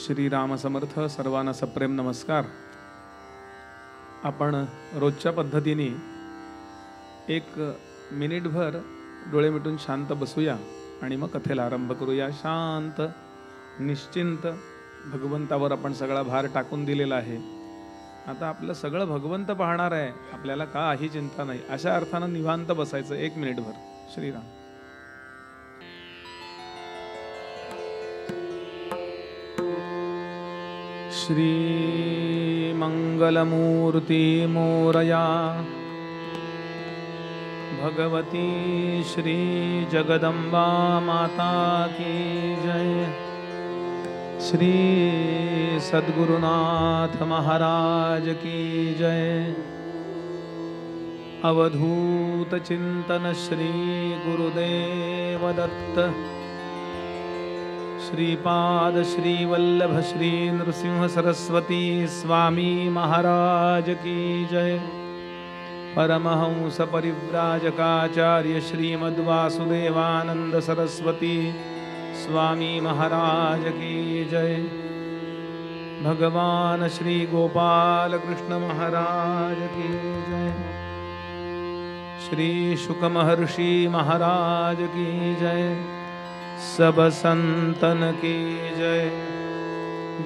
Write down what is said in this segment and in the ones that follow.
श्रीराम समर्थ. सर्वांना सप्रेम नमस्कार. आपण रोजच्या पद्धतीने एक मिनिटभर डोळे मिटून शांत बसूया आणि मग कथेला आरंभ करूया. शांत निश्चिंत भगवंतावर आपण सगळा भार टाकून दिलेला आहे. आता आपलं सगळं भगवंत पाहणार आहे, आपल्याला काही चिंता नाही. अशा अर्थानं निवांत बसायचं एक मिनिटभर. श्रीराम. श्री मंगलमूर्ति मोरया भगवती श्री जगदम्बा माता की जय. श्री सद्गुरुनाथ महाराज की जय. अवधूत चिंतन श्री गुरुदेव दत्त. श्रीपाद श्री वल्लभ श्री नृसिंह सरस्वती स्वामी महाराज की जय. परमहंस परिव्राजकाचार्य श्रीमद्वासुदेवानंद सरस्वती स्वामी महाराज की जय. भगवान श्री गोपाल कृष्ण महाराज की जय. श्री शुक महर्षि महाराज की जय. सब संतन की जय.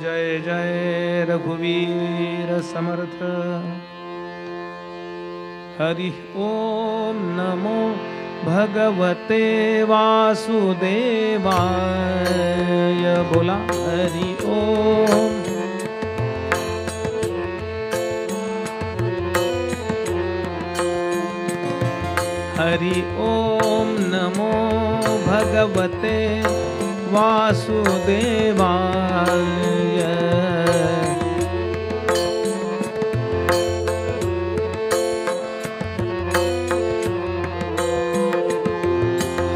जय जय रघुवीर समर्थ. हरि ओम नमो भगवते वासुदेवाय. बोला हरि ओम. हरि ओम नमो भगवते वासुदेवाय.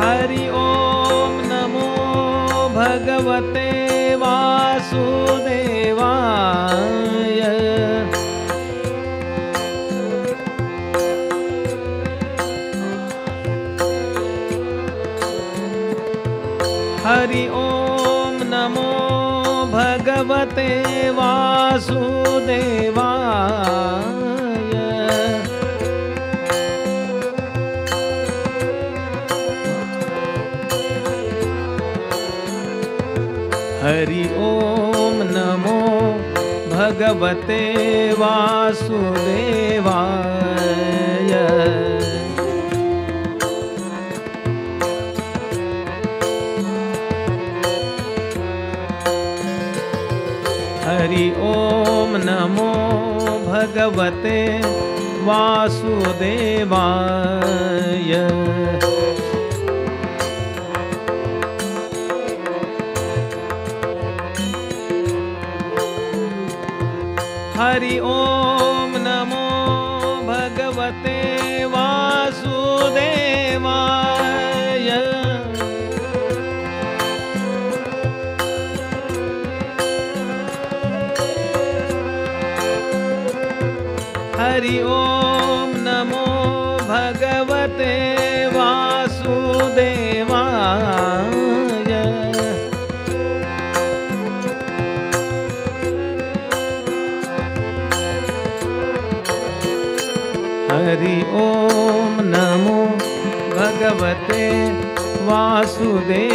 हरि ओम नमो भगवते वासुदेवाय. हरि ओम नमो भगवते वासुदेवाय. हरि ओम नमो भगवते वासुदेवाय. हरि ओम नमो भगवते वासुदेवाय. हरि ओम नमो भगवते वासुदेवाय. हरि ओम नमो भगवते वासुदेवाय. हरि ओम नमो भगवते वासुदेवाय.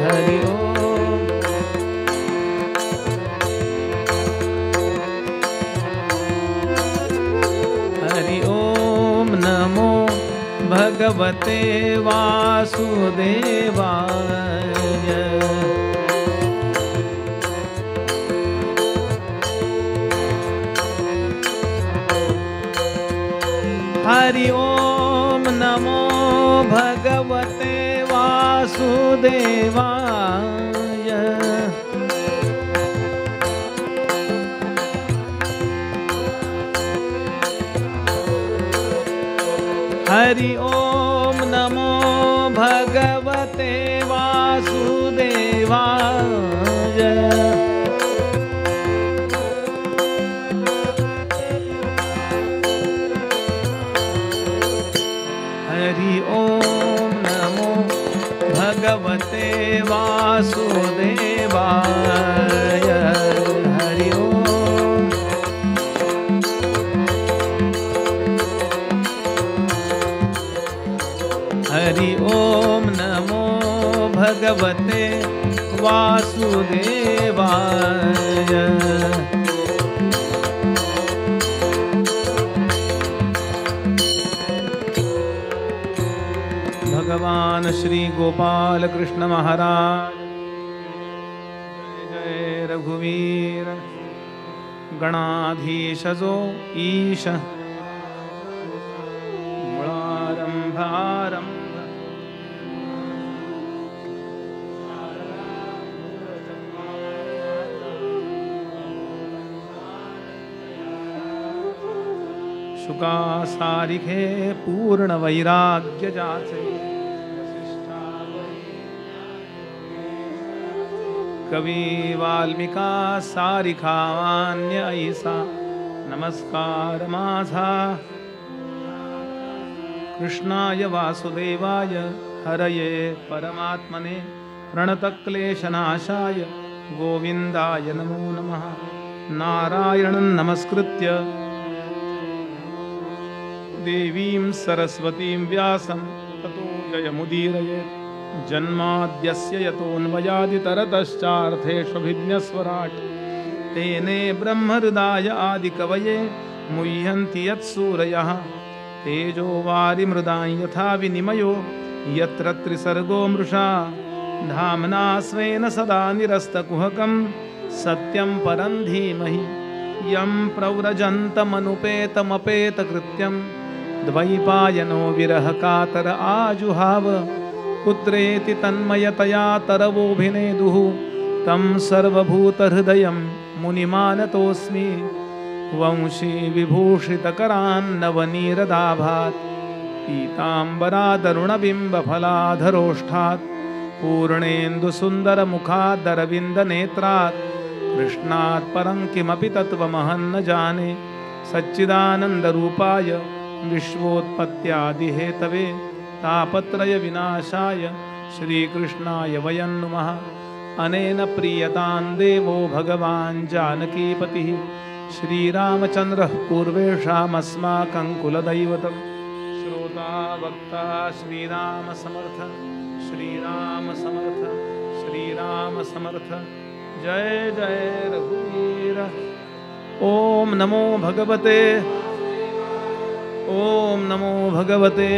हरि ओम. हरि ओम नमो भगवते वासुदेवाय. हरि ओम नमो भगवते वासुदेवाय. हरि ओम नमो भगवते वासुदेवाय. हरि ओम नमो भगवते वासुदेवाय. भगवान श्री गोपाल कृष्ण महाराज जय जय रघुवीर गणाधीश जो ईश मुळारंभारंभ शुका सारिखे पूर्ण वैराग्य जाचे कवी वाल्मिका सारिखा मान्य ऐसा नमस्कार माझा कृष्णाय वासुदेवाय हरये परमात्मने प्रणतक्लेशनाशाय गोविंदाय नमो नमः नारायणं नमस्कृत्य देवीं सरस्वतीं व्यासं ततो जयमुदीरयेत् जन्माद्यस्य यतोऽन्वयादितरतश्चार्थेष्वभिज्ञस्वराट् तेने ब्रह्महृदाय आदिकवये मुह्यन्ति यत्सूरयः तेजो वारिमृदां यथा विनिमयो यत्र त्रिसर्गो मृषा धाम्ना स्वेन सदा निरस्तकुहकं सत्यं परं धीमहि यं प्रव्रजन्तमनुपेतमपेतकृत्यं द्वैपायनो विरहकातर आजुहाव पुत्रेति तन्मयतया तरवोऽभिनेदुः तं सर्वभूतहृदयं मुनिमानतोऽस्मि वंशी विभूषितकरान्नवनीरदाभात् पीताम्बरादरुणबिम्बफलाधरोष्ठात् पूर्णेन्दुसुन्दरमुखादरविन्दनेत्रात् कृष्णात् परं किमपि तत्त्वमहं न जाने सच्चिदानन्दरूपाय विश्वोत्पत्त्यादिहेतवे तापत्रयविनाशाय श्रीकृष्णाय वयं नुमः अनेन प्रीयतां देवो भगवान् जानकीपतिः श्रीरामचन्द्रः पूर्वेषामस्माकं कुलदैवतं श्रोता वक्ता श्रीरामसमर्थ श्रीरामसमर्थ श्रीरामसमर्थ जय जय रघुवीर ओम नमो भगवते ओम नमो भगवते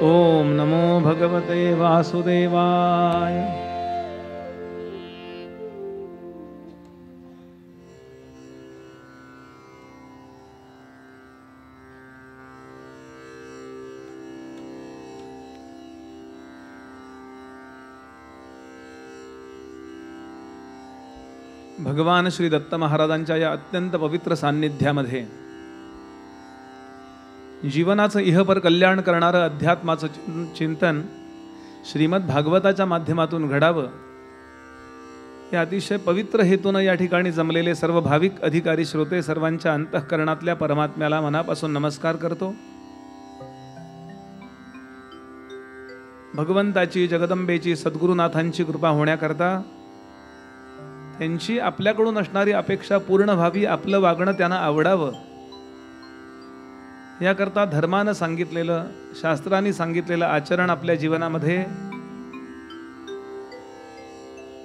ओम नमो भगवते वासुदेवाय। भगवान श्री दत्त महाराजांच्या या अत्यंत पवित्र सान्निध्यामध्ये जीवनाचं इहपर कल्याण करणारं अध्यात्माचं चिंतन श्रीमद भागवताच्या माध्यमातून घडावं या अतिशय पवित्र हेतून या ठिकाणी जमलेले सर्व भाविक अधिकारी श्रोते सर्वांच्या अंतःकरणातल्या परमात्म्याला मनापासून नमस्कार करतो। भगवंताची जगदंबेची सद्गुरुनाथांची कृपा होण्याकरता त्यांची आपल्याकडून असणारी अपेक्षा पूर्ण व्हावी, आपलं वागणं त्यांना आवडावं याकरता धर्मानं सांगितलेलं शास्त्रांनी सांगितलेलं आचरण आपल्या जीवनामध्ये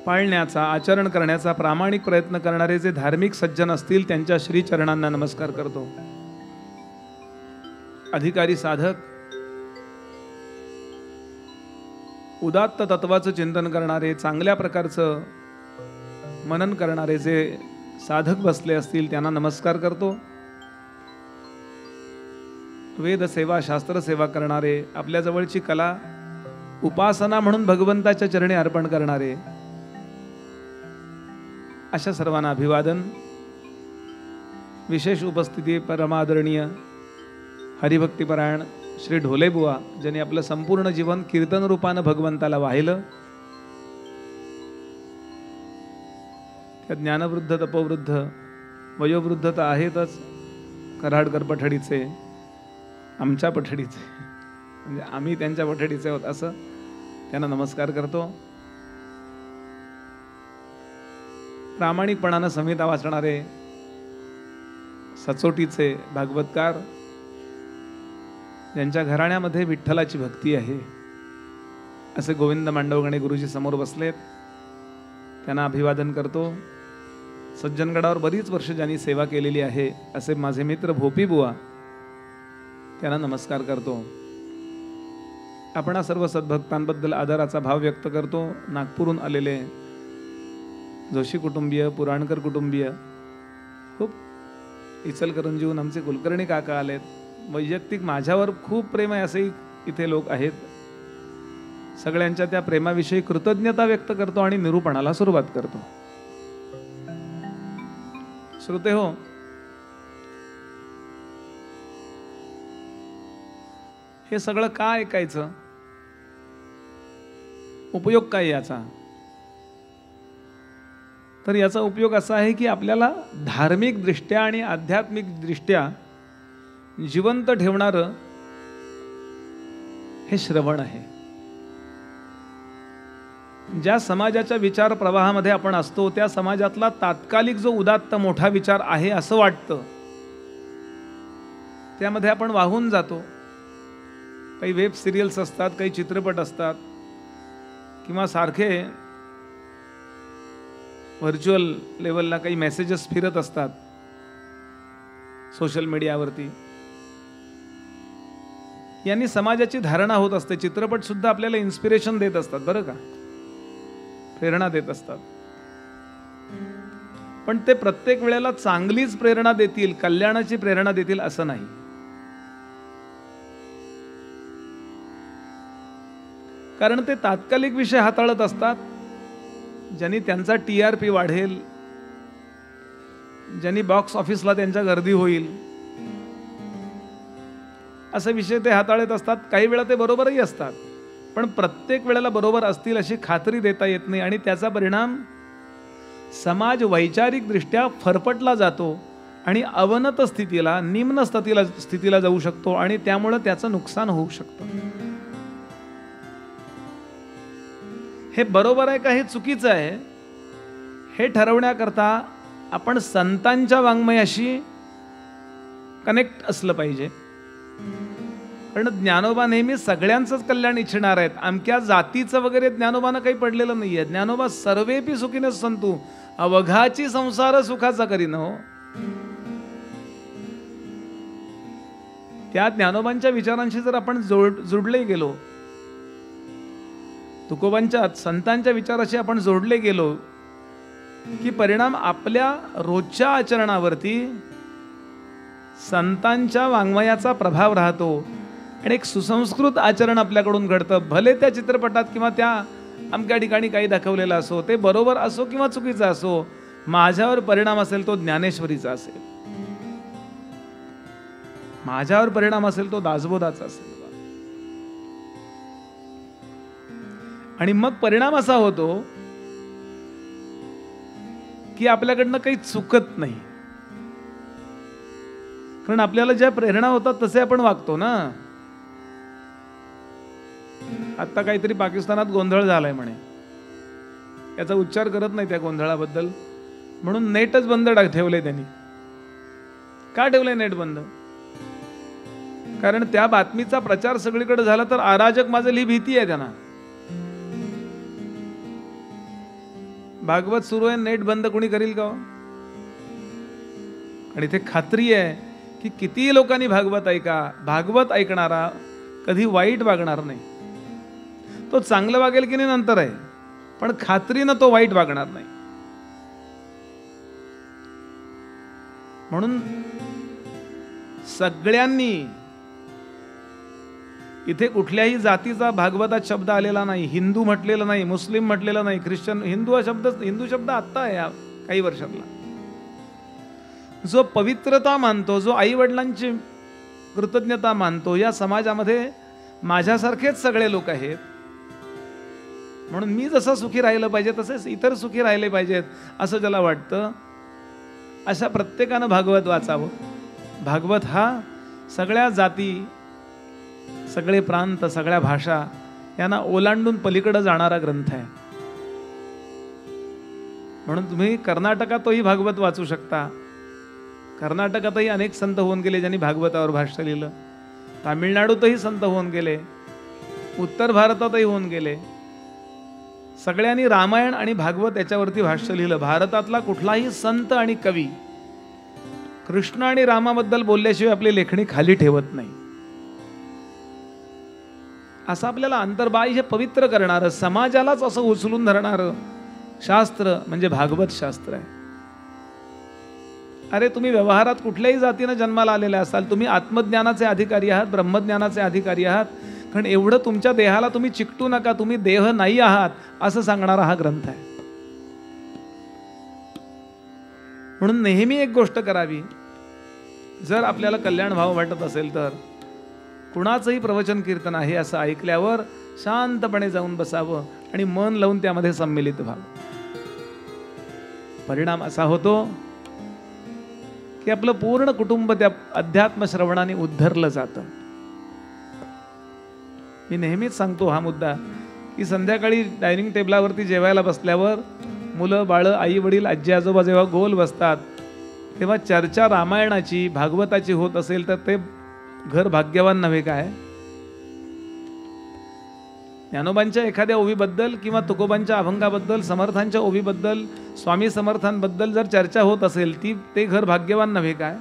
पाळण्याचा आचरण करण्याचा प्रामाणिक प्रयत्न करणारे जे धार्मिक सज्जन असतील त्यांच्या श्री चरणांना नमस्कार करतो। अधिकारी साधक उदात्त तत्वाचं चिंतन करणारे चांगल्या प्रकारचं मनन करणारे जे साधक बसले असतील त्यांना नमस्कार करतो। वेद सेवा शास्त्र सेवा करणारे आपल्या जवळची कला उपासना म्हणून भगवंताच्या चरणी अर्पण करणारे अशा सर्वांना अभिवादन। विशेष उपस्थिती परमादरणीय हरिभक्तीपरायण श्री ढोलेबुवा ज्यांनी आपलं संपूर्ण जीवन कीर्तन रूपानं भगवंताला वाहिलं, त्या ज्ञानवृद्ध तपोवृद्ध वयोवृद्ध तर आहेतच, कराडकर पठडीचे आमच्या पठडीचे म्हणजे आम्ही त्यांच्या पठडीचे आहोत असं त्यांना नमस्कार करतो। प्रामाणिकपणानं संहिता वाचणारे सचोटीचे भागवतकार ज्यांच्या घराण्यामध्ये विठ्ठलाची भक्ती आहे असे गोविंद मांडवगणे गुरुजी समोर बसलेत। त्यांना अभिवादन करतो. सज्जनगडावर बरीच वर्ष ज्यांनी सेवा केलेली आहे असे माझे मित्र भोपी बुवा, त्यांना नमस्कार करतो. आपण सर्व सद्भक्तांबद्दल आदराचा भाव व्यक्त करतो. नागपूरहून आलेले जोशी कुटुंबीय, पुराणकर कुटुंबीय, खूप इचलकरंजीहून आमचे कुलकर्णी काका आलेत. वैयक्तिक माझ्यावर खूप प्रेम आहे असे इथे लोक आहेत. सगळ्यांच्या त्या प्रेमाविषयी कृतज्ञता व्यक्त करतो आणि निरूपणाला सुरुवात करतो. श्रोते हो, हे सगळं का ऐकायचं? उपयोग काय याचा? तर याचा उपयोग असा आहे की आपल्याला धार्मिक दृष्ट्या आणि आध्यात्मिक दृष्ट्या जिवंत ठेवणारं हे श्रवण आहे. ज्या समाजाच्या विचार प्रवाहामध्ये आपण असतो त्या समाजातला तात्कालिक जो उदात्त मोठा विचार आहे असं वाटतं, त्यामध्ये आपण वाहून जातो. काही वेब सिरियल्स असतात, काही चित्रपट असतात, किंवा सारखे व्हर्च्युअल लेवलला काही मेसेजेस फिरत असतात सोशल मीडियावरती. यांनी समाजाची धारणा होत असते. चित्रपट सुद्धा आपल्याला इन्स्पिरेशन देत असतात बरं का, प्रेरणा देत असतात. पण ते प्रत्येक वेळेला चांगलीच प्रेरणा देतील, कल्याणाची प्रेरणा देतील असं नाही. कारण ते तात्कालिक विषय हाताळत असतात. ज्यांनी त्यांचा TRP वाढेल, ज्यांनी बॉक्स ऑफिसला त्यांच्या गर्दी होईल असे विषय ते हाताळत असतात. काही वेळा ते बरोबरही असतात, पण प्रत्येक वेळेला बरोबर असतील अशी खात्री देता येत नाही. आणि त्याचा परिणाम समाज वैचारिक दृष्ट्या फरफटला जातो आणि अवनत स्थितीला, निम्न स्थितीला जाऊ शकतो आणि त्यामुळे त्याचं नुकसान होऊ शकतं. हे बरोबर आहे का हे चुकीचं आहे हे ठरवण्याकरता आपण संतांच्या वाङ्मयाशी कनेक्ट असलं पाहिजे. कारण ज्ञानोबा नेहमी सगळ्यांचंच कल्याण इच्छिणार आहेत. अमक्या जातीचं वगैरे ज्ञानोबानं काही पडलेलं नाहीये. ज्ञानोबा सर्वेपी सुखीने संतू, अवघाची संसार सुखाचा करीन हो. त्या ज्ञानोबांच्या विचारांशी जर आपण जोडले गेलो, तुकोबांच्या संतांच्या विचाराशी आपण जोडले गेलो की परिणाम आपल्या रोजच्या आचरणावरती संतांच्या वाङ्मयाचा प्रभाव राहतो आणि एक सुसंस्कृत आचरण आपल्याकडून घडतं. भले त्या चित्रपटात किंवा त्या अमक्या ठिकाणी काही दाखवलेलं असो, ते बरोबर असो किंवा चुकीचं असो, माझ्यावर परिणाम असेल तो ज्ञानेश्वरीचा असेल, माझ्यावर परिणाम असेल तो दासबोधाचा असेल. आणि मग परिणाम असा होतो की आपल्याकडनं काही चुकत नाही. कारण आपल्याला ज्या प्रेरणा होतात तसे आपण वागतो ना. आता काहीतरी पाकिस्तानात गोंधळ झालाय म्हणे, याचा उच्चार करत नाही त्या गोंधळाबद्दल, म्हणून नेटच बंद ठेवले त्यांनी. का ठेवलंय नेट बंद? कारण त्या बातमीचा प्रचार सगळीकडे झाला तर अराजक माझी ही भीती आहे त्यांना. भागवत सुरू आहे, नेट बंद कोणी करील का? आणि इथे खात्री आहे की किती लोकांनी भागवत ऐका, भागवत ऐकणारा कधी वाईट वागणार नाही. तो चांगलं वागेल की नाही नंतर आहे, पण खात्रीनं तो वाईट वागणार नाही. म्हणून सगळ्यांनी, इथे कुठल्याही जातीचा भागवतात शब्द आलेला नाही, हिंदू म्हटलेलं नाही, मुस्लिम म्हटलेलं नाही, ख्रिश्चन. हिंदू शब्द आत्ता आहे या काही वर्षातला. जो पवित्रता मानतो, जो आई वडिलांची कृतज्ञता मानतो, या समाजामध्ये माझ्यासारखेच सगळे लोक आहेत. म्हणून मी जसं सुखी राहिलं पाहिजे तसेच इतर सुखी राहिले पाहिजेत असं ज्याला वाटतं, अशा प्रत्येकानं भागवत वाचावं. भागवत हा सगळ्या जाती, सगळे प्रांत, सगळ्या भाषा यांना ओलांडून पलीकडे जाणारा ग्रंथ आहे. म्हणून तुम्ही कर्नाटकातही भागवत वाचू शकता. कर्नाटकातही अनेक संत होऊन गेले ज्यांनी भागवतावर भाष्य लिहिलं. तामिळनाडूतही संत होऊन गेले, उत्तर भारतातही होऊन गेले. सगळ्यांनी रामायण आणि भागवत याच्यावरती भाष्य लिहिलं. भारतातला कुठलाही संत आणि कवी कृष्ण आणि रामाबद्दल बोलल्याशिवाय आपली लेखणी खाली ठेवत नाही. असं आपल्याला अंतर्बाह्य पवित्र करणारं, समाजालाच असं उचलून धरणारं शास्त्र म्हणजे भागवत शास्त्र आहे. अरे तुम्ही व्यवहारात कुठल्याही जातीनं जन्माला आलेले असाल, तुम्ही आत्मज्ञानाचे अधिकारी आहात, ब्रह्मज्ञानाचे अधिकारी आहात. कारण एवढं तुमच्या देहाला तुम्ही चिकटू नका, तुम्ही देह नाही आहात असं सांगणारा हा ग्रंथ आहे. म्हणून नेहमी एक गोष्ट करावी, जर आपल्याला कल्याण भाव वाटत असेल तर कुणाचंही प्रवचन कीर्तन आहे असं ऐकल्यावर शांतपणे जाऊन बसावं आणि मन लावून त्यामध्ये सम्मिलित व्हावं. परिणाम असा होतो की आपलं पूर्ण कुटुंब त्या अध्यात्म श्रवणाने उद्धरलं जातं. मी नेहमीच सांगतो हा मुद्दा की संध्याकाळी डायनिंग टेबलावरती जेवायला बसल्यावर मुलं बाळं, आई वडील, आजी आजोबा जेव्हा गोल बसतात तेव्हा चर्चा रामायणाची भागवताची होत असेल तर ते घर भाग्यवान नव्हे काय? ज्ञानोबांच्या एखाद्या ओवीबद्दल किंवा तुकोबांच्या अभंगाबद्दल, समर्थांच्या ओवीबद्दल, स्वामी समर्थांबद्दल जर चर्चा होत असेल ते घर भाग्यवान नव्हे काय?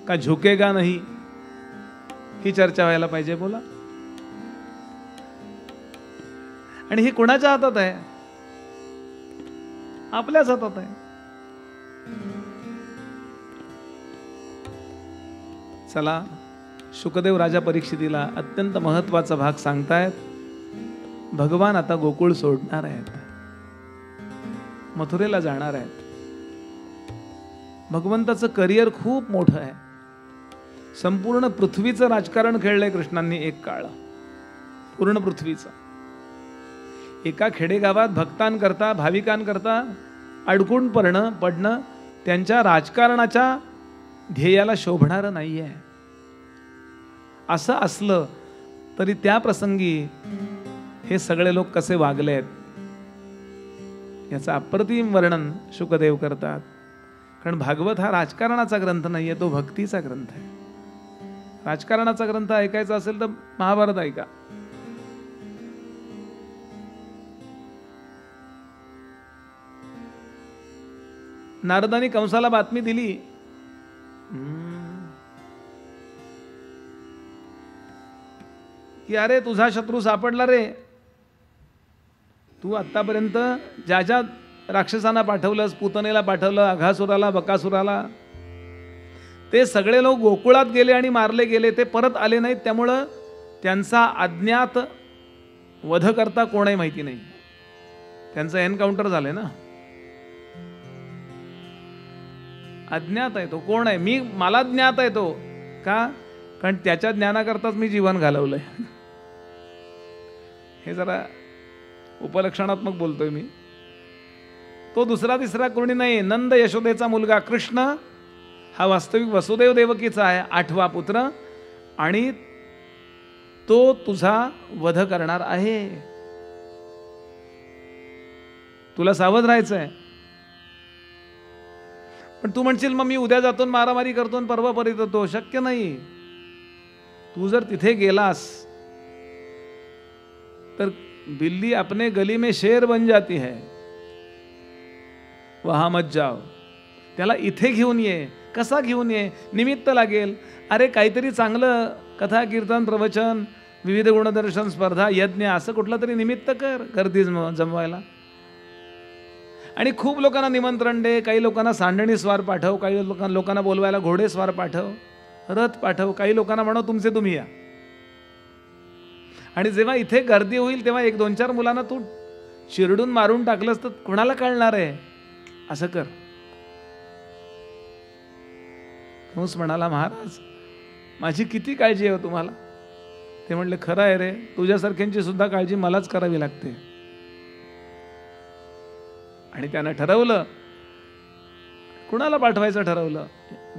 का झुकेगा नाही ही चर्चा व्हायला पाहिजे. बोला. आणि हे कोणाच्या हातात आहे? आपल्याच हातात आहे. चला, शुकदेव राजा परीक्षितीला अत्यंत महत्वाचा भाग सांगतायत. भगवान आता गोकुळ सोडणार आहेत, मथुरेला जाणार आहेत. भगवंताचं करिअर खूप मोठं आहे. संपूर्ण पृथ्वीचं राजकारण खेळलंय कृष्णांनी एक काळ, पूर्ण पृथ्वीचं. एका खेडेगावात भक्तांकरता, भाविकांकरता अडकून पडणं त्यांच्या राजकारणाच्या ध्येयाला शोभणारं नाहीये. असं असलं तरी त्या प्रसंगी हे सगळे लोक कसे वागले आहेत याचं अप्रतिम वर्णन शुकदेव करतात. कारण भागवत हा राजकारणाचा ग्रंथ नाहीये, तो भक्तीचा ग्रंथ आहे. राजकारणाचा ग्रंथ ऐकायचा असेल तर महाभारत ऐका. नारदांनी कंसाला बातमी दिली की अरे तुझा शत्रू सापडला रे. तू आतापर्यंत ज्या ज्या राक्षसांना पाठवलंस, पूतनेला पाठवलं, अघासुराला, बकासुराला, ते सगळे लोक गोकुळात गेले आणि मारले गेले. ते परत आले नाहीत. त्यामुळं त्यांचा अज्ञात वध करता कोणही माहिती नाही. त्यांचं एन्काउंटर झालंय ना. अज्ञात आहे तो. कोण आहे? मला ज्ञात आहे तो. का? कारण त्याच्या ज्ञानाकरताच मी जीवन घालवलंय. हे जरा उपलक्षणात्मक बोलतोय मी. तो दुसरा तिसरा कोणी नाही. नंद यशोदेचा मुलगा कृष्ण हा वास्तविक वसुदेव देवकीचा आहे, 8वा पुत्र. आणि तो तुझा वध करणार आहे. तुला सावध राहायचं आहे. पण तू म्हणशील मग मी उद्या जातो, मारामारी करतो, परवा परत येतो. शक्य नाही. तू जर तिथे गेलास तर बिल्ली अपने गली में शेर बन जाती है, वहां मत जाओ. त्याला इथे घेऊन ये. कसा घेऊन ये? निमित्त लागेल. अरे काहीतरी चांगलं कथा, कीर्तन, प्रवचन, विविध गुणदर्शन स्पर्धा, यज्ञ, असं कुठलं तरी निमित्त कर गर्दी जमवायला. आणि खूप लोकांना निमंत्रण दे. काही लोकांना सांडणी स्वार पाठव, काही लोकांना बोलवायला घोडे स्वार पाठव, रथ पाठव, काही लोकांना म्हणव तुमचे तुम्ही या. आणि जेव्हा इथे गर्दी होईल तेव्हा 1-2-4 मुलांना तू चिरडून मारून टाकलंस तर कोणाला कळणार आहे? असं कर. कंस म्हणाला, महाराज माझी किती काळजी आहे तुम्हाला. ते म्हणले, खरं आहे रे, तुझ्यासारख्यांची सुद्धा काळजी मलाच करावी लागते. आणि त्यानं ठरवलं, कुणाला पाठवायचं ठरवलं.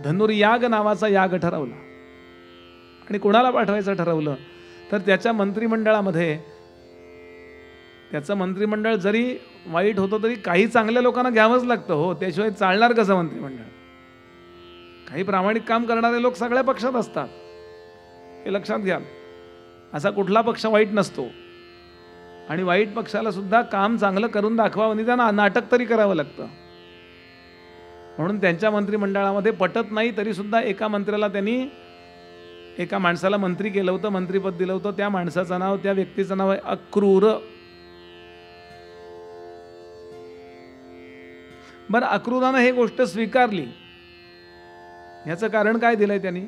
धनुर्याग नावाचा याग ठरवला. आणि कुणाला पाठवायचं ठरवलं तर त्याच्या मंत्रिमंडळामध्ये, त्याचं मंत्रिमंडळ जरी वाईट होतं तरी काही चांगल्या लोकांना घ्यावंच लागतं हो, त्याशिवाय चालणार कसं मंत्रिमंडळ. काही प्रामाणिक काम करणारे लोक सगळ्या पक्षात असतात, हे लक्षात घ्या. असा कुठला पक्ष वाईट नसतो. आणि वाईट पक्षाला सुद्धा काम चांगलं करून दाखवावं, आणि त्यांना नाटक तरी करावं लागतं. म्हणून त्यांच्या मंत्रिमंडळामध्ये पटत नाही तरी सुद्धा एका मंत्र्याला त्यांनी, एका माणसाला मंत्री केलं होतं, मंत्रीपद दिलं होतं. त्या माणसाचं नाव, त्या व्यक्तीचं नाव आहे अक्रूर. बरं, अक्रूरानं हे गोष्ट स्वीकारली. याचं कारण काय दिलंय त्यांनी?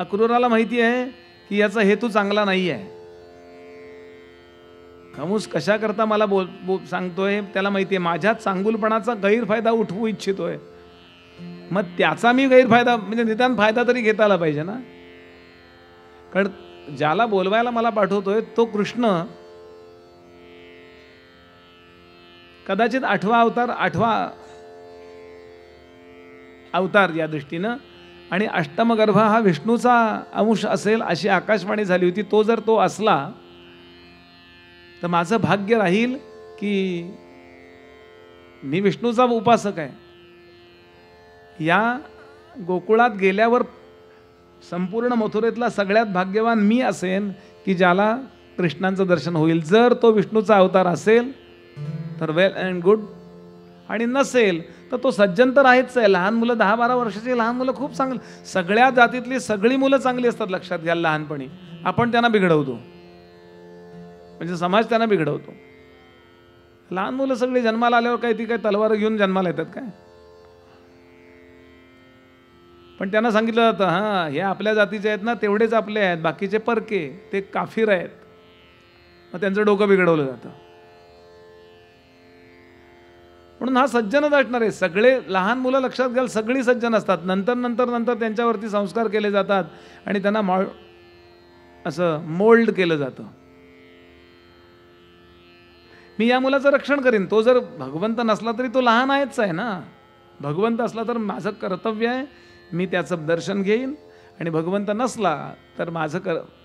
अक्रूराला माहिती आहे की याचा हेतू चांगला नाही आहे. खमूस कशा करता मला सांगतोय, त्याला माहिती आहे माझ्या चांगुलपणाचा गैरफायदा उठवू इच्छितोय. मग त्याचा मी गैरफायदा, म्हणजे निदान फायदा तरी घेता आला पाहिजे ना. कारण ज्याला बोलवायला मला पाठवतोय तो कृष्ण कदाचित 8वा अवतार या दृष्टीनं, आणि अष्टमगर्भ हा विष्णूचा अंश असेल अशी आकाशवाणी झाली होती. तो जर तो असला तर माझं भाग्य राहील की मी विष्णूचा उपासक आहे. या गोकुळात गेल्यावर संपूर्ण मथुरेतला सगळ्यात भाग्यवान मी असेन की ज्याला कृष्णांचं दर्शन होईल. जर तो विष्णूचा अवतार असेल तर वेल अँड गुड, आणि नसेल तर तो सज्जन तर आहेच आहे. लहान मुलं, 10-12 वर्षाची लहान मुलं खूप चांगली, सगळ्या जातीतली सगळी मुलं चांगली असतात, लक्षात घ्या. लहानपणी आपण त्यांना बिघडवतो, म्हणजे समाज त्यांना बिघडवतो. लहान मुलं सगळी जन्माला आल्यावर काय ती काय तलवार घेऊन जन्माला येतात काय? पण त्यांना सांगितलं जातं, हां हे आपल्या जातीचे आहेत ना, तेवढेच आपले आहेत, बाकीचे परके, ते काफिर आहेत. मग त्यांचं डोकं बिघडवलं जातं. म्हणून हा सज्जनच असणार आहे. सगळे लहान मुलं लक्षात घ्याल, सगळी सज्जन असतात. नंतर त्यांच्यावरती संस्कार केले जातात आणि त्यांना असं मोल्ड केलं जातं. मी या मुलाचं रक्षण करीन. तो जर भगवंत नसला तरी तो लहान आहेच आहे ना. भगवंत असला तर माझं कर्तव्य आहे, मी त्याचं दर्शन घेईन. आणि भगवंत नसला तर माझं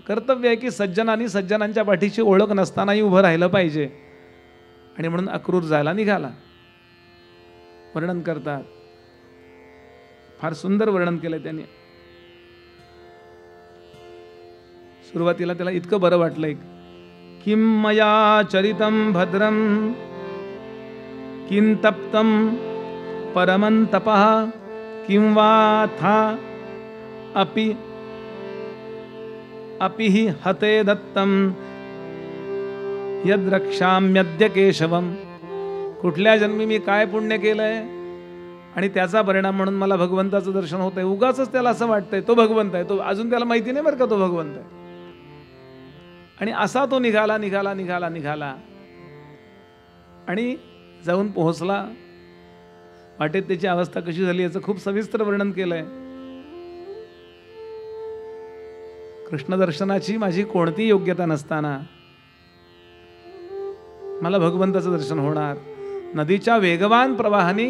कर्तव्य आहे की सज्जनांनी सज्जनांच्या पाठीची ओळख नसतानाही उभं राहिलं पाहिजे. आणि म्हणून अक्रूर जायला निघाला. वर्णन करतात, फार सुंदर वर्णन केलंय त्यांनी. सुरुवातीला त्याला इतकं बरं वाटलंय, किम मया चरितं भद्रं किं तप्तं परमं तपः किं वाथा अपि हि हते दत्तं यद् रक्षाम्यद्य केशवम्. कुठल्या जन्मी मी काय पुण्य केलंय आणि त्याचा परिणाम म्हणून मला भगवंताचं दर्शन होत आहे. उगाच त्याला असं वाटतंय तो भगवंत आहे. तो अजून त्याला माहिती नाही बरं का तो भगवंत आहे. आणि असा तो निघाला आणि जाऊन पोहोचला. वाटेत त्याची अवस्था कशी झाली याचं खूप सविस्तर वर्णन केलंय. कृष्ण दर्शनाची माझी कोणती योग्यता नसताना मला भगवंताचं दर्शन होणार. नदीच्या वेगवान प्रवाहाने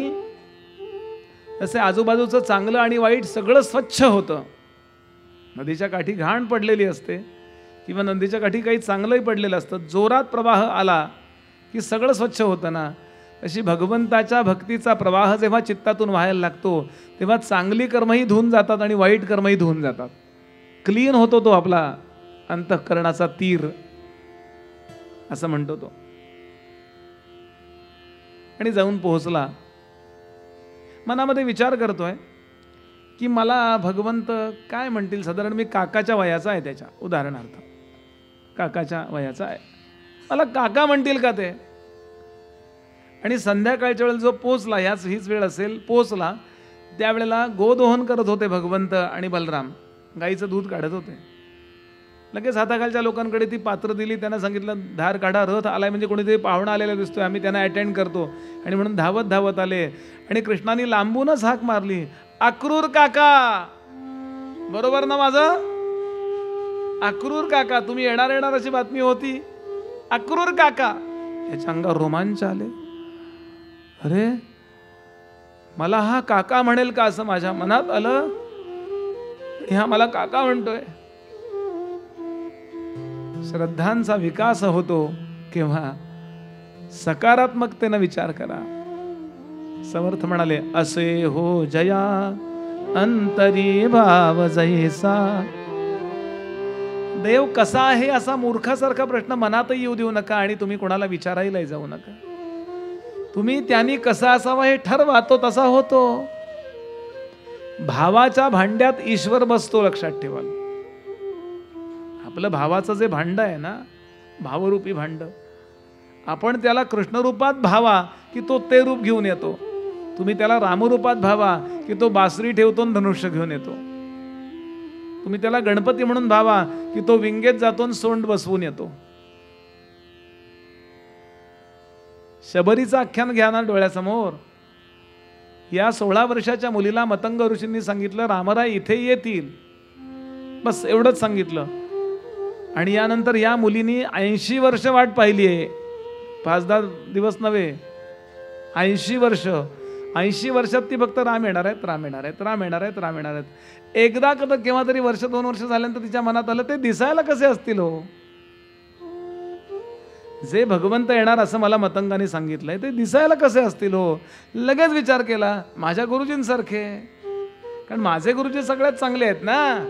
तसे आजूबाजूचं चांगलं आणि वाईट सगळं स्वच्छ होतं. नदीच्या काठी घाण पडलेली असते किंवा नदीच्या काठी काही चांगलंही पडलेलं असतं. जोरात प्रवाह आला की सगळं स्वच्छ होतं ना. तशी भगवंताच्या भक्तीचा प्रवाह जेव्हा चित्तातून व्हायला लागतो तेव्हा चांगली कर्मही धुवून जातात आणि वाईट कर्मही धुवून जातात. क्लीन होतो तो आपला अंतःकरणाचा तीर, असं म्हणतो तो. आणि जाऊन पोहोचला. मनामध्ये विचार करतोय की मला भगवंत काय म्हणतील. साधारण मी काकाच्या वयाचा आहे, त्याच्या उदाहरणार्थ काकाच्या वयाचा आहे, मला काका म्हणतील का ते. आणि संध्याकाळच्या वेळेला जो पोचला, हीच वेळ असेल, पोचला त्यावेळेला गोदोहन करत होते भगवंत आणि बलराम. गाईचं दूध काढत होते. लगेच हाताखालच्या लोकांकडे ती पात्र दिली. त्यांना सांगितलं धार काढा, रथ आलाय, म्हणजे कोणीतरी पाहुणा आलेला दिसतोय, आम्ही त्यांना अटेंड करतो. आणि म्हणून धावत आले आणि कृष्णाने लांबूनच हाक मारली, अक्रूर काका. बरोबर ना माझं? अक्रूर काका, तुम्ही येणार अशी बातमी होती. अक्रूर काका. याच्या अंगावर रोमांच आले. अरे मला हा काका म्हणेल का असं माझ्या मनात आलं. हा मला काका म्हणतोय. श्रद्धांचा विकास होतो केव्हा सकारात्मकतेने विचार करा. समर्थ म्हणाले, असे हो जया अंतरी भाव जैसा देव कसा आहे असा मूर्खासारखा प्रश्न मनातही येऊ देऊ नका आणि तुम्ही कोणाला विचारायलाही जाऊ नका. तुम्ही त्यांनी कसा असावा हे ठरवा, तो तसा होतो. भावाच्या भांड्यात ईश्वर बसतो, लक्षात ठेवा. आपलं भावाचं जे भांड आहे ना, भावरूपी भांड, आपण त्याला कृष्ण रूपात भावा की तो ते रूप घेऊन येतो. तुम्ही त्याला रामरूपात भावा की तो बासरी ठेवतो आणि धनुष्य घेऊन येतो. तुम्ही त्याला गणपती म्हणून भावा की तो विंगेत जातो आणि सोंड बसवून येतो. शबरीचं आख्यान घ्या ना डोळ्यासमोर. या 16 वर्षाच्या मुलीला मतंग ऋषींनी सांगितलं रामराय इथे येतील, बस एवढंच सांगितलं. आणि यानंतर या मुलीनी 80 वर्ष वाट पाहिली आहे. 5-10 दिवस नव्हे, 80 वर्ष. 80 वर्षात ती फक्त राम येणार आहेत, राम येणार आहेत, राम येणार आहेत, राम येणार आहेत. एकदा कदा केव्हा तरी 1-2 वर्ष झाल्यानंतर तिच्या मनात आलं ते दिसायला कसे असतील हो. जे भगवंत येणार असं मला मतंगाने सांगितलंय ते दिसायला कसे असतील हो. लगेच विचार केला माझ्या गुरुजींसारखे, कारण माझे गुरुजी सगळ्यात चांगले आहेत ना.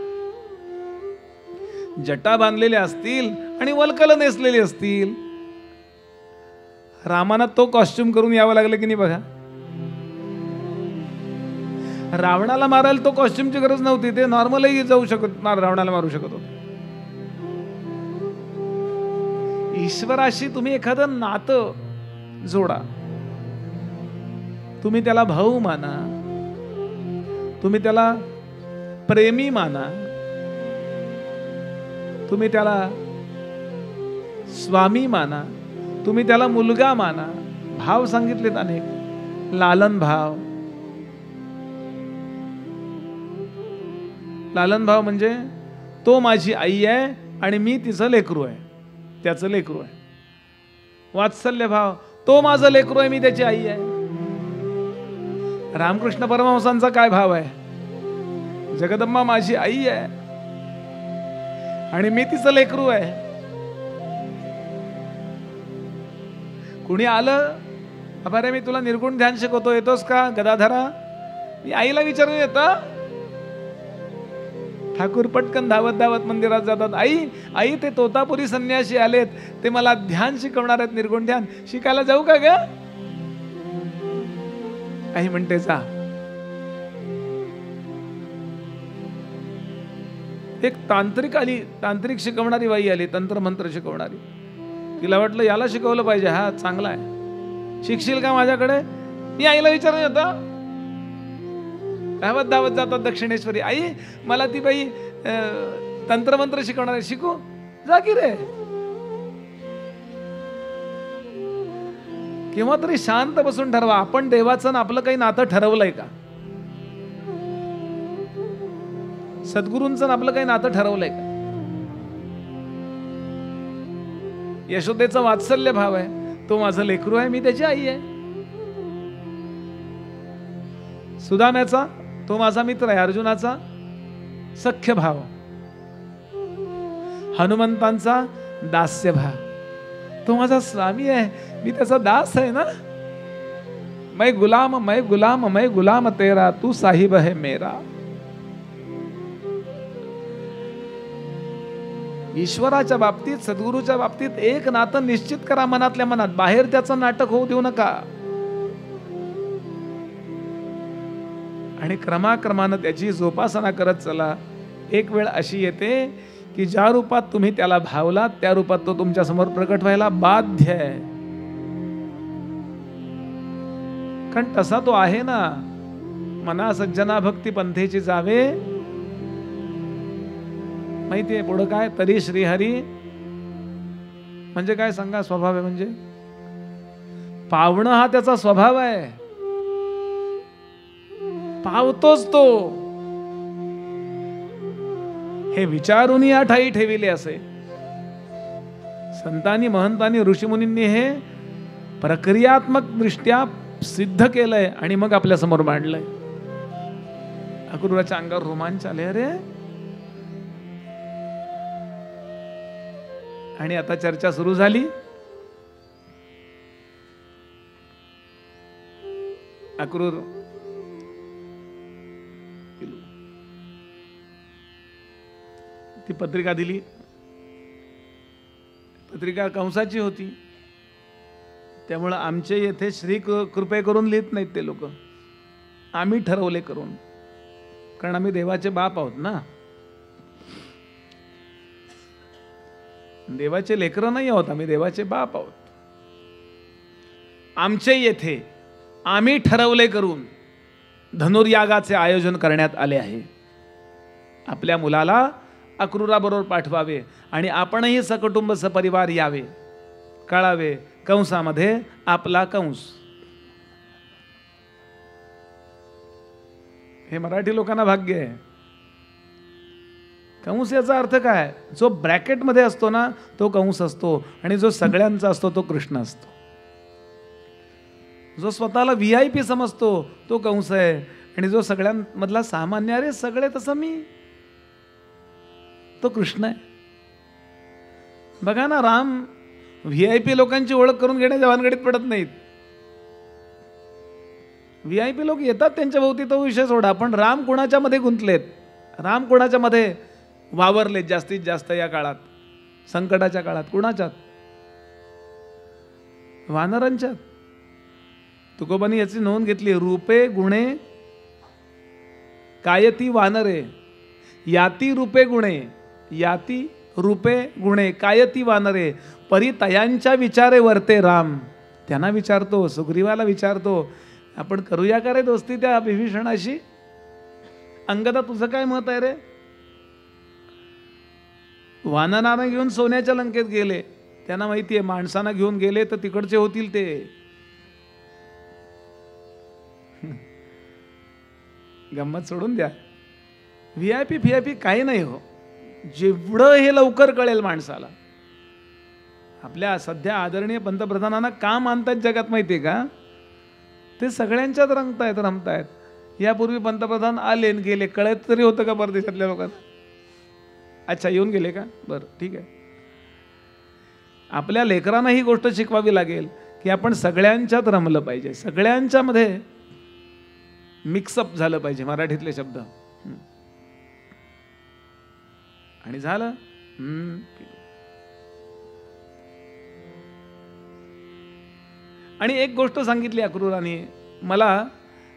जटा बांधलेले असतील आणि वल्कल नेसलेली असतील. रामाना तो कॉस्ट्युम करून यावं लागलं की नाही बघा. रावणाला मारायला तो कॉस्ट्युमची गरज नव्हती, ते नॉर्मलही जाऊ शकत, रावणाला मारू शकत होते. ईश्वराशी तुम्ही एखादं नातं जोडा. तुम्ही त्याला भाऊ माना, तुम्ही त्याला प्रेमी माना, तुम्ही त्याला स्वामी माना, तुम्ही त्याला मुलगा माना. भाव सांगितलेत अनेक. लालन भाव. लालन भाव म्हणजे तो माझी आई आहे आणि मी तिचं लेकरू आहे, त्याचं लेकरू आहे. वात्सल्य भाव, तो माझं लेकरू आहे, मी त्याची आई आहे. रामकृष्ण परमहंसांचा काय भाव आहे? जगदंबा माझी आई आहे आणि मी तिचं लेकरू आहे. कुणी आलं, अरे मी तुला निर्गुण ध्यान शिकवतो, येतोस का गदाधरा? मी आईला विचारून येतं. ठाकूर पटकन धावत धावत मंदिरात जातात. आई आई ते तोतापुरी संन्यासी आलेत, ते मला ध्यान शिकवणार आहेत, निर्गुण ध्यान. शिकायला जाऊ का ग? आई म्हणते जा. एक तांत्रिक आली, तांत्रिक शिकवणारी बाई आली, तंत्र मंत्र शिकवणारी. तिला वाटलं याला शिकवलं पाहिजे, हा चांगला आहे, शिकशील का माझ्याकडे? मी आईला विचारून येतं. धावत धावत जातात दक्षिणेश्वरी. आई मला ती बाई तंत्रमंत्र शिकवणार आहे, शिकू? जा की रे. किंवा तरी शांत बसून ठरवा, आपण देवाचं ना आपलं काही नातं ठरवलंय का? सद्गुरूंचं आपलं काही नातं ठरवलंय का? यशोदेचा वात्सल्य भाव आहे, तो माझं लेकरू आहे, मी त्याची आई आहे. सुदाम्याचा, तो माझा मित्र आहे. अर्जुनाचा सख्य भाव. हनुमंतांचा दास्य भाव, तो माझा स्वामी आहे, मी त्याचा दास आहे ना. मैं गुलाम मैं गुलाम मैं गुलाम तेरा, तू साहिब है मेरा. ईश्वराच्या बाबतीत, सद्गुरूच्या बाबतीत एक नातं निश्चित करा मनातल्या मनात. बाहेर त्याचं नाटक होऊ देऊ नका. आणि क्रमाक्रमानं त्याची जोपासना करत चला. एक वेळ अशी येते की ज्या रूपात तुम्ही त्याला भावलात त्या रूपात तो तुमच्या समोर प्रकट व्हायला बाध्य आहे. कारण तसा तो आहे ना. मना सज्जना भक्ती पंथेची जावे. माहितीये पुढं काय? तरी श्रीहरी म्हणजे काय सांगा? स्वभाव आहे म्हणजे पावणं, हा त्याचा स्वभाव आहे. पावतोच तो. हे विचारून या ठाई ठेविले असे संतांनी, महंतांनी, ऋषीमुनींनी हे प्रक्रियात्मक दृष्ट्या सिद्ध केलंय आणि मग आपल्या समोर मांडलंय. अक्रूराच्या अंगावर रोमांच आले. अरे, आणि आता चर्चा सुरू झाली. अक्रूर ती पत्रिका दिली. पत्रिका कंसाची होती, त्यामुळं आमचे येथे श्री कृपे करून लिहित नाहीत ते लोक, आम्ही ठरवले करून, कारण आम्ही देवाचे बाप आहोत ना, देवाचे लेकरं नाही आहोत, आम्ही देवाचे बाप आहोत. आमचे येथे आम्ही ठरवले करून धनुर्यागाचे आयोजन करण्यात आले आहे. आपल्या मुलाला अक्रूराबरोबर पाठवावे आणि आपणही सकुटुंब सपरिवार यावे, कळावे कंसामध्ये आपला कंस. हे मराठी लोकांना भाग्य आहे. कंस याचा अर्थ काय? जो ब्रॅकेटमध्ये असतो ना तो कंस असतो, आणि जो सगळ्यांचा असतो तो कृष्ण असतो. जो स्वतःला VIP समजतो तो कंस आहे, आणि जो सगळ्यांमधला सामान्य, अरे सगळे तसं मी, तो कृष्ण आहे. बघा ना, राम VIP लोकांची ओळख करून घेण्याच्या भानगडीत पडत नाहीत. VIP लोक येतात त्यांच्या भोवती, तो विषय सोडा, पण राम कोणाच्या मध्ये गुंतलेत, राम कोणाच्या मध्ये वावरलेत जास्तीत जास्त या काळात, संकटाच्या काळात? कुणाच्यात? वानरांच्यात. तुकोबांनी याची नोंद घेतली, रूपे गुणे कायती वानरे, याती रूपे गुणे, याती रूपे गुणे कायती वानरे, परी तयांच्या विचारे वर्ते राम. त्यांना विचारतो, सुग्रीवाला विचारतो, आपण करूया का रे दोस्ती त्या विभीषणाशी? अंगदा तुझं काय मत आहे रे? वानरांना घेऊन सोन्याच्या लंकेत गेले, त्यांना माहिती आहे माणसांना घेऊन गेले तर तिकडचे होतील ते. गंमत सोडून द्या, VIP काही नाही हो. जेवढं हे लवकर कळेल माणसाला, आपल्या सध्या आदरणीय पंतप्रधानांना का मानतात जगात माहिती आहे का? ते सगळ्यांच्यात रमतायत. यापूर्वी पंतप्रधान आले गेले, कळत तरी होतं का परदेशातल्या लोकांना? अच्छा, येऊन गेले का? बरं, ठीक आहे. आपल्या लेकरांना ही गोष्ट शिकवावी लागेल की आपण सगळ्यांच्यात रमलं पाहिजे, सगळ्यांच्या मध्ये मिक्सअप झालं पाहिजे, मराठीतले शब्द. आणि झालं. आणि एक गोष्ट सांगितली अक्रूराने, मला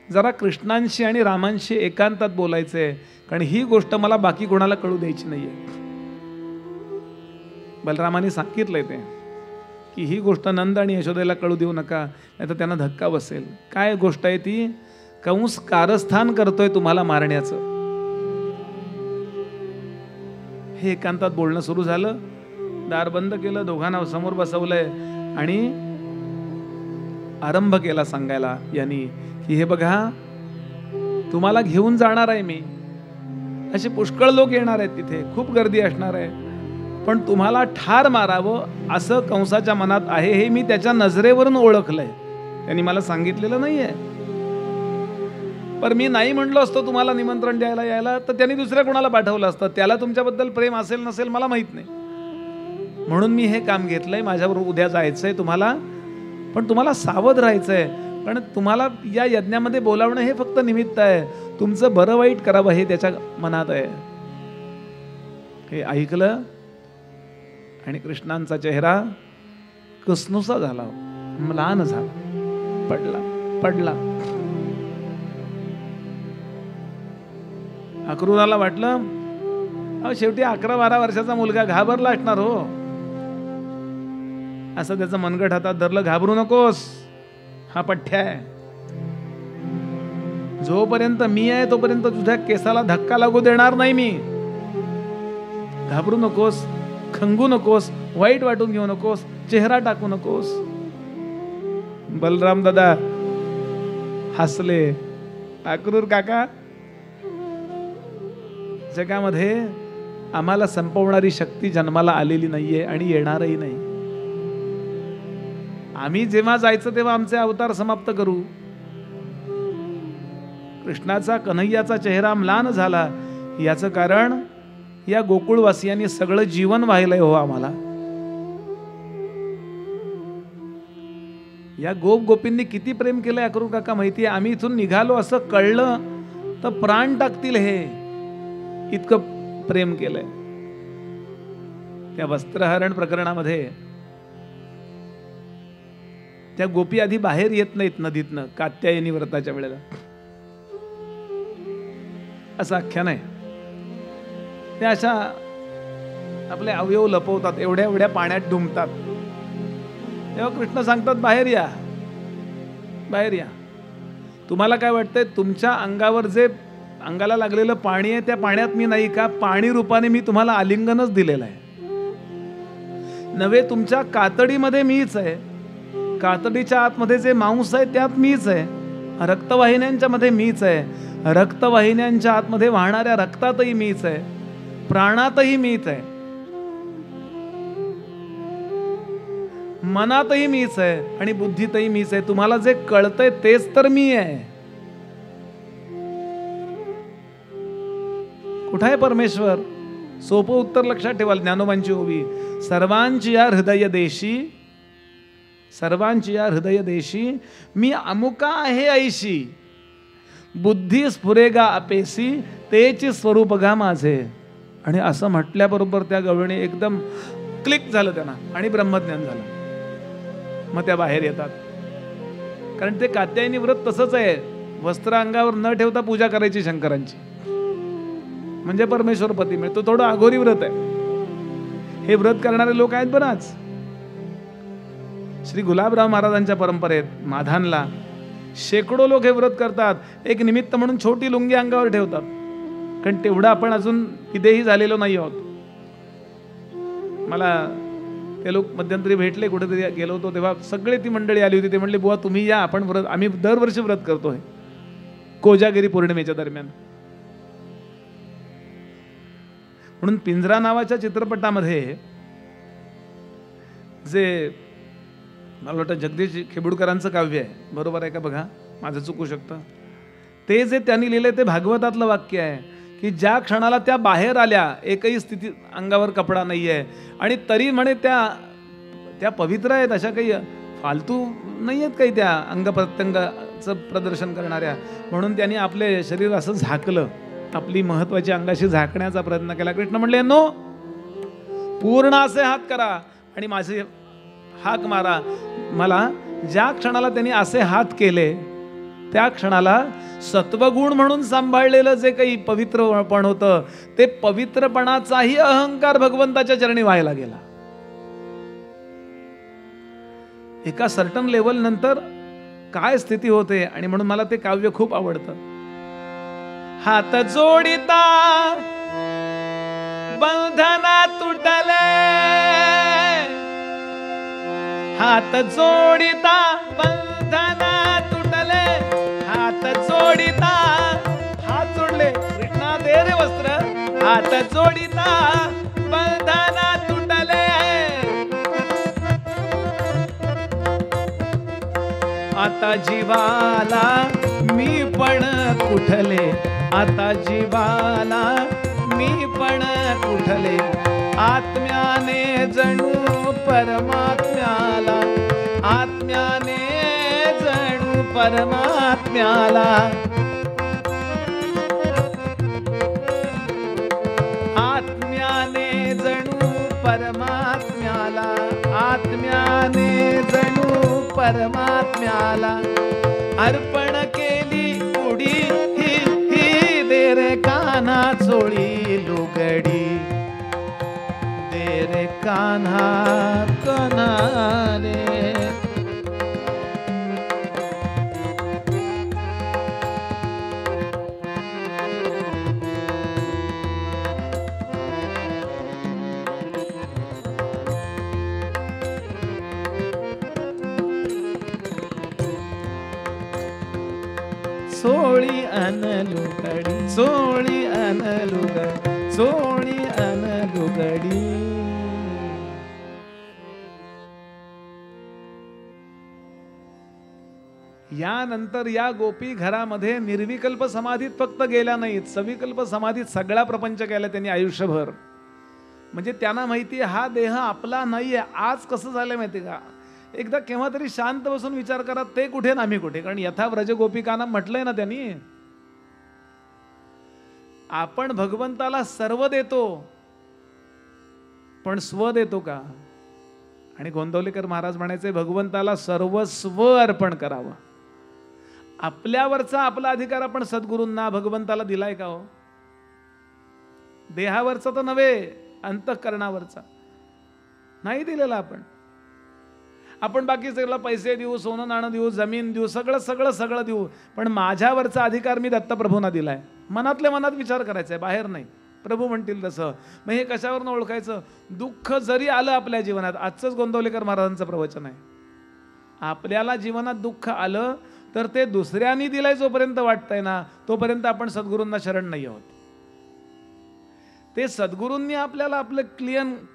जरा कृष्णांशी आणि रामांशी एकांतात बोलायचंय, कारण ही गोष्ट मला बाकी कोणाला कळू द्यायची नाहीये. बलरामाने सांगितलंय ते की ही गोष्ट नंद आणि यशोदेला कळू देऊ नका, नाही तर त्यांना धक्का बसेल. काय गोष्ट आहे ती? कंस कारस्थान करतोय तुम्हाला मारण्याचं. हे एकांतात बोलणं सुरू झालं, दार बंद केलं, दोघांना समोर बसवलंय आणि आरंभ केला सांगायला यांनी की हे बघा, तुम्हाला घेऊन जाणार आहे मी, असे पुष्कळ लोक येणार आहेत, तिथे खूप गर्दी असणार आहे, पण तुम्हाला ठार मारावं असं कंसाच्या मनात आहे, हे मी त्याच्या नजरेवरून ओळखलंय. त्यांनी मला सांगितलेलं नाहीये. पण मी नाही म्हणलो असतो तुम्हाला निमंत्रण द्यायला यायला, तर त्यांनी दुसऱ्या कोणाला पाठवलं असतं. त्याला तुमच्याबद्दल प्रेम असेल नसेल मला माहित नाही, म्हणून मी हे काम घेतलंय. माझ्याबरोबर उद्या जायचंय तुम्हाला, पण तुम्हाला सावध राहायचंय, कारण तुम्हाला या यज्ञामध्ये बोलावणं हे फक्त निमित्त आहे, तुमचं बरं वाईट करावं हे त्याच्या मनात आहे. हे ऐकलं आणि कृष्णांचा चेहरा कसनुसा झाला, म्लान झाला, पडला. अक्रूराला वाटलं शेवटी 11-12 वर्षाचा मुलगा घाबरला असणार हो, असं त्याचं मनगट हातात धरलं. घाबरू नकोस, हा पठ्ठ्या आहे, जोपर्यंत मी आहे तोपर्यंत तुझ्या केसाला धक्का लागू देणार नाही मी. घाबरू नकोस, खंगू नकोस, वाईट वाटून घेऊ नकोस, चेहरा टाकू नकोस. बलराम दादा हसले. अक्रूर काका, जगामध्ये आम्हाला संपवणारी शक्ती जन्माला आलेली नाहीये आणि येणारही नाही. आम्ही जेव्हा जायचं तेव्हा आमचे अवतार समाप्त करू. कृष्णाचा, कन्हैयाचा चेहरा म्लान झाला, याचं कारण या गोकुळवासियांनी सगळं जीवन वाहिलंय हो आम्हाला. या गोप गोपींनी किती प्रेम केलंय अक्रूर काका माहितीये. आम्ही इथून निघालो असं कळलं तर प्राण टाकतील, हे इतकं प्रेम केलंय. त्या वस्त्रहरण प्रकरणामध्ये त्या गोपी आधी बाहेर येत नाहीत नदीतनं कात्यायनी व्रताच्या वेळेला, असं आख्यान आहे. ते अशा आपले अवयव लपवतात, एवढ्या एवढ्या पाण्यात डुंबतात. तेव्हा कृष्ण सांगतात बाहेर या, बाहेर या. तुम्हाला काय वाटतंय, तुमच्या अंगावर जे अंगाला लागलेलं पाणी आहे त्या पाण्यात मी नाही का? पाणी रूपाने मी तुम्हाला आलिंगनच दिलेलं आहे नव्हे. तुमच्या कातडीमध्ये मीच आहे, कातडीच्या आतमध्ये जे मांस आहे त्यात मीच आहे, रक्तवाहिन्यांच्या मध्ये मीच आहे, रक्तवाहिन्यांच्या आतमध्ये वाहणाऱ्या रक्तातही मीच आहे, प्राणातही मीच आहे, मनातही मीच आहे आणि बुद्धीतही मीच आहे. तुम्हाला जे कळतंय तेच तर मी आहे. कुठं आहे परमेश्वर? सोपं उत्तर लक्षात ठेवा, ज्ञानोबांची ओवी. सर्वांची या हृदय देशी, सर्वांची या हृदय देशी मी अमुका आहे ऐशी, बुद्धी स्फुरेगा अपेसी तेची स्वरूप गा माझे. आणि असं म्हटल्याबरोबर त्या गवळणी एकदम क्लिक झालं त्यांना आणि ब्रह्मज्ञान झालं. मग त्या बाहेर येतात. कारण ते कात्यायनी व्रत तसंच आहे, वस्त्र अंगावर न ठेवता पूजा करायची शंकरांची, म्हणजे परमेश्वर पती मिळतो. थोडं अघोरी व्रत आहे हे. व्रत करणारे लोक आहेत बराच. श्री गुलाबराव महाराजांच्या परंपरेत माधानला शेकडो लोक हे व्रत करतात. एक निमित्त म्हणून छोटी लुंगी अंगावर ठेवतात, कारण तेवढं आपण अजून विदेही झालेलो नाही आहोत. मला ते लोक मध्यंतरी भेटले, कुठेतरी गेलो होतो तेव्हा सगळे ती मंडळी आली होती. ते म्हणले बुवा तुम्ही या, आपण व्रत, आम्ही दरवर्षी व्रत करतोय कोजागिरी पौर्णिमेच्या दरम्यान. म्हणून पिंजरा नावाच्या चित्रपटामध्ये जे मला वाटतं जगदीश खेबुडकरांचं काव्य आहे, बरोबर आहे का बघा, माझं चुकू शकतं, ते जे त्यांनी लिहिलंय ते भागवतातलं वाक्य आहे की ज्या क्षणाला त्या बाहेर आल्या, एकही स्थिती अंगावर कपडा नाही आहे आणि तरी म्हणे त्या पवित्र आहेत, अशा काही फालतू नाही आहेत काही त्या अंग प्रत्यंगाचं प्रदर्शन करणाऱ्या. म्हणून त्यांनी आपले शरीर असं झाकलं, आपली महत्वाची अंगाशी झाकण्याचा प्रयत्न केला. कृष्ण म्हणले नो, पूर्ण असे हात करा आणि माझे हाक मारा. मला ज्या क्षणाला त्यांनी असे हात केले त्या क्षणाला सत्वगुण म्हणून सांभाळलेलं जे काही पवित्रपण होतं ते पवित्रपणाचाही अहंकार भगवंताच्या चरणी व्हायला गेला. एका सर्टन लेवल नंतर काय स्थिती होते. आणि म्हणून मला ते काव्य खूप आवडतं. हात जोडिता बंधना तुटले, हात जोडिता बंधना तुटले, हात जोडिता, हात जोडले कृष्णा दे रे वस्त्र, हात जोडिता बंधना तुटले, आता जीवाला मी पण कुठले, आता जीवाला मी पण कुठले, आत्म्याने जणू परमात्म्याला, आत्म्याने जणू परमात्म्याला, आत्म्याने जणू परमात्म्याला, आत्म्याने जणू परमात्म्याला अर्पण केली उडी ही ही दे रे कान्हा चोळी लुगडी, दे रे कान्हा कान्हा रे. चोळी अनलुगडी, चोळी अनलुगडी, चोळी अनलुगडी. यानंतर या गोपी घरामध्ये निर्विकल्प समाधीत फक्त गेल्या नाहीत, सविकल्प समाधीत सगळा प्रपंच केला त्यांनी आयुष्यभर. म्हणजे त्यांना माहिती आहे हा देह आपला नाहीये. आज कसं झालंय माहिती का, एकदा केव्हा तरी शांत बसून विचार करा, ते कुठे ना आम्ही कुठे. कारण यथा व्रज गोपिकांना म्हटलंय ना त्यांनी, आपण भगवंताला सर्व देतो पण स्व देतो का? आणि गोंदवलेकर महाराज म्हणायचे भगवंताला सर्वस्व अर्पण करावं. आपल्यावरचा आपला अधिकार आपण सद्गुरूंना भगवंताला दिलाय का हो? देहावरचा तर नव्हे, अंतःकरणावरचा नाही दिलेला आपण बाकी सगळं पैसे देऊ, सोनं नाणं देऊ, जमीन देऊ, सगळं सगळं सगळं देऊ, पण माझ्यावरचा अधिकार मी दत्तप्रभूंना दिलाय. मनातल्या मनात विचार करायचा आहे, बाहेर नाही. प्रभू म्हणतील तसं. मग हे कशावरनं ओळखायचं? दुःख जरी आलं आपल्या जीवनात, आजचंच गोंदवलेकर महाराजांचं प्रवचन आहे, आपल्याला जीवनात दुःख आलं तर ते दुसऱ्यांनी दिलंय जोपर्यंत वाटतंय ना, तोपर्यंत आपण सद्गुरूंना शरण नाही आहोत. ते सद्गुरूंनी आपल्याला आपलं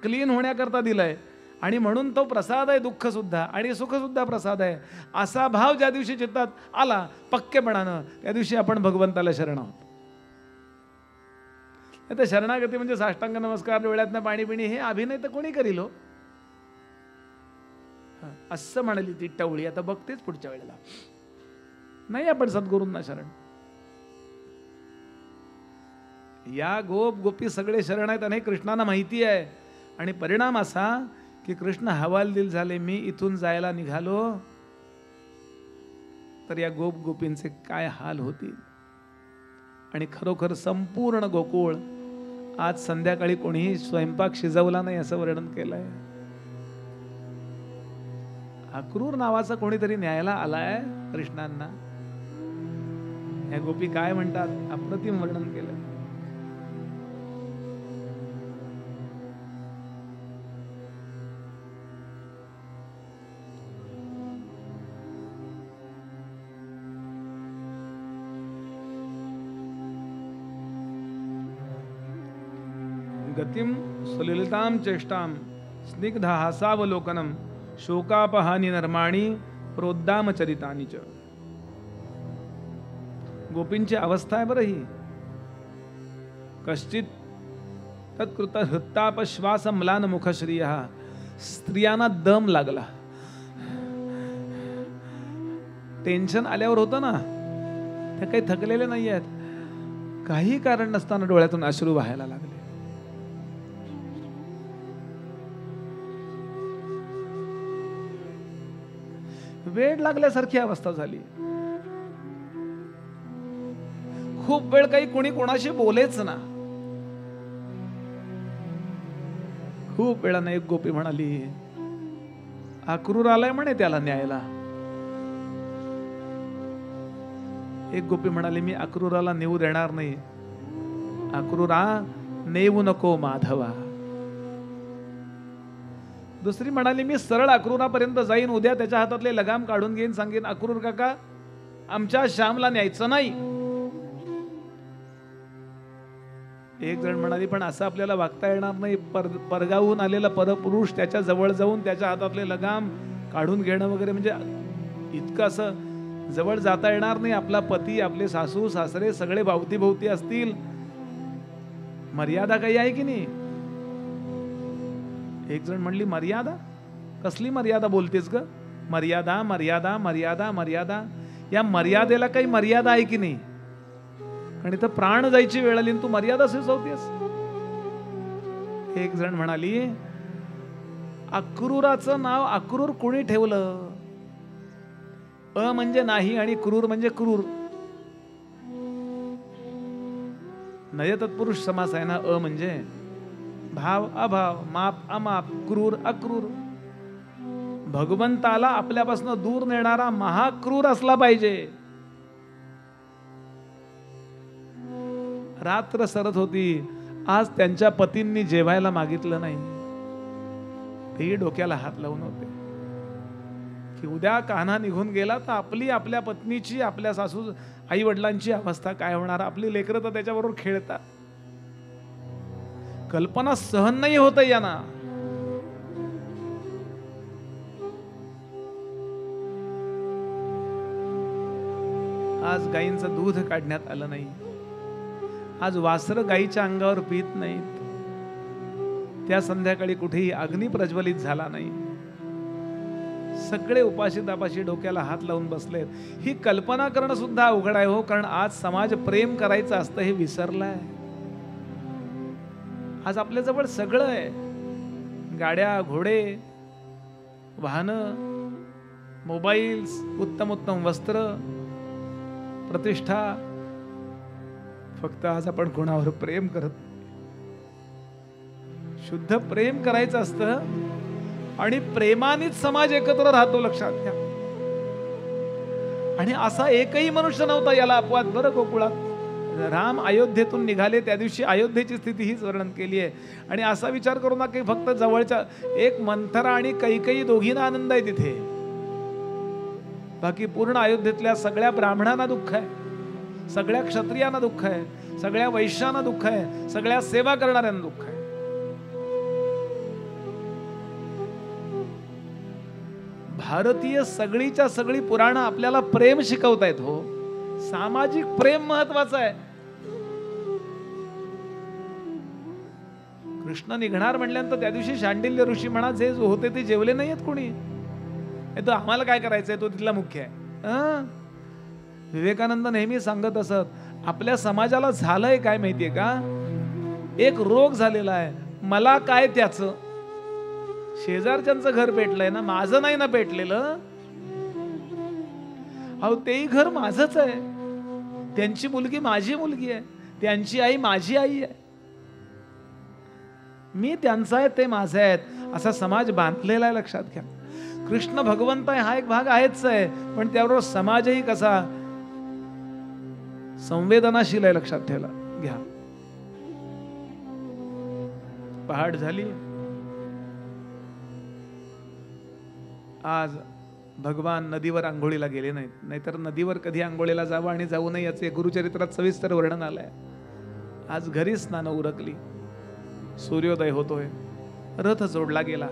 क्लीन होण्याकरता दिलंय आणि म्हणून तो प्रसाद आहे, दुःख सुद्धा आणि सुख सुद्धा प्रसाद आहे. असा भाव ज्या दिवशी चित्तात आला पक्केपणानं, त्या दिवशी आपण भगवंताला शरण आहोत. आता शरणागती म्हणजे साष्टांग नमस्कार, डोळ्यातनं पाणी पिणी, हे अभिनय तर कोणी करील हो. असं म्हणाली ती टवळी. आता बघतेच पुढच्या वेळेला नाही आपण सद्गुरूंना शरण. या गोप गोपी सगळे शरण आहेत आणि कृष्णाला माहिती आहे. आणि परिणाम असा की कृष्ण हवालदिल झाले, मी इथून जायला निघालो तर या गोप गोपींचे काय हाल होतील. आणि खरोखर संपूर्ण गोकुळ आज संध्याकाळी कोणीही स्वयंपाक शिजवला नाही असं वर्णन केलंय. अक्रूर नावाचा कोणीतरी न्यायला आलाय कृष्णांना. या गोपी काय म्हणतात, अप्रतिम वर्णन केलंय. गतिम सुललितां चेष्टां स्निग्धहासावलोकनं शोकापहानि नर्माणी प्रोद्दाम चरितानि च. गोपींची अवस्था आहे बरं ही. कश्चित तत्कृत हृत्ताप श्वास म्लान मुखश्रिय. स्त्रियांना दम लागला, टेन्शन आल्यावर होतं ना, त्या काही थकलेले नाही आहेत, काही कारण नसताना डोळ्यातून अश्रू वाहायला लागले. वेळ लागल्यासारखी अवस्था झाली. खूप वेळ काही कोणी कोणाशी बोलेच ना. खूप वेळानं एक गोपी म्हणाली, अक्रूर आलाय म्हणे त्याला न्यायला. एक गोपी म्हणाली, मी अक्रूराला नेऊ देणार नाही. अक्रूरा नेऊ नको माधवा. दुसरी म्हणाली, मी सरळ अक्रूरापर्यंत जाईन, उद्या त्याच्या हातातले लगाम काढून घेईन, सांगेन अक्रूर काका आमच्या श्यामला न्यायचं नाही. एक जण म्हणाली, पण असं आपल्याला वागता येणार नाही. परगावून आलेला परपुरुष त्याच्या जवळ जाऊन त्याच्या हातातले लगाम काढून घेणं वगैरे म्हणजे इतकं असं जवळ जाता येणार नाही. आपला पती, आपले सासू सासरे सगळे भावती भोवती असतील, मर्यादा काही आहे की नाही. एक जण म्हणली, मर्यादा कसली मर्यादा बोलतेस ग? मर्यादा मर्यादा मर्यादा मर्यादा. या मर्यादेला काही मर्यादा आहे की नाही? आणि तर प्राण जायची वेळ आली तू मर्यादा सुचवतेस. एक जण म्हणाली, अक्रूराचं नाव अक्रूर कोणी ठेवलं? अ म्हणजे नाही आणि क्रूर म्हणजे क्रूर. नय तत्पुरुष समास आहे ना. अ म्हणजे भाव अभाव, माप अमाप, क्रूर अक्रूर. भगवंताला आपल्यापासून दूर नेणारा महाक्रूर असला पाहिजे. रात्र सरत होती, आज त्यांच्या पतींनी जेवायला मागितलं नाही. तेही डोक्याला हात लावून होते की उद्या कान्हा निघून गेला तर आपली, आपल्या पत्नीची, आपल्या सासू आई वडिलांची अवस्था काय होणार. आपली लेकरं तर त्याच्याबरोबर खेळतात. कल्पना सहन नाही होत यांना. आज गायींचं दूध काढण्यात आलं नाही. आज वासरं गायीच्या अंगावर पीत नाहीत. त्या संध्याकाळी कुठेही अग्नी प्रज्वलित झाला नाही. सगळे उपाशी तापाशी डोक्याला हात लावून बसलेत. ही कल्पना करणं सुद्धा अवघड आहे हो. कारण आज समाज प्रेम करायचं असतं हे विसरलाय. आज आपल्याजवळ सगळं आहे, गाड्या घोडे वाहनं, मोबाईल्स, उत्तम उत्तम वस्त्र, प्रतिष्ठा. फक्त आज आपण कोणावर प्रेम करत नाही. शुद्ध प्रेम करायचं असतं आणि प्रेमानेच समाज एकत्र राहतो, लक्षात घ्या. आणि असा एकही मनुष्य नव्हता याला अपवाद बरं गोकुळात. राम अयोध्येतून निघाले त्या दिवशी अयोध्येची स्थिती हीच वर्णन केली आहे. आणि असा विचार करू नका की फक्त जवळच्या एक मंथरा आणि कैकेयी दोघींना आनंद आहे तिथे. बाकी पूर्ण अयोध्येतल्या सगळ्या ब्राह्मणांना दुःख आहे, सगळ्या क्षत्रियांना दुःख आहे, सगळ्या वैश्यांना दुःख आहे, सगळ्या सेवा करणाऱ्यांना दुःख आहे. भारतीय सगळीच्या सगळी पुराणं आपल्याला प्रेम शिकवतायत. हो, सामाजिक प्रेम महत्वाचं आहे. कृष्ण निघणार म्हटल्यानंतर त्या दिवशी शांडिल्य ऋषी म्हणा जे होते ते जेवले नाहीयेत कोणी. तो आम्हाला काय करायचंय, तो तिथला मुख्य आहे. विवेकानंद नेहमी सांगत असत, आपल्या समाजाला झालंय काय माहितीये का, एक रोग झालेला आहे. मला काय त्याचं, शेजारच्यांचं घर पेटलंय ना, माझं नाही ना पेटलेलं. अहो तेही घर माझंच आहे, त्यांची मुलगी माझी मुलगी आहे, त्यांची आई माझी आई आहे, मी त्यांचा आहे ते माझे आहेत, असा समाज बांधलेला आहे. लक्षात घ्या, कृष्ण भगवंत आहे हा एक भाग आहेच आहे, पण त्याबरोबर समाजही कसा संवेदनाशील आहे, लक्षात ठेवा. घ्या, पहाट झाली. आज भगवान नदीवर आंघोळीला गेले नाहीत, नाहीतर नदीवर कधी आंघोळीला जावं आणि जाऊ नये याचे गुरुचरित्रात सविस्तर वर्णन आलंय. आज घरी स्नान उरकली, सूर्योदय होतोय, रथ जोडला गेला,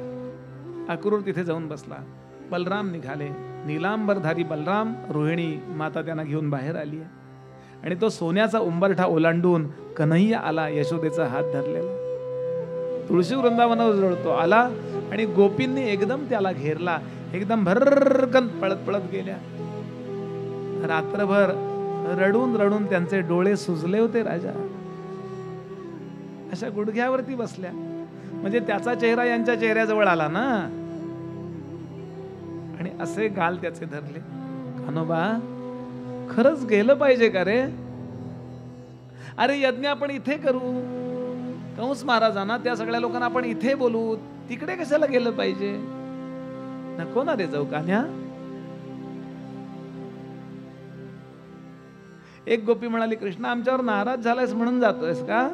अक्रूर तिथे जाऊन बसला. बलराम निघाले, नीलांबरधारी बलराम, रोहिणी माता त्यांना घेऊन बाहेर आली आहे. आणि तो सोन्याचा उंबरठा ओलांडून कन्हैया आला, यशोदेचा हात धरलेला, तुळशी वृंदावनावर जळतो आला आणि गोपींनी एकदम त्याला घेरला, एकदम भरकन पळत पळत गेल्या. रात्रभर रडून रडून त्यांचे डोळे सुजले होते. राजा अशा गुडघ्यावरती बसल्या, म्हणजे त्याचा चेहरा यांच्या चेहऱ्याजवळ आला ना, आणि असे गाल त्याचे धरले. कान्होबा खरंच गेलं पाहिजे का रे? अरे यज्ञ आपण इथे करू, कंस महाराजांना त्या सगळ्या लोकांना आपण इथे बोलू, तिकडे कशाला गेलं पाहिजे? नको ना रे जाऊ कान्या. एक गोपी म्हणाली, कृष्ण आमच्यावर नाराज झालायस म्हणून जातोयस का?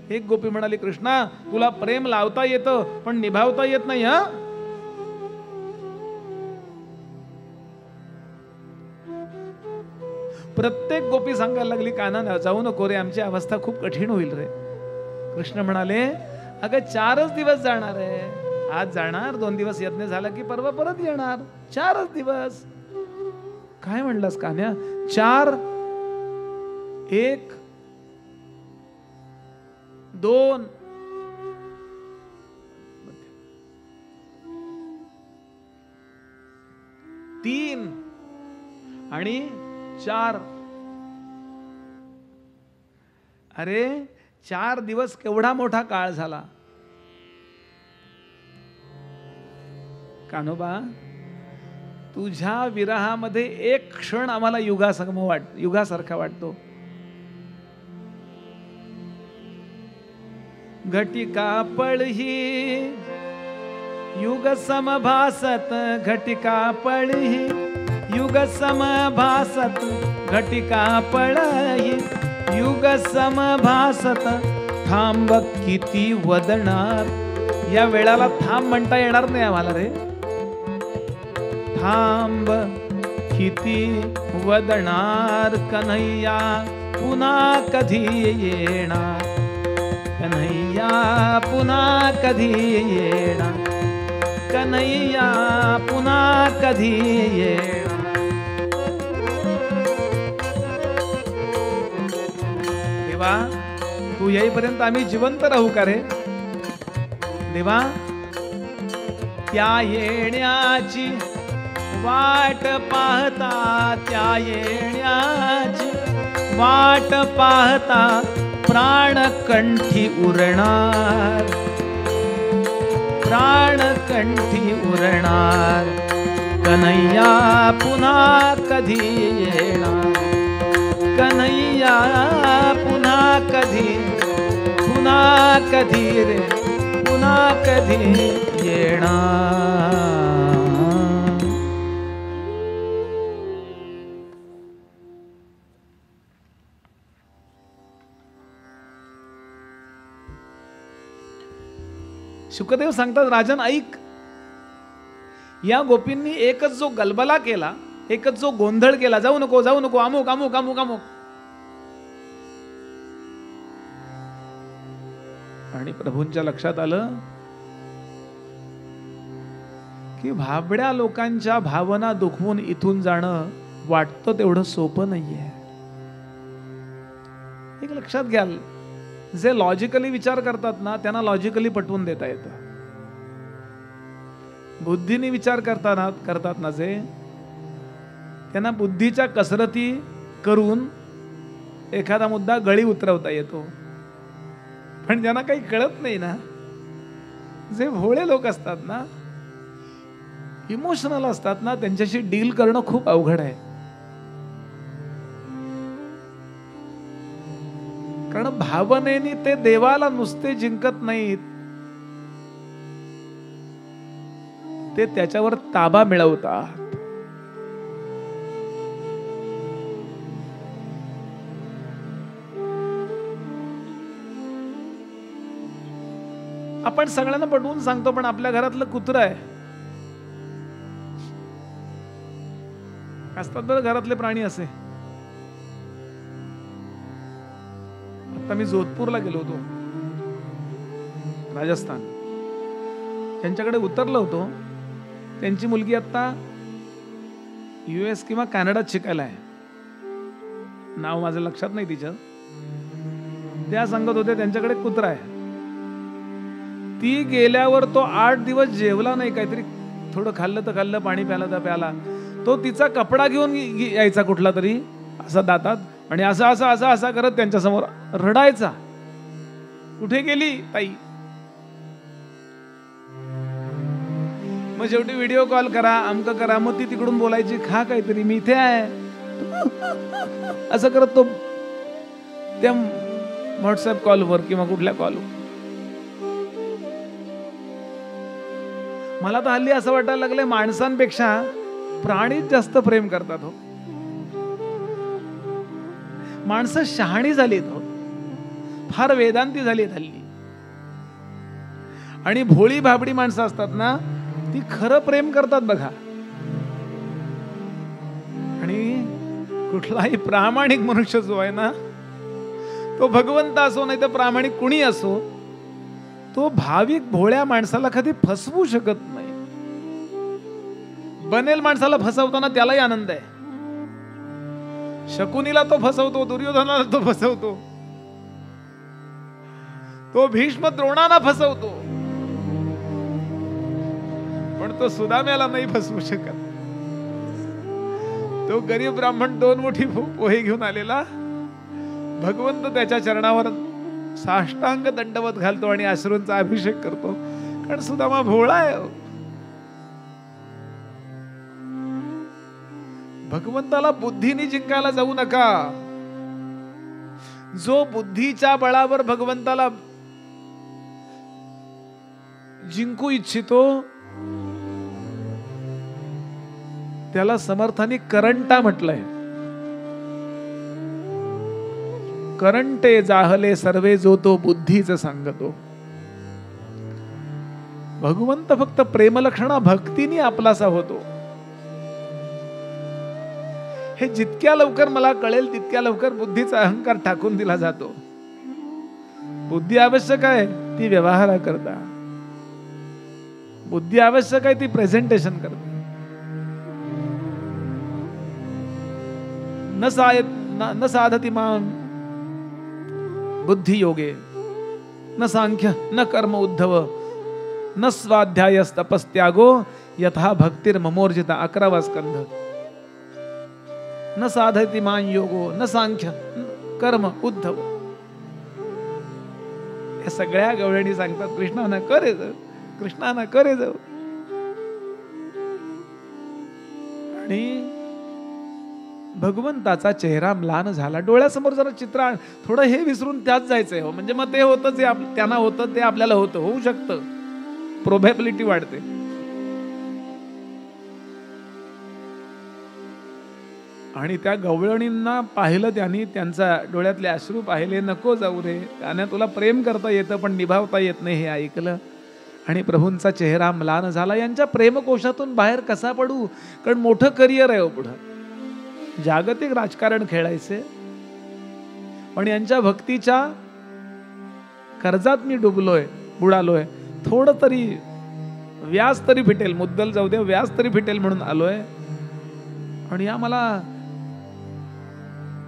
एक गोपी म्हणाली, कृष्णा तुला प्रेम लावता येतं पण निभावता येत नाही. हा, प्रत्येक गोपी सांगायला लागली, काना जाऊ नको रे, आमची अवस्था खूप कठीण होईल रे. कृष्ण म्हणाले, अगं 4च दिवस जाणार आहे, आज जाणार, 2 दिवस यज्ञ झाला की परवा परत येणार, 4च दिवस. काय म्हणलास कान्या? 4, 1, 2, 3 आणि 4. अरे 4 दिवस केवढा मोठा काळ झाला. कान्होबा तुझ्या विरहामध्ये एक क्षण आम्हाला युगासारखा वाटतो. घटिका पळही युग समभासत, घटिका पळही युग समभासत, घटिका पळही युग समभासत, थांब किती वदणार. या वेळाला थांब म्हणता येणार नाही आम्हाला रे. थांब किती वदणार, कन्हैया पुन्हा कधी येणार, कन्हैया पुन्हा कधी येणार, कन्हैया पुन्हा कधी येणार. देवा तू येईपर्यंत आम्ही जिवंत राहू का रे? देवा त्या येण्याची वाट पाहता, त्या येण्याची वाट पाहता प्राण कंठी उरणार, प्राण कंठी उरणार, कन्हैया पुन्हा कधी येणार, कन्हैया पुन्हा कधी रे, पुन्हा कधी येणार. शुकदेव सांगतात, राजन ऐक, या गोपींनी एकच जो गलबला केला, एकच जो गोंधळ केला, जाऊ नको जाऊ नको, अमुक अमुक अमुक अमुक, आणि प्रभूंच्या लक्षात आलं की भाबड्या लोकांच्या भावना दुखवून इथून जाणं वाटतं तेवढं सोपं नाहीये. एक लक्षात घ्याल, जे लॉजिकली विचार करतात ना, त्यांना लॉजिकली पटवून देता येतं. बुद्धीने विचार करतात ना जे, त्यांना बुद्धीच्या कसरती करून एखादा मुद्दा गळी उतरवता येतो. पण ज्यांना काही कळत नाही ना, जे भोळे लोक असतात ना, इमोशनल असतात ना, त्यांच्याशी डील करणं खूप अवघड आहे. कारण भावनेने ते देवाला नुसते जिंकत नाहीत, ते त्याच्यावर ताबा मिळवतात. आपण सगळ्यांना पटवून सांगतो, पण आपल्या घरातलं कुत्रं आहे, असतात बरं घरातले प्राणी असे. आता मी जोधपूरला गेलो होतो, राजस्थान. त्यांच्याकडे उतरलो होतो. त्यांची मुलगी आता US किंवा कॅनडात शिकायला आहे, नाव माझं लक्षात नाही तिचं. त्या सांगत होते त्यांच्याकडे कुत्रा आहे. ती गेल्यावर तो 8 दिवस जेवला नाही, काहीतरी थोडं खाल्लं तर खाल्लं, पाणी प्याला तर प्याला. तो तिचा कपडा घेऊन यायचा कुठला तरी असा दातात, आणि असा असा असा असा करत त्यांच्यासमोर रडायचा, कुठे गेली ताई. मग शेवटी व्हिडिओ कॉल करा, अमकं करा. मग ती तिकडून बोलायची, खा काहीतरी, मी इथे आहे, असं करत तो त्या व्हॉट्सअप कॉलवर किंवा कुठल्या कॉलवर. मला तर हल्ली असं वाटायला लागलंय, माणसांपेक्षा प्राणीच जास्त प्रेम करतात. हो, माणसं शहाणी झालीत, हो, फार वेदांती झालीत हल्ली. आणि भोळी भाबडी माणसं असतात ना, ती खरं प्रेम करतात बघा. आणि कुठलाही प्रामाणिक मनुष्य जो आहे ना, तो भगवंत असो नाही तर प्रामाणिक कुणी असो, तो भाविक भोळ्या माणसाला कधी फसवू शकत नाही. बनेल माणसाला फसवताना त्यालाही आनंद आहे. शकुनीला तो फसवतो, दुर्योधनाला तो फसवतो, तो भीष्म द्रोणाला फसवतो, पण तो सुदाम्याला नाही फसवू शकत. तो गरीब ब्राह्मण 2 मोठी पोहे घेऊन आलेला, भगवंत त्याच्या चरणावर साष्टांग दंडवत घालतो आणि अश्रूंचा अभिषेक करतो, कारण सुदामा भोळा आहे. भगवंताला बुद्धीने जिंकायला जाऊ नका. जो बुद्धीच्या बळावर भगवंताला जिंकू इच्छितो, त्याला समर्थांनी करंटा म्हटलंय. करंटे जाहले सर्वे जो तो बुद्धीच सांगतो. भगवंत फक्त प्रेमलक्षणा भक्तीने आपलासा होतो. हे जितक्या लवकर मला कळेल तितक्या लवकर बुद्धीचा अहंकार टाकून दिला जातो. बुद्धी आवश्यक आहे ती व्यवहार करता, बुद्धी आवश्यक आहे ती प्रेझेंटेशन करता. न साधति मां बुद्धि योगे न सांख्य न कर्म उद्धव न स्वाध्यायस्तपस्त्यागो यथा भक्तिर्ममोर्जिता. 11वा स्कंध. न साधति मां योगो न सांख्य कर्म उद्धव. या सगळ्या गवळणी सांगतात कृष्णानं करे कृष्णा नको रे जाऊ. आणि भगवंताचा चेहरा म्लान झाला. डोळ्यासमोर जरा चित्र आण. थोडं हे विसरून त्यात जायचंय हो, म्हणजे मग ते होतं जे त्यांना होतं ते आपल्याला होतं, होऊ शकतं, प्रोबॅबिलिटी वाढते. आणि त्या गवळणींना पाहिलं त्यांनी, त्यांचा डोळ्यातले अश्रू पाहिले. नको जाऊ रे, त्याने तुला प्रेम करता येतं पण निभावता येत नाही हे ऐकलं. आणि प्रभूंचा चेहरा म्लान झाला. यांच्या प्रेमकोशातून बाहेर कसा पडू, कारण मोठं करिअर आहे पुढं, जागतिक राजकारण खेळायचे. पण यांच्या भक्तीच्या कर्जात मी बुडालोय. थोडं तरी व्याज तरी फिटेल, मुद्दल जाऊ दे, व्याज तरी फिटेल म्हणून आलोय. आणि या मला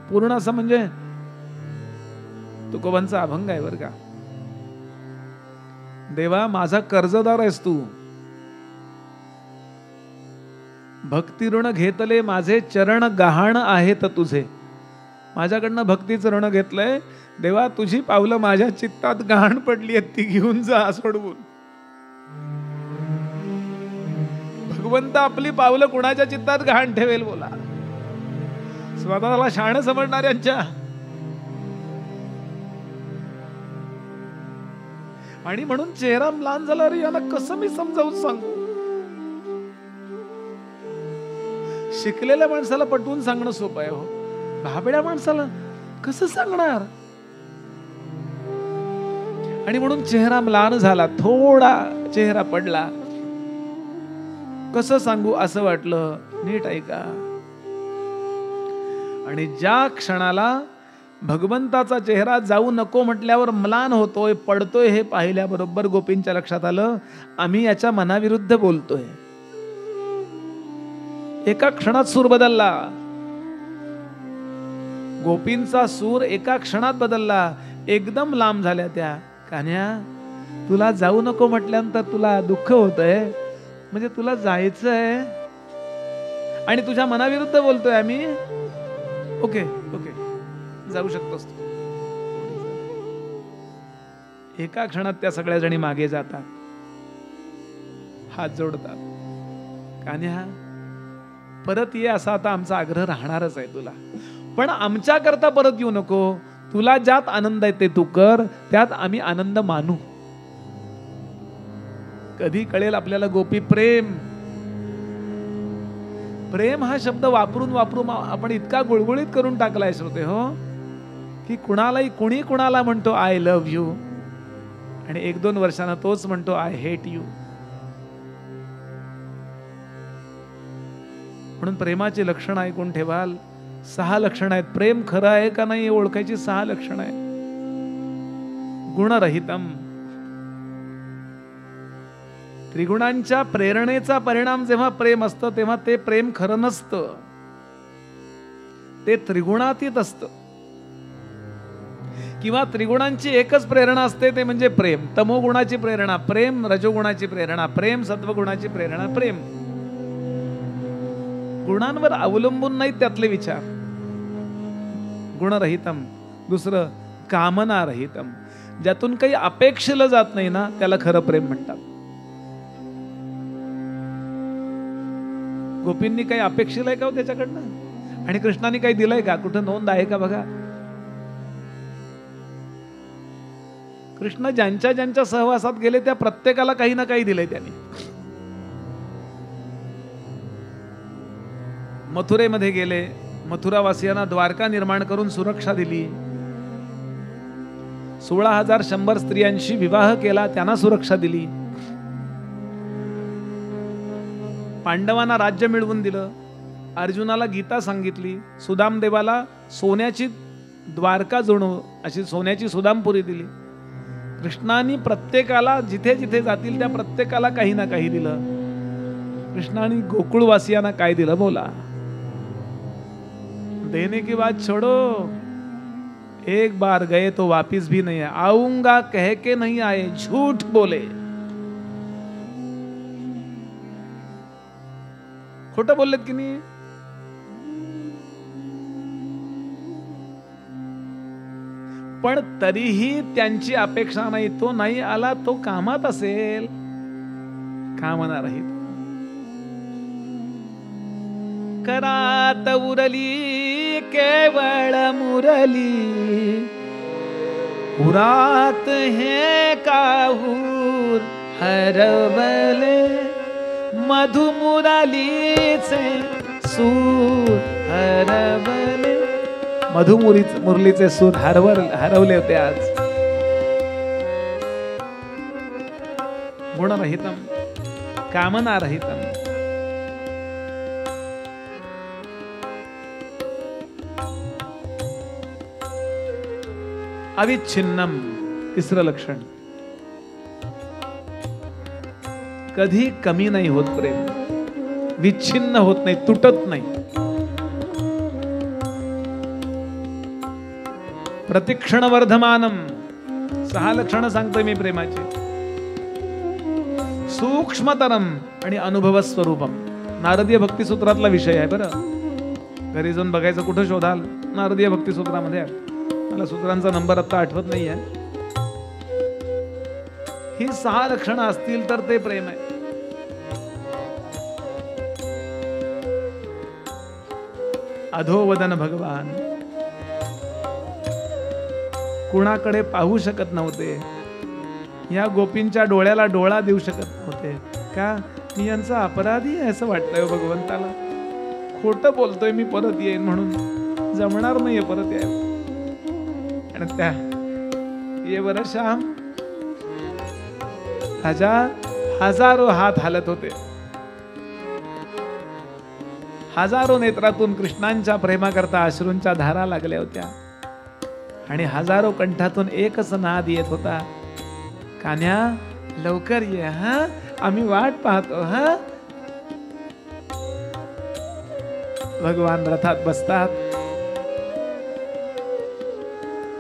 पूर्ण असं म्हणजे तुकोबांचा अभंग आहे बरं का. देवा माझा कर्जदार आहेस तू, भक्ती ऋण घेतले माझे, चरण गहाण आहेत तुझे. माझ्याकडनं भक्तीचं ऋण घेतलंय देवा, तुझी पावलं माझ्या चित्तात गहाण पडली आहेत, ती घेऊन जा सोडवून. भगवंत आपली पावलं कुणाच्या चित्तात गहाण ठेवेल बोला. स्वतःला शहाणं समजणाऱ्यांच्या. आणि म्हणून चेहरा म्लान झाला. रे याला कसं मी समजावून सांगू. शिकलेल्या माणसाला पटवून सांगणं सोपं आहे हो, भाबड्या माणसाला कसं सांगणार. आणि म्हणून चेहरा म्लान झाला, थोडा चेहरा पडला. कसं सांगू असं वाटलं. नीट ऐका. आणि ज्या क्षणाला भगवंताचा चेहरा जाऊ नको म्हटल्यावर म्लान होतोय, पडतोय, हे पाहिल्याबरोबर गोपींच्या लक्षात आलं आम्ही याच्या मनाविरुद्ध बोलतोय. एका क्षणात सूर बदलला. गोपींचा सूर एका क्षणात बदलला. एकदम लांब झाल्या त्या. कान्या तुला जाऊ नको म्हटल्यानंतर तुला दुःख होतंय, म्हणजे तुला जायचंय आणि तुझ्या मनाविरुद्ध बोलतोय आम्ही. ओके ओके जाऊ शकतोस तू. एका क्षणात त्या सगळ्या जणी मागे जातात, हात जोडतात. कान्या परत ये असा आता आमचा आग्रह राहणारच आहे तुला, पण आमच्या करता परत येऊ नको. तुला ज्यात आनंद आहे ते तू कर, त्यात आम्ही आनंद मानू. कधी कळेल आपल्याला गोपी प्रेम. प्रेम हा शब्द वापरून वापरून आपण इतका गुळगुळीत करून टाकलाय श्रोते हो, की कुणी कुणाला म्हणतो आय लव्ह यू आणि 1-2 वर्षांना तोच म्हणतो आय हेट यू. म्हणून प्रेमाची लक्षणं ऐकून ठेवाल. 6 लक्षणं आहेत. प्रेम खरं आहे का नाही ओळखायची 6 लक्षणं आहेत. गुणरहितम, त्रिगुणांच्या प्रेरणेचा परिणाम जेव्हा प्रेम असतं तेव्हा ते प्रेम खरं नसतं, ते त्रिगुणातीत असतं. किंवा त्रिगुणांची एकच प्रेरणा असते ते म्हणजे प्रेम. तमोगुणाची प्रेरणा प्रेम, रजोगुणाची प्रेरणा प्रेम, सत्वगुणाची प्रेरणा प्रेम. गुणांवर अवलंबून नाहीत त्यातले विचार. गुणरहितम. दुसरं कामनारहितम, ज्यातून काही अपेक्षिलं जात नाही ना त्याला खरं प्रेम म्हणतात. गोपींनी काही अपेक्षिलंय का त्याच्याकडनं, आणि कृष्णाने काही दिलंय का, कुठं नोंद आहे का बघा. कृष्ण ज्यांच्या ज्यांच्या सहवासात गेले त्या प्रत्येकाला काही ना काही दिलंय त्यांनी. मथुरेमध्ये गेले, मथुरावासियांना द्वारका निर्माण करून सुरक्षा दिली. 16,100 स्त्रियांशी विवाह केला, त्यांना सुरक्षा दिली. पांडवांना राज्य मिळवून दिलं. अर्जुनाला गीता सांगितली. सुदामदेवाला सोन्याची द्वारका जणू अशी सोन्याची सुदामपुरी दिली. कृष्णाने प्रत्येकाला जिथे जिथे जातील त्या प्रत्येकाला काही ना काही दिलं. कृष्णाने गोकुळवासियांना काय दिलं बोला. देने की बात छोड़ो, एक बार गए तो वापिस भी नहीं आऊंगा कह के नहीं आए, झूठ बोले. खोटं बोललेत की नाही. पण तरीही त्यांची अपेक्षा नाही. तो नाही आला, तो कामात असेल. कामना रहित. करात उरली केवळ मुरली, उरात हे काहूर हरवले, मधु मुरलीचे सूर हरवले. मधु मुरलीचे सूर हरवले होते आज. गुणरहितम कामना रहितम. अविच्छिन्नम तिसरं लक्षण. कधी कमी नाही होत प्रेम, विच्छिन्न होत नाही, तुटत नाही. प्रतिक्षण वर्धमानम. 6 लक्षणं सांगतोय मी प्रेमाची. सूक्ष्मतरम आणि अनुभव स्वरूपम. नारदीय भक्तिसूत्रातला विषय आहे बरं. घरी जाऊन बघायचं, कुठं शोधाल? नारदीय भक्तिसूत्रामध्ये आहे. मला सूत्रांचा नंबर आता आठवत नाहीये. ही 6 लक्षणं असतील तर ते प्रेम आहे. अधोवदन भगवान कुणाकडे पाहू शकत नव्हते. या गोपींच्या डोळ्याला डोळा देऊ शकत नव्हते. का? मी यांचा अपराधी आहे असं वाटतंय भगवंताला. खोटं बोलतोय मी, परत येईन म्हणून. जमणार नाहीये परत यायला. आणि त्या ये बर श्याम, राजा हजारो हात हालत होते. हजारो नेत्रातून कृष्णांच्या प्रेमाकरता अश्रूंच्या धारा लागल्या होत्या. आणि हजारो कंठातून एकच नाद येत होता, कान्या लवकर ये, हा आम्ही वाट पाहतो. हा भगवान रथात बसतात.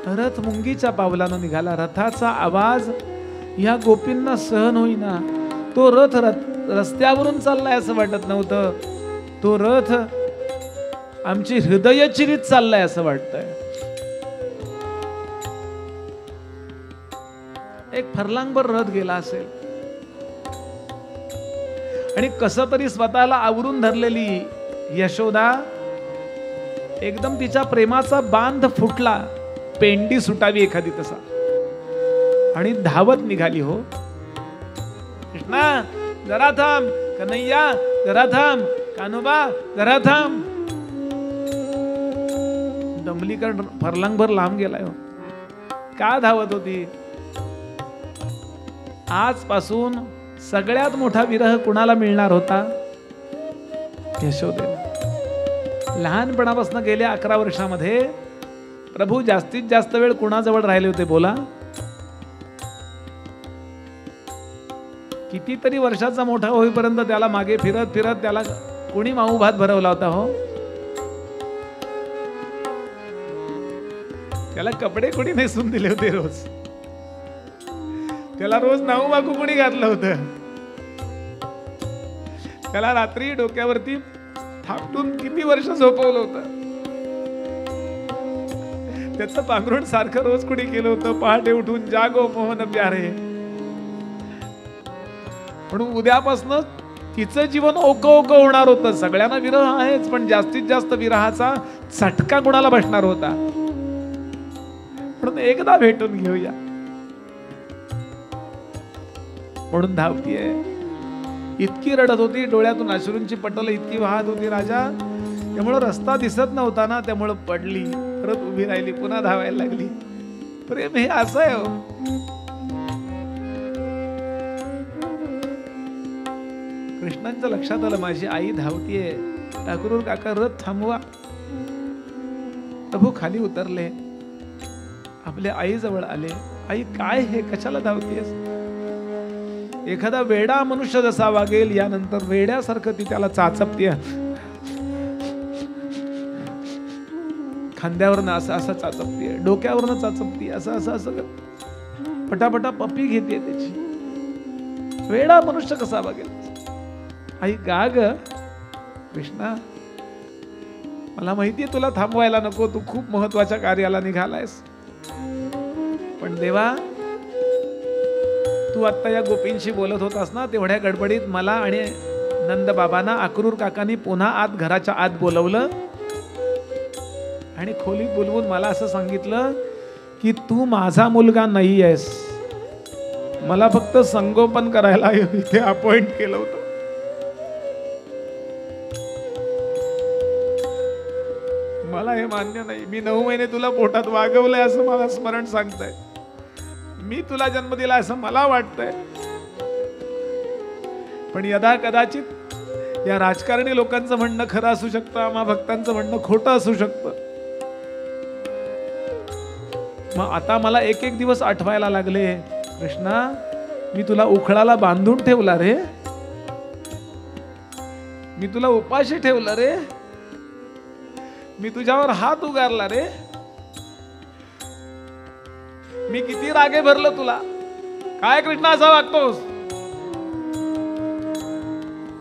रथ मुंगीच्या पावलानं निघाला. रथाचा आवाज या गोपींना सहन होईना. तो रथ रस्त्यावरून चाललाय असं वाटत नव्हतं. तो रथ आमची हृदय चिरीत चाललाय असं वाटतंय. एक फरलांगभर रथ गेला असेल. आणि कसं तरी स्वतःला आवरून धरलेली यशोदा एकदम तिच्या प्रेमाचा बांध फुटला. पेंडी सुटावी एखादी तसा. आणि धावत निघाली. हो कृष्णा जरा थांब, कन्हैया जरा थांब, कान्होबा जरा थांब. दमली का फरलांगभर लांब गेलाय. हो का धावत होती? आजपासून सगळ्यात मोठा विरह कुणाला मिळणार होता? यशोदेला. लहानपणापासून गेल्या 11 वर्षामध्ये प्रभू जास्तीत जास्त वेळ कुणाजवळ राहिले होते? बोला. कितीतरी वर्षाचा मोठा होईपर्यंत त्याला मागे फिरत फिरत त्याला कोणी माऊ भात भरवला होता? हो त्याला कपडे कोणी नेसून दिले होते? रोज त्याला रोज नाऊ मागू कोणी घातलं होतं? त्याला रात्री डोक्यावरती थापटून किती वर्ष झोपवलं होतं? त्याचं पांघरुण सारखं रोज कुणी केलं होतं? पहाटे उठून जागो मोहन प्यारे. म्हणून उद्यापासून तिचं जीवन ओक ओक होणार होतं. सगळ्यांना विरह आहेच, पण जास्तीत जास्त विरहाचा चटका कुणाला बसणार होता? म्हणून एकदा भेटून घेऊया म्हणून धावतीये. इतकी रडत होती, डोळ्यातून अश्रूंची पटल इतकी वाहत होती राजा. त्यामुळे रस्ता दिसत नव्हता ना, त्यामुळे पडली, परत उभी राहिली, पुन्हा धावायला लागली. प्रेम हे असं आहे. कृष्णांच्या लक्षात आलं माझी आई धावतीये. ठाकूर काका रथ थांबवा. प्रभू खाली उतरले, आपल्या आई जवळ आले. आई काय हे, कशाला धावतेस? एखादा वेडा मनुष्य जसा वागेल यानंतर वेड्यासारखं ती त्याला चाचपते. खांद्यावरनं असं असं चाचपते, डोक्यावरनं चाचपते, असं असं असं पटापटा पप्पी घेते त्याची. वेडा मनुष्य कसा वागेल? आई गा ग कृष्णा, मला माहितीये तुला थांबवायला नको, तू खूप महत्वाच्या कार्याला निघालायस. पण देवा तू आत्ता या गोपींशी बोलत होतास ना, तेवढ्या गडबडीत मला आणि नंद बाबांना अक्रूर काकांनी पुन्हा आत घराच्या आत बोलवलं आणि खोलीत बोलवून मला असं सांगितलं की तू माझा मुलगा नाही आहेस, मला फक्त संगोपन करायला इथे अपॉइंट केलं होतं. मला हे मान्य नाही. मी 9 महिने तुला पोटात वागवलंय असं मला स्मरण सांगतंय. मी तुला जन्म दिला असं मला वाटतंय. पण यदा कदाचित या राजकारणी लोकांचं म्हणणं खरं असू शकतं, आम्हा भक्तांचं म्हणणं खोटं असू शकतं. मग आता मला एक एक दिवस आठवायला लागले, कृष्णा मी तुला उखळाला बांधून ठेवला रे, मी तुला उपाशी ठेवलं रे, मी तुझ्यावर हात उगारला रे, मी किती रागे भरलं तुला. काय कृष्णा असा वागतोस?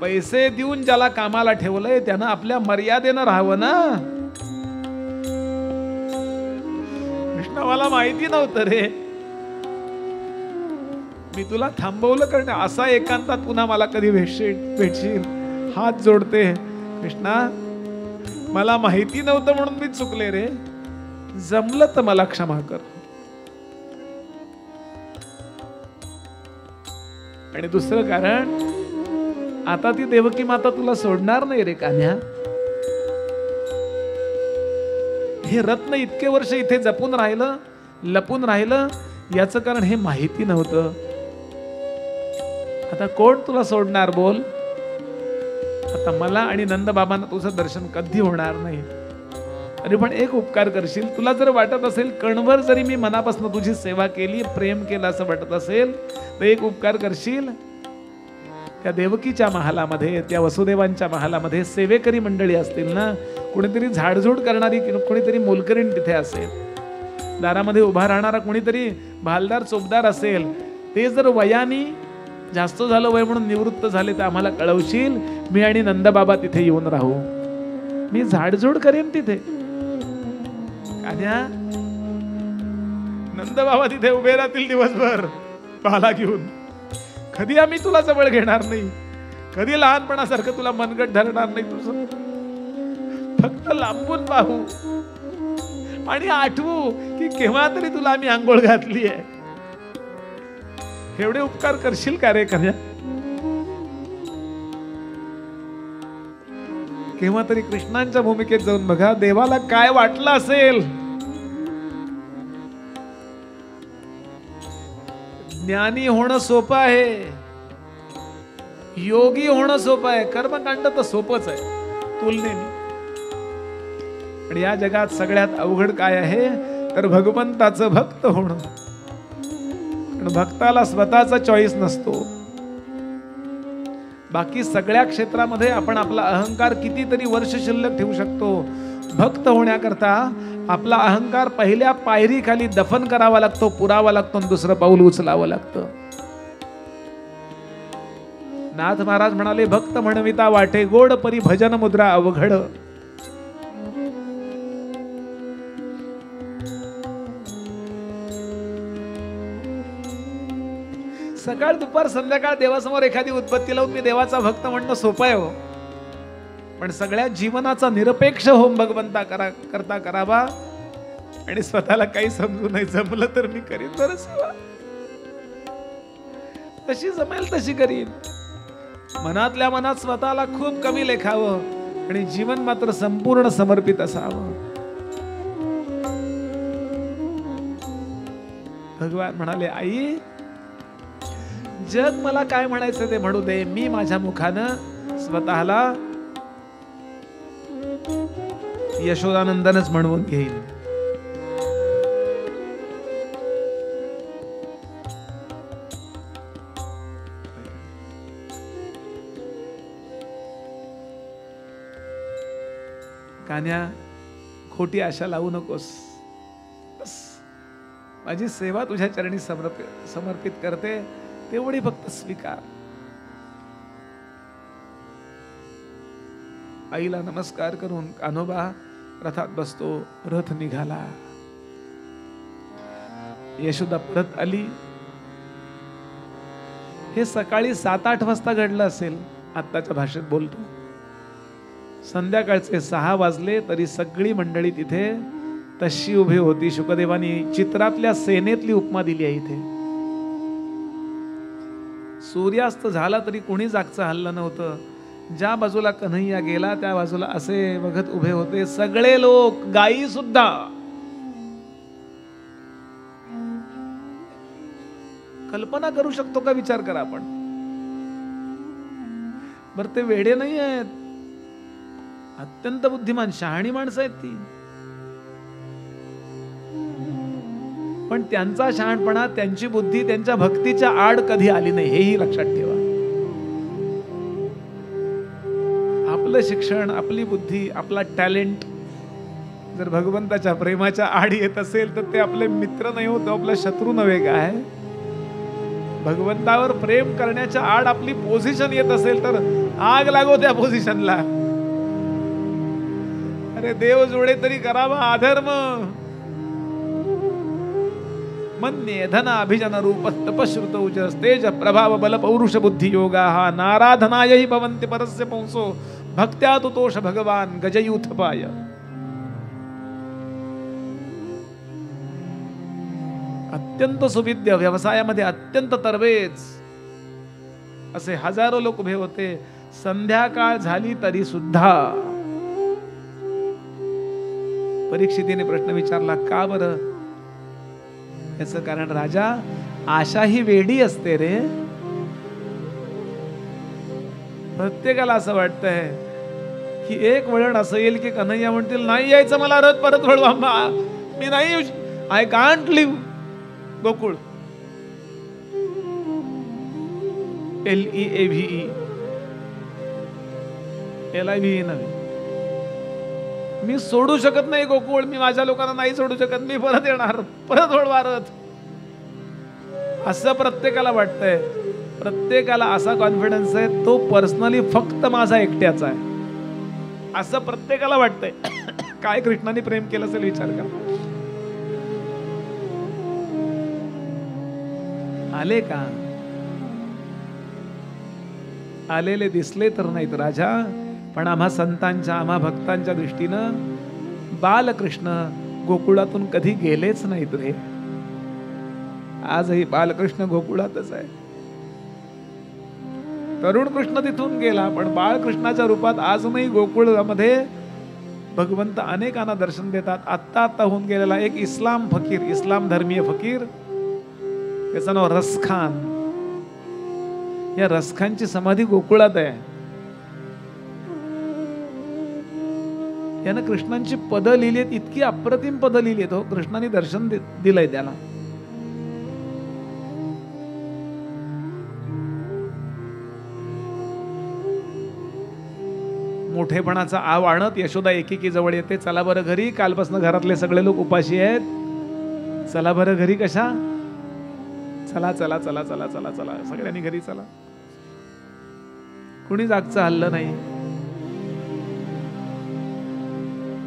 पैसे देऊन ज्याला कामाला ठेवलंय त्यानं आपल्या मर्यादेनं राहावं ना. कृष्णा मला माहिती नव्हतं रे, मी तुला थांबवलं कारण असा एकांतात पुन्हा मला कधी भेटशील. हात जोडते कृष्णा, मला माहिती नव्हतं म्हणून मी चुकले रे, जमलं तर मला क्षमा कर. आणि दुसरं कारण, आता ती देवकी माता तुला सोडणार नाही रे कान्या. हे रत्न इतके वर्ष इथे जपून राहिलं, लपून राहिलं, याचं कारण हे माहिती नव्हतं. आता कोण तुला सोडणार बोल? आता मला आणि नंद बाबांना तुझं दर्शन कधी होणार नाही. अरे पण एक उपकार करशील, तुला जर वाटत असेल कणभर जरी मी मनापासून तुझी सेवा केली, प्रेम केलं असं वाटत असेल तर एक उपकार करशील, त्या देवकीच्या महालामध्ये, त्या वसुदेवांच्या महालामध्ये सेवेकरी मंडळी असतील ना, कोणीतरी झाडझूड करणारी, कोणीतरी मोलकरीण तिथे असेल, दारामध्ये उभा राहणारा कोणीतरी भालदार चोपदार असेल, ते जर वयानी जास्त झालं वय म्हणून निवृत्त झाले तर आम्हाला कळवशील. मी आणि नंदबाबा तिथे येऊन राहू, मी झाडझूड करेन तिथे. कान्या, नंदबाबा तिथे उभे राहतील दिवसभर पाला घेऊन. कधी आम्ही तुला जवळ घेणार नाही, कधी लहानपणासारखं तुला मनगट धरणार नाही. तुझं फक्त लांबून पाहू आणि आठवू की केव्हा तरी तुला आम्ही आंघोळ घातली आहे. एवढे उपकार करशील का रे कन्या? केव्हा तरी कृष्णांच्या भूमिकेत जाऊन बघा, देवाला काय वाटलं असेल. ज्ञानी होणं सोपं आहे, योगी होणं सोपं आहे, कर्मकांड तर सोपंच आहे तुलनेने. आणि या जगात सगळ्यात अवघड काय आहे तर भगवंताचं भक्त होणं. भक्ताला स्वतःचा चॉईस नसतो. बाकी सगळ्या क्षेत्रामध्ये आपण आपला अहंकार कितीतरी वर्ष शिल्लक ठेवू शकतो. भक्त होण्याकरता आपला अहंकार पहिल्या पायरी खाली दफन करावा लागतो, पुरावा लागतो, दुसरं पाऊल उचलावं लागतं. नाथ महाराज म्हणाले, भक्त म्हणविता वाटे गोड, परी भजन मुद्रा अवघड. सकाळ दुपार संध्याकाळ देवासमोर एखादी उत्पत्ती लावून मी देवाचा भक्त म्हणणं सोपं आहे हो. पण सगळ्या जीवनाचा निरपेक्ष होम भगवंता करता करावा आणि स्वतःला काही समजू नाही. जमलं तर मी करीन बरं सेवा, तशी जमेल तशी करीन. मनातल्या मनात स्वतःला खूप कमी लेखावं आणि जीवन मात्र संपूर्ण समर्पित असावं. भगवान म्हणाले, आई जग मला काय म्हणायचं ते म्हणू दे, मी माझ्या मुखानं स्वतःला यशोदानंदनच म्हणवून घेईन. कान्या, खोटी आशा लावू नकोस. माझी सेवा तुझ्या चरणी समर्पित करते, तेवढी फक्त स्वीकार. आईला नमस्कार करून कान्होबा रथात बसतो. रथ निघाला. यशोदा परत आली. हे सकाळी 7-8 वाजता घडलं असेल, आत्ताच्या भाषेत बोलतो. संध्याकाळचे 6 वाजले तरी सगळी मंडळी तिथे तशी उभी होती. शुकदेवानी चित्रातल्या सेनेतली उपमा दिली आहे इथे. सूर्यास्त झाला तरी कोणी जागचं हल्लं नव्हतं. ज्या बाजूला कन्हैया गेला त्या बाजूला असे बघत उभे होते सगळे लोक, गायी सुद्धा. कल्पना करू शकतो का? विचार करा आपण. बरं ते वेडे नाही आहेत, अत्यंत बुद्धिमान शहाणी माणसं आहेत ती. पण त्यांचा शहाणपणा, त्यांची बुद्धी त्यांच्या भक्तीच्या आड कधी आली नाही, हेही लक्षात ठेवा. आपलं शिक्षण, आपली बुद्धी, आपला टॅलेंट जर भगवंताच्या प्रेमाच्या आड येत असेल तर ते आपले मित्र नाही होत, आपला शत्रू नव्हे काय. भगवंतावर प्रेम करण्याच्या आड आपली पोझिशन येत असेल तर आग लागो त्या पोझिशनला. अरे देव जोडे तरी करावा अधर्म. मन्ये धन अभिजन रूप तपश्रुत उजस तेज प्रभाव बल पौरुष बुद्धी योगा नाराधनायहि भवन्ति परस्य पुंसो भक्त्या तुतोष भगवान गजयूथपाय. अत्यंत सुविद्य, व्यवसायामध्ये अत्यंत तरवेज असे हजारो लोक उभे होते. संध्याकाळ झाली तरी सुद्धा. परीक्षितीने प्रश्न विचारला, का बरं? याचं कारण, राजा आशा ही वेडी असते रे. प्रत्येकाला असं वाटतंय की एक वळण असं येईल की कन्हैया म्हणतील नाही यायचं मला, रथ परत वळवा, मी नाही येऊ, I can't leave Gokul. LEAVE LIVE नव्हे. मी सोडू शकत नाही गोकुळ, मी माझ्या लोकांना नाही सोडू शकत, मी परत येणार, परत वळवा रथ. असं प्रत्येकाला वाटतंय. प्रत्येकाला असा कॉन्फिडन्स आहे तो पर्सनली फक्त माझा एकट्याचा आहे, असं प्रत्येकाला वाटतंय. काय कृष्णाने प्रेम केलं असेल विचार करा. आले का? आलेले दिसले तर नाहीत राजा, पण आम्हा संतांच्या, आम्हा भक्तांच्या दृष्टीनं बालकृष्ण गोकुळातून कधी गेलेच नाहीत रे. आजही बालकृष्ण गोकुळातच आहे. तरुण कृष्ण तिथून गेला, पण बाळकृष्णाच्या रूपात अजूनही गोकुळामध्ये भगवंत अनेकांना दर्शन देतात. आत्ता होऊन गेलेला एक इस्लाम फकीर, इस्लाम धर्मीय फकीर, त्याचं नाव रसखान. या रसखानची समाधी गोकुळात आहे. यानं कृष्णांची पदं लिहिली आहेत, इतकी अप्रतिम पदं लिहिली आहेत. हो, कृष्णाने दर्शन दिलंय त्याला. मोठेपणाचा आव आणत यशोदा एकेकी जवळ येते. चला बरं घरी, कालपासून घरातले सगळे लोक उपाशी आहेत, चला बरं घरी. कशा? चला चला चला चला चला चला, सगळ्यांनी घरी चला. कुणी जागचं हल्लं नाही.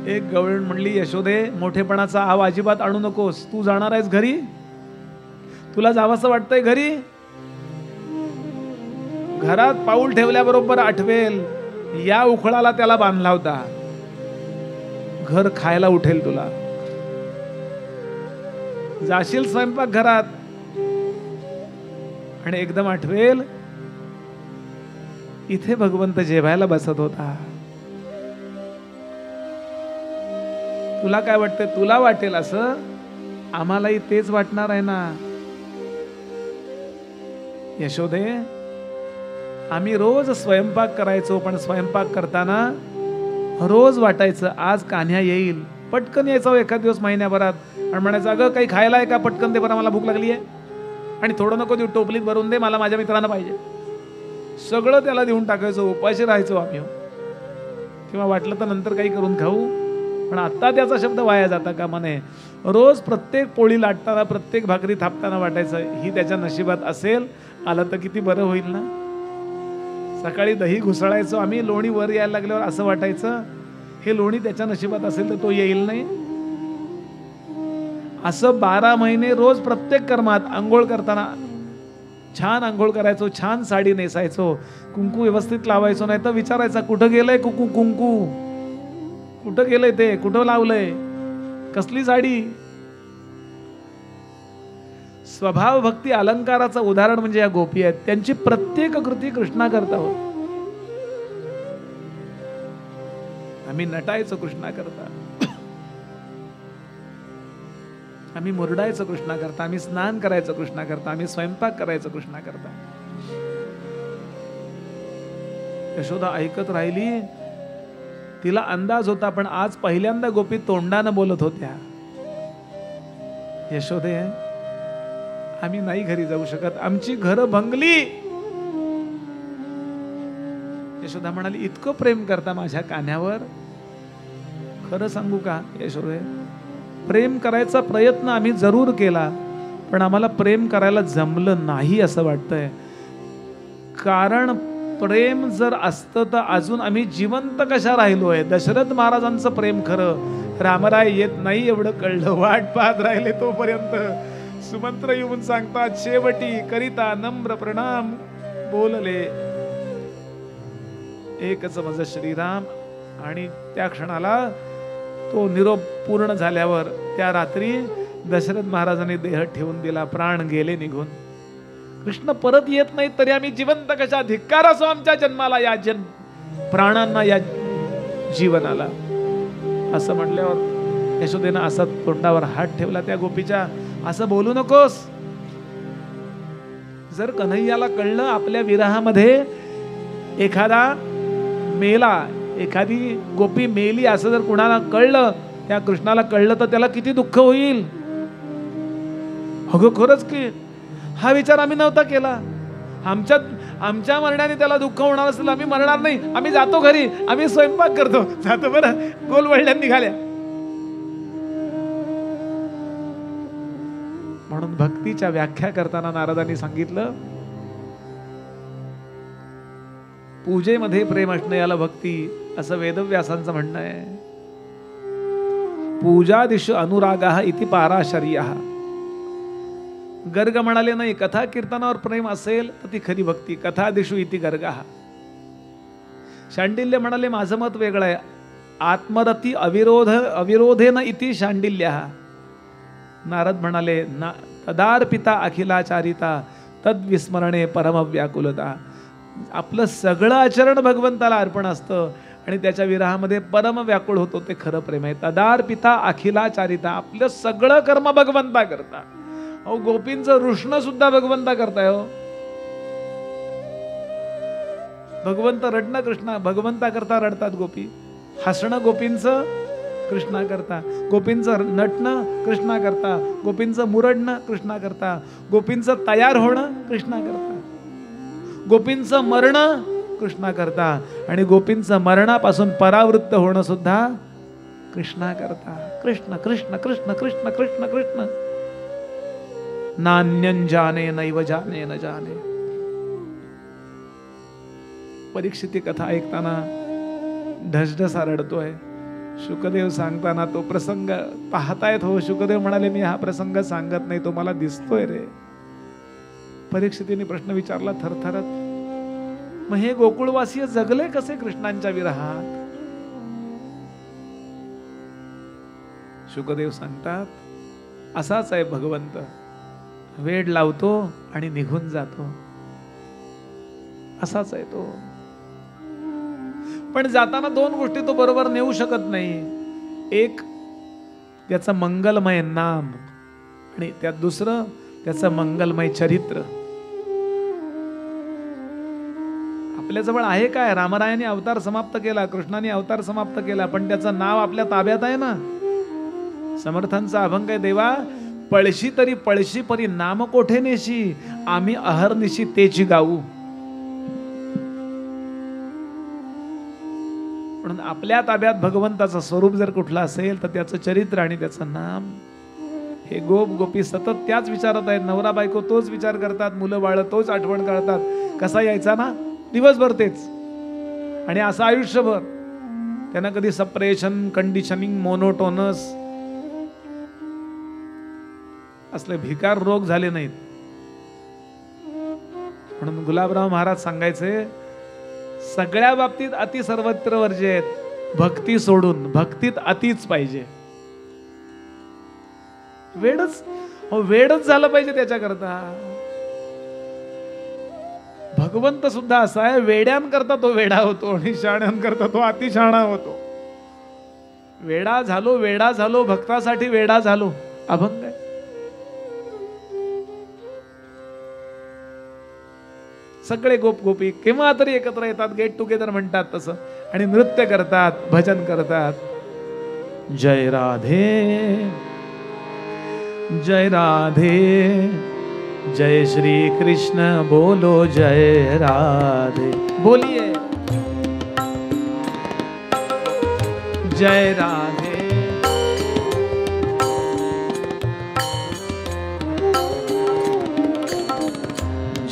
एक गवळण म्हणली, यशोदे मोठेपणाचा आव अजिबात आणू नकोस, तू जाणार आहेस घरी, तुला जावंसं वाटतंय घरी. घरात पाऊल ठेवल्याबरोबर आठवेल या उखळाला त्याला बांधला होता. घर खायला उठेल तुला. जाशील स्वयंपाक घरात आणि एकदम आठवेल इथे भगवंत जेवायला बसत होता. तुला काय वाटतंय? तुला वाटेल असं, आम्हालाही तेच वाटणार आहे ना. यशोदे, आम्ही रोज स्वयंपाक करायचो, पण स्वयंपाक करताना रोज वाटायचं आज कान्ह्या येईल. पटकन यायचं एखाद दिवस महिन्याभरात आणि म्हणायचं अगं काही खायला आहे का, पटकन दे बरं, मला भूक लागली आहे, आणि थोडं नको देऊ, टोपलीत भरून दे, मला माझ्या मित्रांना पाहिजे. सगळं त्याला देऊन टाकायचो, उपाशी राहायचो आम्ही. किंवा वाटलं तर नंतर काही करून खाऊ. पण आता त्याचा शब्द वाया जाता कामा नये. रोज प्रत्येक पोळी लाटताना, प्रत्येक भाकरी थापताना वाटायचं ही त्याच्या नशिबात असेल, आलं तर किती बरं होईल ना. सकाळी दही घुसळायचो आम्ही, लोणी वर यायला लागल्यावर असं वाटायचं हे लोणी त्याच्या नशिबात असेल तर तो येईल नाही. असं 12 महिने रोज प्रत्येक कर्मात, आंघोळ करताना, छान आंघोळ करायचो, छान साडी नेसायचो, कुंकू व्यवस्थित लावायचो, नाही तर विचारायचा कुठं गेलंय कुंकू, कुठं गेलंय ते, कुठं लावलंय, कसली साडी. स्वभाव भक्ती अलंकाराचं उदाहरण म्हणजे या गोपी आहेत. त्यांची प्रत्येक कृती कृष्णा करता होत. आम्ही नटायचो कृष्णा करता, आम्ही मुरडायचो कृष्णा करता, आम्ही स्नान करायचो कृष्णा करता, आम्ही स्वयंपाक करायचो कृष्णा करता. यशोदा ऐकत राहिली. तिला अंदाज होता, पण आज पहिल्यांदा गोपी तोंडानं बोलत होत्या. यशोदे, आम्ही नाही घरी जाऊ शकत, आमची घरं भंगली. यशोदा म्हणाली, इतकं प्रेम करता माझ्या कान्ह्यावर? खरं सांगू का यशोदे, प्रेम करायचा प्रयत्न आम्ही जरूर केला, पण आम्हाला प्रेम करायला जमलं नाही असं वाटतंय. कारण प्रेम जर असतं तर अजून आम्ही जिवंत कशा राहिलोय. दशरथ महाराजांचं प्रेम खरं, रामराय येत नाही एवढं कळलं, वाट पाहत राहिले तोपर्यंत. सुमंत्र येऊन सांगतात, शेवटी करिता नम्र प्रणाम बोलले, एकच मज श्रीराम. आणि त्या क्षणाला तो निरोप पूर्ण झाल्यावर त्या रात्री दशरथ महाराजांनी देह ठेवून दिला, प्राण गेले निघून. कृष्ण परत येत नाही तरी आम्ही जिवंत कशा, धिक्कार असो आमच्या जन्माला, या प्राणांना, या जीवनाला. असं म्हटल्यावर यशोदेनं असा तोंडावर हात ठेवला त्या गोपीच्या. असं बोलू नकोस. जर कन्हैयाला कळलं आपल्या विरहामध्ये एखादा मेला, एखादी गोपी मेली असं जर कुणाला कळलं, त्या कृष्णाला कळलं तर त्याला किती दुःख होईल. अगं खरंच की, हा विचार आम्ही नव्हता केला. आमच्या मरण्याने त्याला दुःख होणार असेल, आम्ही मरणार नाही, आम्ही जातो घरी, आम्ही स्वयंपाक करतो, जातो बरं. गोलवळल्या निघाल्या. म्हणून भक्तीच्या व्याख्या करताना नारदांनी सांगितलं, पूजेमध्ये प्रेम असणं याला भक्ती, असं वेदव्यासांचं म्हणणं आहे. पूजादिशु अनुरागाः इति पाराशर्यः. गर्ग म्हणाले नाही, कथा कीर्तनावर प्रेम असेल तर ती खरी भक्ती. कथादिशु इति गर्गः. शांडिल्य म्हणाले, माझं मत वेगळं आहे. आत्मरती अविरोधेन इति शांडिल्यः. नारद म्हणाले, तदार्पिता अखिलाचारिता तद्विस्मरणे परमव्याकुलता. आपलं सगळं आचरण भगवंताला अर्पण असतं आणि त्याच्या विरहामध्ये परम व्याकुळ होतो, ते खरं प्रेम आहे. तदार्पिता अखिलाचारिता. आपलं सगळं कर्म भगवंता करता. अहो, गोपींचं रुष्ण सुद्धा भगवंता करताय हो. भगवंत रडणं कृष्णा, भगवंता करता रडतात गोपी. हसणं गोपींचं कृष्णा करता, गोपींचं नटणं कृष्णा करता, गोपींचं मुरडणं कृष्णा करता, गोपींचं तयार होणं कृष्णा करता, गोपींचं मरणं कृष्णा करता, आणि गोपींचं मरणापासून परावृत्त होणं सुद्धा कृष्णा करता. कृष्ण कृष्ण कृष्ण कृष्ण कृष्ण कृष्ण. नान्यं जाने नैव जाने न जाने. परीक्षिती कथा ऐकताना ढसढसा रडतोय. शुकदेव सांगताना तो प्रसंग पाहतायत हो. शुकदेव म्हणाले, मी हा प्रसंग सांगत नाही, तो मला दिसतोय रे. परीक्षितीने प्रश्न विचारला थरथरत, मग हे गोकुळवासीय जगले कसे कृष्णांच्या विरहात? शुकदेव सांगतात, असाच आहे भगवंत. वेड लावतो आणि निघून जातो, असाच आहे तो. पण जाताना दोन गोष्टी तो बरोबर नेऊ शकत नाही. एक त्याचं मंगलमय नाम, आणि त्यात दुसरं त्याचं मंगलमय चरित्र. आपल्याजवळ आहे काय? रामरायाने अवतार समाप्त केला, कृष्णाने अवतार समाप्त केला, पण त्याचं नाव आपल्या ताब्यात आहे ना. समर्थांचा अभंग आहे, देवा पळशी तरी पळशी परी नाम कोठे नेशी, आम्ही अहर्निशी तेची गाऊ. म्हणून आपल्या ताब्यात भगवंताचं स्वरूप जर कुठलं असेल तर त्याचं चरित्र आणि त्याचं नाम. हे गोप गोपी सतत त्याच विचारात आहेत. नवरा बायको तोच विचार करतात, मुलं बाळ तोच आठवण करतात. कसा यायचा ना दिवसभर तेच, आणि असं आयुष्यभर. त्यांना कधी सप्रेशन, कंडिशनिंग, मोनोटोनस असले भिकार रोग झाले नाहीत. म्हणून गुलाबराव महाराज सांगायचे, सगळ्या बाबतीत अति सर्वत्र वर्ज्य आहेत, भक्ती सोडून भक्तीत अतिच पाहिजे. वेडच झालं पाहिजे त्याच्याकरता. भगवंत सुद्धा असा आहे, वेड्यांकरता तो वेडा होतो आणि शहाण्यांकरता तो अतिशहाणा होतो. वेडा झालो भक्तासाठी वेडा झालो, अभंग आहे. सगळे गोप गोपी केव्हा तरी एकत्र येतात, गेट टुगेदर म्हणतात तसं, आणि नृत्य करतात, भजन करतात. जय राधे जय राधे, जय श्री कृष्ण बोलो जय राधे. बोलिए जय राधे.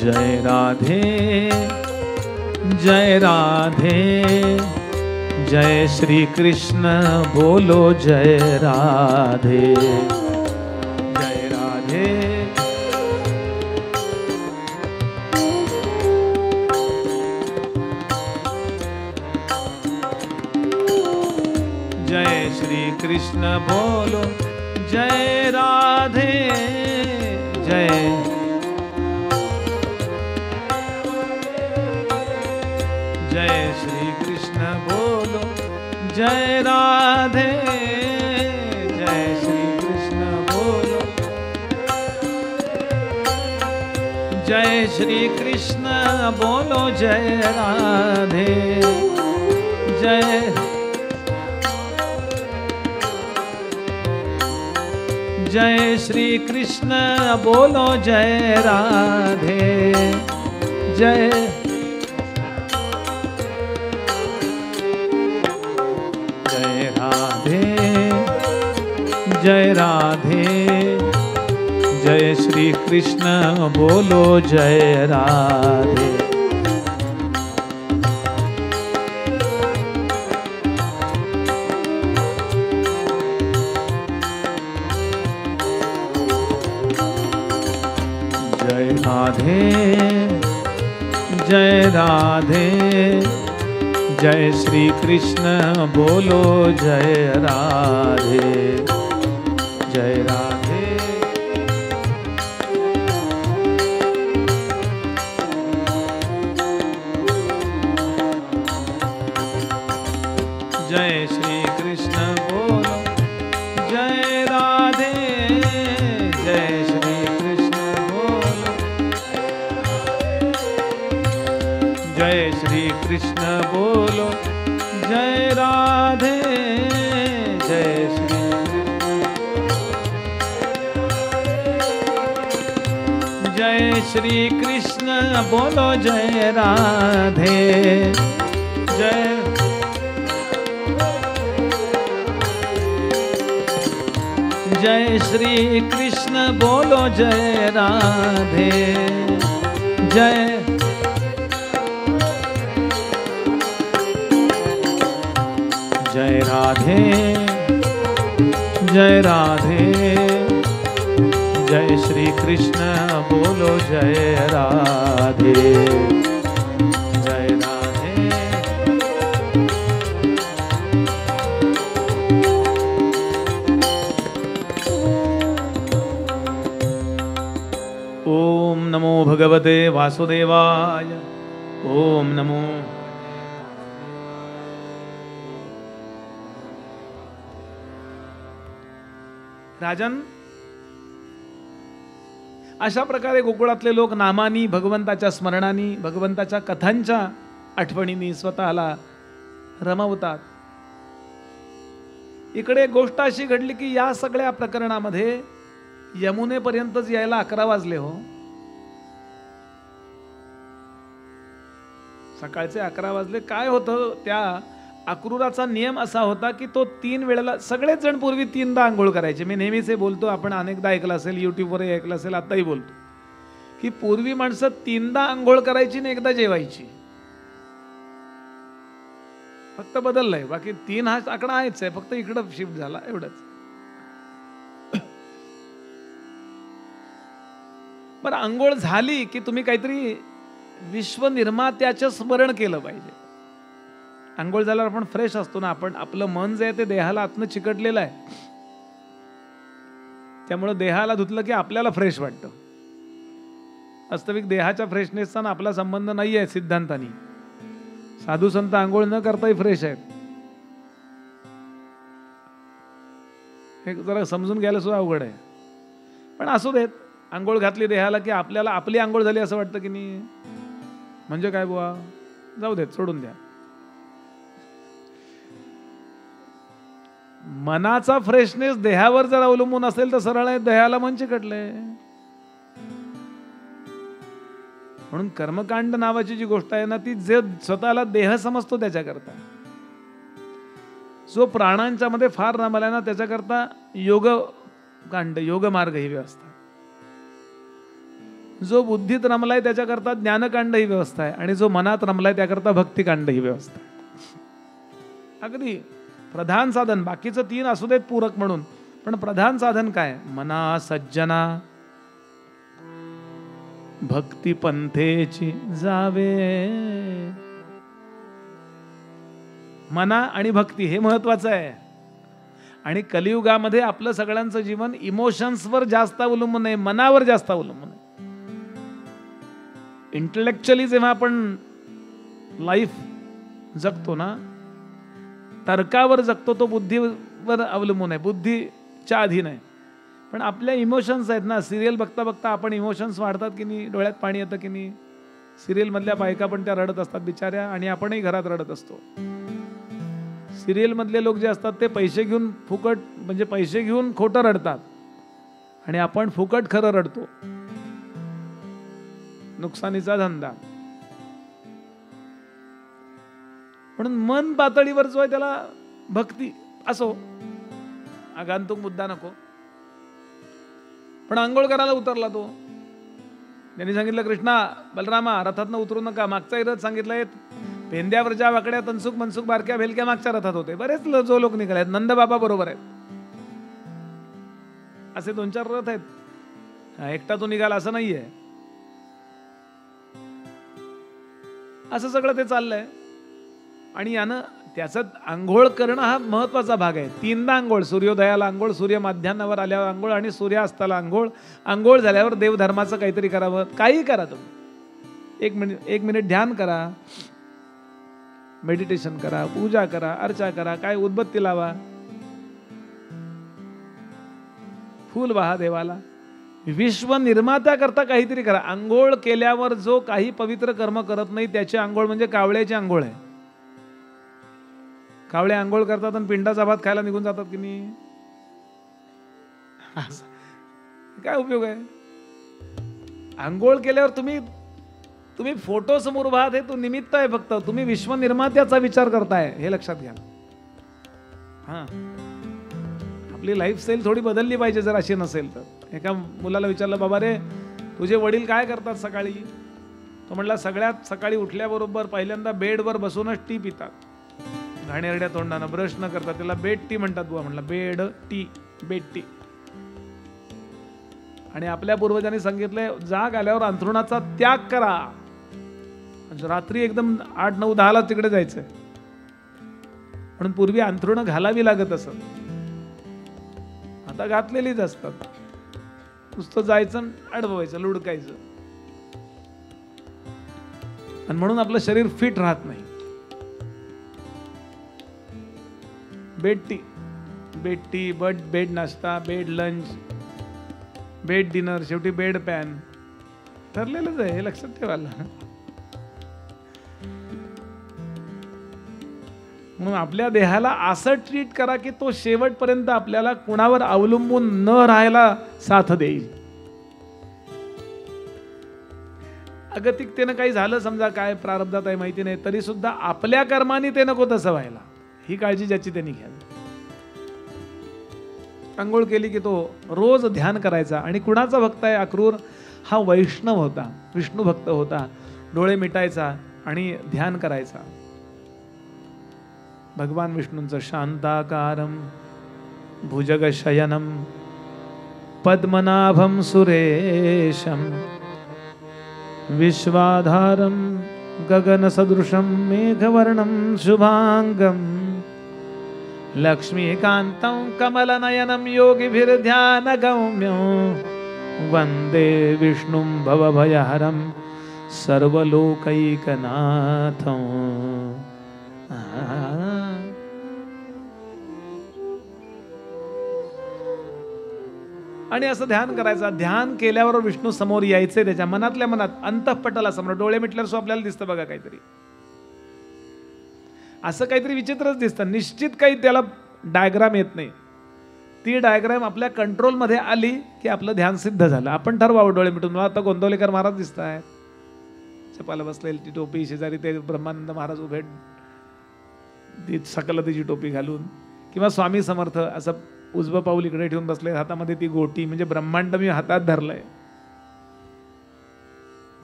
जय राधे जय राधे, जय श्री कृष्ण बोलो जय राधे. जय राधे जय श्री कृष्ण बोलो जय राधे. जय जय श्री कृष्ण बोलो जय राधे. जय श्री कृष्ण बोलो जय श्री कृष्ण बोलो जय राधे. जय जय श्री कृष्ण बोलो जय राधे. जय जय राधे, जय श्री कृष्ण बोलो जय राधे. जय राधे जय राधे, जय श्री कृष्ण बोलो जय राधे. जय राधे जय श्री कृष्ण बोलो जय राधे. जय श्री कृष्ण बोलो जय श्री कृष्ण बोलो जय राधे. जय श्री जय श्री कृष्ण बोलो जय राधे. जय जय श्री कृष्ण बोलो जय राधे. जय जय राधे जय राधे, जय श्री कृष्ण बोलो जय राधे. जय राधे ओम नमो भगवते वासुदेवाय. ओम नमो राजन. अशा प्रकारे गोकुळातले लोक नामानी, भगवंताच्या स्मरणानी, भगवंताच्या कथांच्या आठवणींनी स्वतःला रमवतात. इकडे एक गोष्ट अशी घडली की या सगळ्या प्रकरणामध्ये यमुनेपर्यंतच यायला 11 वाजले. हो, सकाळचे 11 वाजले. काय होतं, त्या अक्रूराचा नियम असा होता की तो 3 वेळेला, सगळेच जण पूर्वी 3दा आंघोळ करायचे. मी नेहमीच हे बोलतो, आपण अनेकदा ऐकलं असेल, युट्यूबवरही ऐकलं असेल, आताही बोलतो की पूर्वी माणसं 3दा आंघोळ करायची आणि एकदा जेवायची. फक्त बदललंय, बाकी 3 हा आकडा आहेच आहे, फक्त इकडं शिफ्ट झाला एवढंच. बरं, आंघोळ झाली की तुम्ही काहीतरी विश्वनिर्मात्याचं स्मरण केलं पाहिजे. आंघोळ झाल्यावर आपण फ्रेश असतो ना, आपण आपलं मन जे आहे ते देहाला आतनं चिकटलेलं आहे, त्यामुळं देहाला धुतलं की आपल्याला फ्रेश वाटतं. वास्तविक देहाच्या फ्रेशनेसचा ना आपला संबंध नाही आहे सिद्धांतानी. साधू संत आंघोळ न करताही फ्रेश आहेत, हे जरा समजून घ्यायला सुद्धा अवघड आहे. पण असू देत, आंघोळ घातली देहाला की आपल्याला आपली आंघोळ झाली असं वाटतं की नाही. म्हणजे काय बुवा, जाऊ देत, सोडून द्या. मनाचा फ्रेशनेस देहावर जर अवलंबून असेल तर सरळ आहे, देहाला मन चिकटलंय. म्हणून कर्मकांड नावाची जी गोष्ट आहे ना, ती जे स्वतःला देह समजतो त्याच्याकरता, जो प्राणांच्या मध्ये फार रमलाय ना त्याच्याकरता योग कांड, योग मार्ग ही व्यवस्था. जो बुद्धीत रमलाय त्याच्याकरता ज्ञानकांड ही व्यवस्था आहे, आणि जो मनात रमलाय त्याकरता भक्तिकांड ही व्यवस्था आहे. अगदी प्रधान साधन, बाकीचं 3 असू देत पूरक म्हणून, पण प्रधान साधन काय? मना सज्जना भक्ती पंथेची जावे. मना आणि भक्ती हे महत्वाचं आहे. आणि कलियुगामध्ये आपलं सगळ्यांचं जीवन इमोशन्सवर जास्त अवलंबून आहे, मनावर जास्त अवलंबून आहे. इंटेलेक्च्युअली जेव्हा आपण लाईफ जगतो ना, तर्कावर जगतो, तो बुद्धीवर अवलंबून आहे, बुद्धीच्या अधीन आहे. पण आपल्या इमोशन्स आहेत ना, सिरियल बघता बघता आपण इमोशन्स वाढतात की नाही, डोळ्यात पाणी येतं की नाही. सिरियल मधल्या बायका पण त्या रडत असतात बिचाऱ्या, आणि आपणही घरात रडत असतो. सिरियल मधले लोक जे असतात ते पैसे घेऊन फुकट, म्हणजे पैसे घेऊन खोटं रडतात, आणि आपण फुकट खरं रडतो. नुकसानीचा धंदा. म्हणून मन पातळीवर जो आहे त्याला भक्ती असो, आगंतुक मुद्दा नको. पण आंघोळ करायला उतरला तो, त्यांनी सांगितलं कृष्णा बलरामा रथातनं उतरू नका. मागचा रथ सांगितलंय पेंद्यावरच्या वाकड्या तनसुक मनसुक बारक्या भेलक्या मागच्या रथात होते. बरेच जो लोक निघाले आहेत, नंदबाबा बरोबर आहेत, असे 2-4 रथ आहेत. एकटा तो निघाला असं नाहीये. असं सगळं ते चाललंय. आणि यानं त्याचं आंघोळ करणं हा महत्वाचा भाग आहे. 3दा आंघोळ, सूर्योदयाला आंघोळ, सूर्य माध्यान्हावर आल्यावर आंघोळ, आणि सूर्यास्ताला आंघोळ. आंघोळ झाल्यावर देवधर्माचं काहीतरी करावं. काही करा तुम्ही, 1 मिनिट ध्यान करा, मेडिटेशन करा, पूजा करा, अर्चा करा, काय उदबत्ती लावा, फूल वाहा देवाला. विश्व निर्मात्या करता काहीतरी करा. आंघोळ केल्यावर जो काही पवित्र कर्म करत नाही त्याची आंघोळ म्हणजे कावळ्याची आंघोळ आहे. कावळे आंघोळ करतात आणि पिंडाचा भात खायला निघून जातात की नाही, काय उपयोग आहे? आंघोळ केल्यावर तुम्ही फोटो समोर उभा आहात, हे तो निमित्त आहे फक्त. तुम्ही विश्वनिर्मात्याचा विचार करताय, हे लक्षात घ्या. हा, आपली लाईफस्टाईल थोडी बदलली पाहिजे जर अशी नसेल तर. एका मुलाला विचारलं, बाबा रे तुझे वडील काय करतात सकाळी? तो म्हणला सगळ्यात सकाळी उठल्याबरोबर पहिल्यांदा बेडवर बसूनच टी पितात, घाणेरड्या तोंडानं, ब्रश न करतात. त्याला बेड टी म्हणतात बुवा. म्हणला बेड टी, बेड टी. आणि आपल्या पूर्वजांनी सांगितलंय जाग आल्यावर अंथरुणाचा त्याग करा. रात्री एकदम 8, 9, 10 ला तिकडे जायचंय. म्हणून पूर्वी अंथरुणं घालावी लागत असत, आता घातलेलीच असतात. नुसतं जायचं, अडवायचं, लुडकायचं, आणि म्हणून आपलं शरीर फिट राहत नाही. बेड टी, बेड नाश्ता, बेड लंच, बेड डिनर, शेवटी बेड पॅन ठरलेलंच आहे, हे लक्षात ठेवायला. म्हणून आपल्या देहाला असं ट्रीट करा की तो शेवटपर्यंत आपल्याला कुणावर अवलंबून न राहायला साथ देईल. अगतिकतेनं काही झालं समजा, काय प्रारब्धात आहे माहिती नाही, तरी सुद्धा आपल्या कर्माने ते नको तसं व्हायला, ही काळजी ज्याची त्यांनी घ्यावी. आंघोळ केली की तो रोज ध्यान करायचा. आणि कुणाचा भक्त आहे अक्रूर? हा वैष्णव होता, विष्णू भक्त होता. डोळे मिटायचा आणि ध्यान करायचा. भगवान विष्णूंचं शांताकारं भुजगशयनं पद्मनाभं सुरेशं विश्वाधारं गगनसदृशं मेघवर्णं शुभांगं लक्ष्मीकान्तं कमलनयनं योगिभिर्ध्यानगम्यं वन्दे विष्णुं भवभयहरं सर्वलोकैकनाथं। आणि असं ध्यान करायचं. ध्यान केल्यावर विष्णू समोर यायचे, त्याच्या मनातल्या मनात, अंतःपटला समोर. डोळे मिटल्यावर सो आपल्याला दिसतं बघा काहीतरी, असं काहीतरी विचित्रच दिसतं. निश्चित काही त्याला डायग्राम येत नाही. ती डायग्राम आपल्या कंट्रोलमध्ये आली की आपलं ध्यान सिद्ध झालं. आपण ठरवावं डोळे मिटून. मला आता गोंदवलेकर महाराज दिसत आहेत, चपाला बसलेली ती टोपी, शेजारी ते ब्रह्मानंद महाराज उभे ती सकलतीची टोपी घालून, किंवा स्वामी समर्थ असं उजवं पाऊल इकडे ठेवून बसले, हातामध्ये ती गोटी म्हणजे ब्रह्मांड मी हातात धरलंय,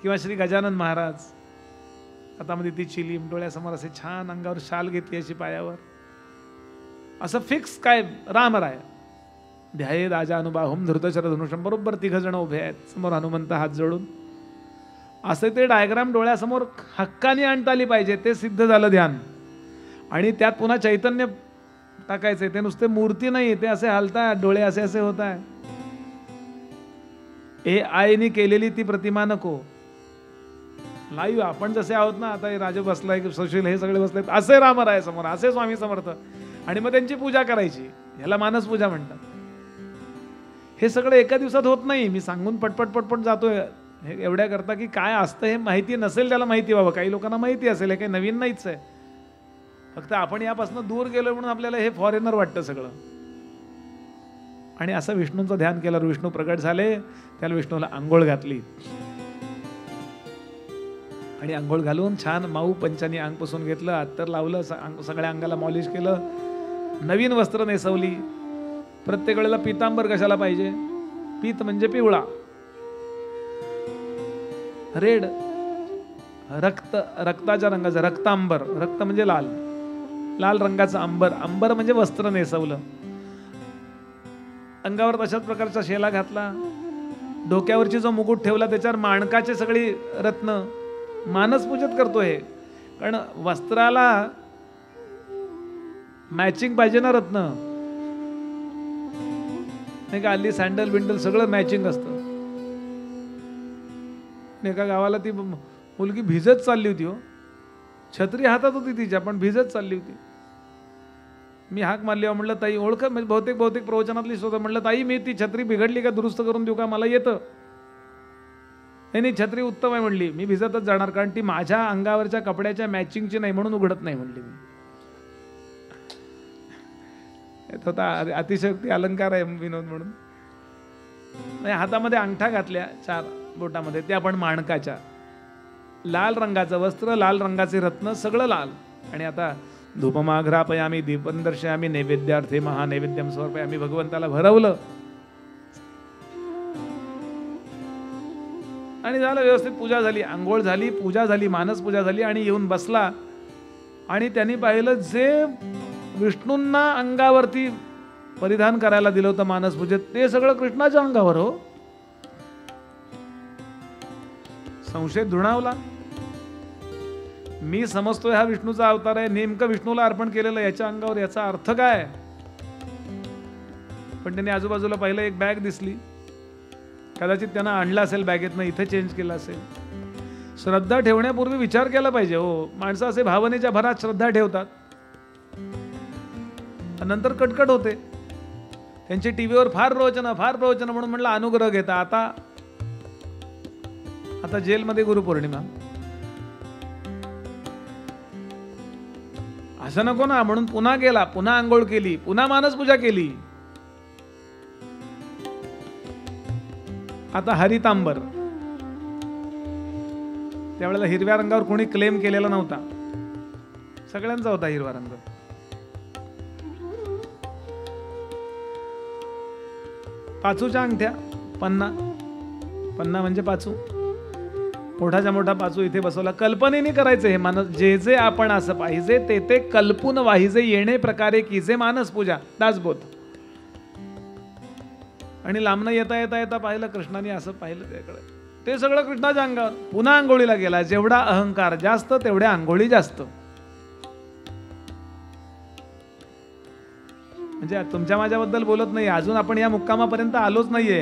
किंवा श्री गजानन महाराज हातामध्ये ती चिलीम, डोळ्यासमोर असे छान अंगावर शाल घेतली अशी पायावर, असं फिक्स काय रामराय ध्याये राजा अनुबाहुम धृतशरधनुषम, बरोबर 3 जण उभे आहेत समोर, हनुमंत हात जोडून. असे ते डायग्राम डोळ्यासमोर हक्काने आणता आली पाहिजे. ते सिद्ध झालं ध्यान. आणि त्यात पुन्हा चैतन्य टाकायचे. ते नुसते मूर्ती नाही, ते असे हालतात, डोळे असे असे होत आहे. AI केलेली ती प्रतिमा नको. लाईव्ह आपण जसे आहोत ना, आता हे राजा बसलाय, सुशील हे सगळे बसले, असे रामराय समोर, असे स्वामी समर्थ, आणि मग त्यांची पूजा करायची. ह्याला मानस पूजा म्हणतात. हे सगळं एका दिवसात होत नाही. मी सांगून पटपट पटपट जातोय हे एवढ्या करता की काय असतं हे माहिती नसेल त्याला माहिती व्हावं. काही लोकांना माहिती असेल, हे काही नवीन नाहीच आहे. फक्त आपण यापासून दूर गेलो म्हणून आपल्याला हे फॉरेनर वाटतं सगळं. आणि असं विष्णूंचं ध्यान केल्यावर विष्णू प्रगट झाले. त्याला विष्णूला आंघोळ घातली, आणि आंघोळ घालून छान माऊ पंचानी अंग पुसून घेतलं, अत्तर लावलं, सगळ्या अंगाला मॉलिश केलं, नवीन वस्त्र नेसवली. प्रत्येक वेळेला पितांबर कशाला पाहिजे? पीत म्हणजे पिवळा, रेड, रक्त, रक्ताच्या रंगाचं रक्तांबर, रक्त म्हणजे लाल, लाल रंगाचं अंबर, अंबर म्हणजे वस्त्र नेसवलं. अंगावर तशाच प्रकारचा शेला घातला. डोक्यावरची जो मुकुट ठेवला त्याच्यावर माणकाचे सगळी रत्न. मानस पूजत करतोय, कारण वस्त्राला मॅचिंग पाहिजे ना, रत्न नाही का. हल्ली सँडल बिंडल सगळं मॅचिंग असतं. एका गावाला ती मुलगी भिजत चालली होती हो, छत्री हातात होती तिच्या, पण भिजत चालली होती. मी हाक मारली, म्हटलं ताई ओळख, म्हणजे बहुतेक प्रवचनातली स्वतः, म्हटलं ताई मी ती छत्री बिघडली का, दुरुस्त करून देऊ का, मला येतं. नाही छत्री उत्तम आहे म्हणली. मी भिजतच जाणार, कारण ती माझ्या अंगावरच्या कपड्याच्या मॅचिंगची नाही म्हणून उघडत नाही म्हणली. मी होता अतिशयोक्ती अलंकार आहे विनोद म्हणून. हातामध्ये अंगठा घातल्या 4 बोटामध्ये, त्या पण माणकाच्या, लाल रंगाचं वस्त्र, लाल रंगाचे रत्न, सगळं लाल. आणि आता धूपमाघ्रापयामी दीपं दर्शयामी नैवेद्यार्थे महानैवेद्यम समर्पयामी, भगवंताला भरवलं आणि झालं व्यवस्थित. पूजा झाली, आंघोळ झाली, पूजा झाली, मानस पूजा झाली, आणि येऊन बसला. आणि त्यांनी पाहिलं जे विष्णूंना अंगावरती परिधान करायला दिलं होतं मानस पूजेत, ते सगळं कृष्णाच्या अंगावर. हो, संशय धुणावला. मी समजतोय हा विष्णूचा अवतार आहे, नेमकं विष्णूला अर्पण केलेलं याच्या अंगावर, याचा अर्थ काय? पण त्यांनी आजूबाजूला पाहिलं, एक बॅग दिसली. कदाचित त्यांना आणला असेल बॅगेतनं, इथे चेंज केला असेल. श्रद्धा ठेवण्यापूर्वी विचार केला पाहिजे. हो, माणसं असे भावनेच्या भरात श्रद्धा ठेवतात, नंतर कटकट होते. त्यांची टीव्हीवर फार प्रवचन म्हणून म्हटलं अनुग्रह घेता. आता जेलमध्ये गुरुपौर्णिमा, असं नको ना, म्हणून पुन्हा गेला, पुन्हा आंघोळ केली, पुन्हा मानस पूजा केली. आता हरितांबर, त्यावेळेला हिरव्या रंगावर कोणी क्लेम केलेला नव्हता, सगळ्यांचा होता हिरवा रंग. पाचूच्या अंगठ्या, पन्ना म्हणजे पाचू, मोठाच्या मोठा पाचू इथे बसवला. कल्पनेने करायचं हे मानस, जे आपण असं पाहिजे ते कल्पून वाहिजे, येणे प्रकारे कीजे मानस पूजा, दासबोध. आणि लांबनं येता पाहिलं कृष्णाने, असं पाहिलं त्याकडे, ते सगळं कृष्णाच्या अंगावर. पुन्हा आंघोळीला गेला. जेवढा अहंकार जास्त तेवढ्या आंघोळी जास्त. म्हणजे तुमच्या माझ्याबद्दल बोलत नाही, अजून आपण या मुक्कामापर्यंत आलोच नाहीये.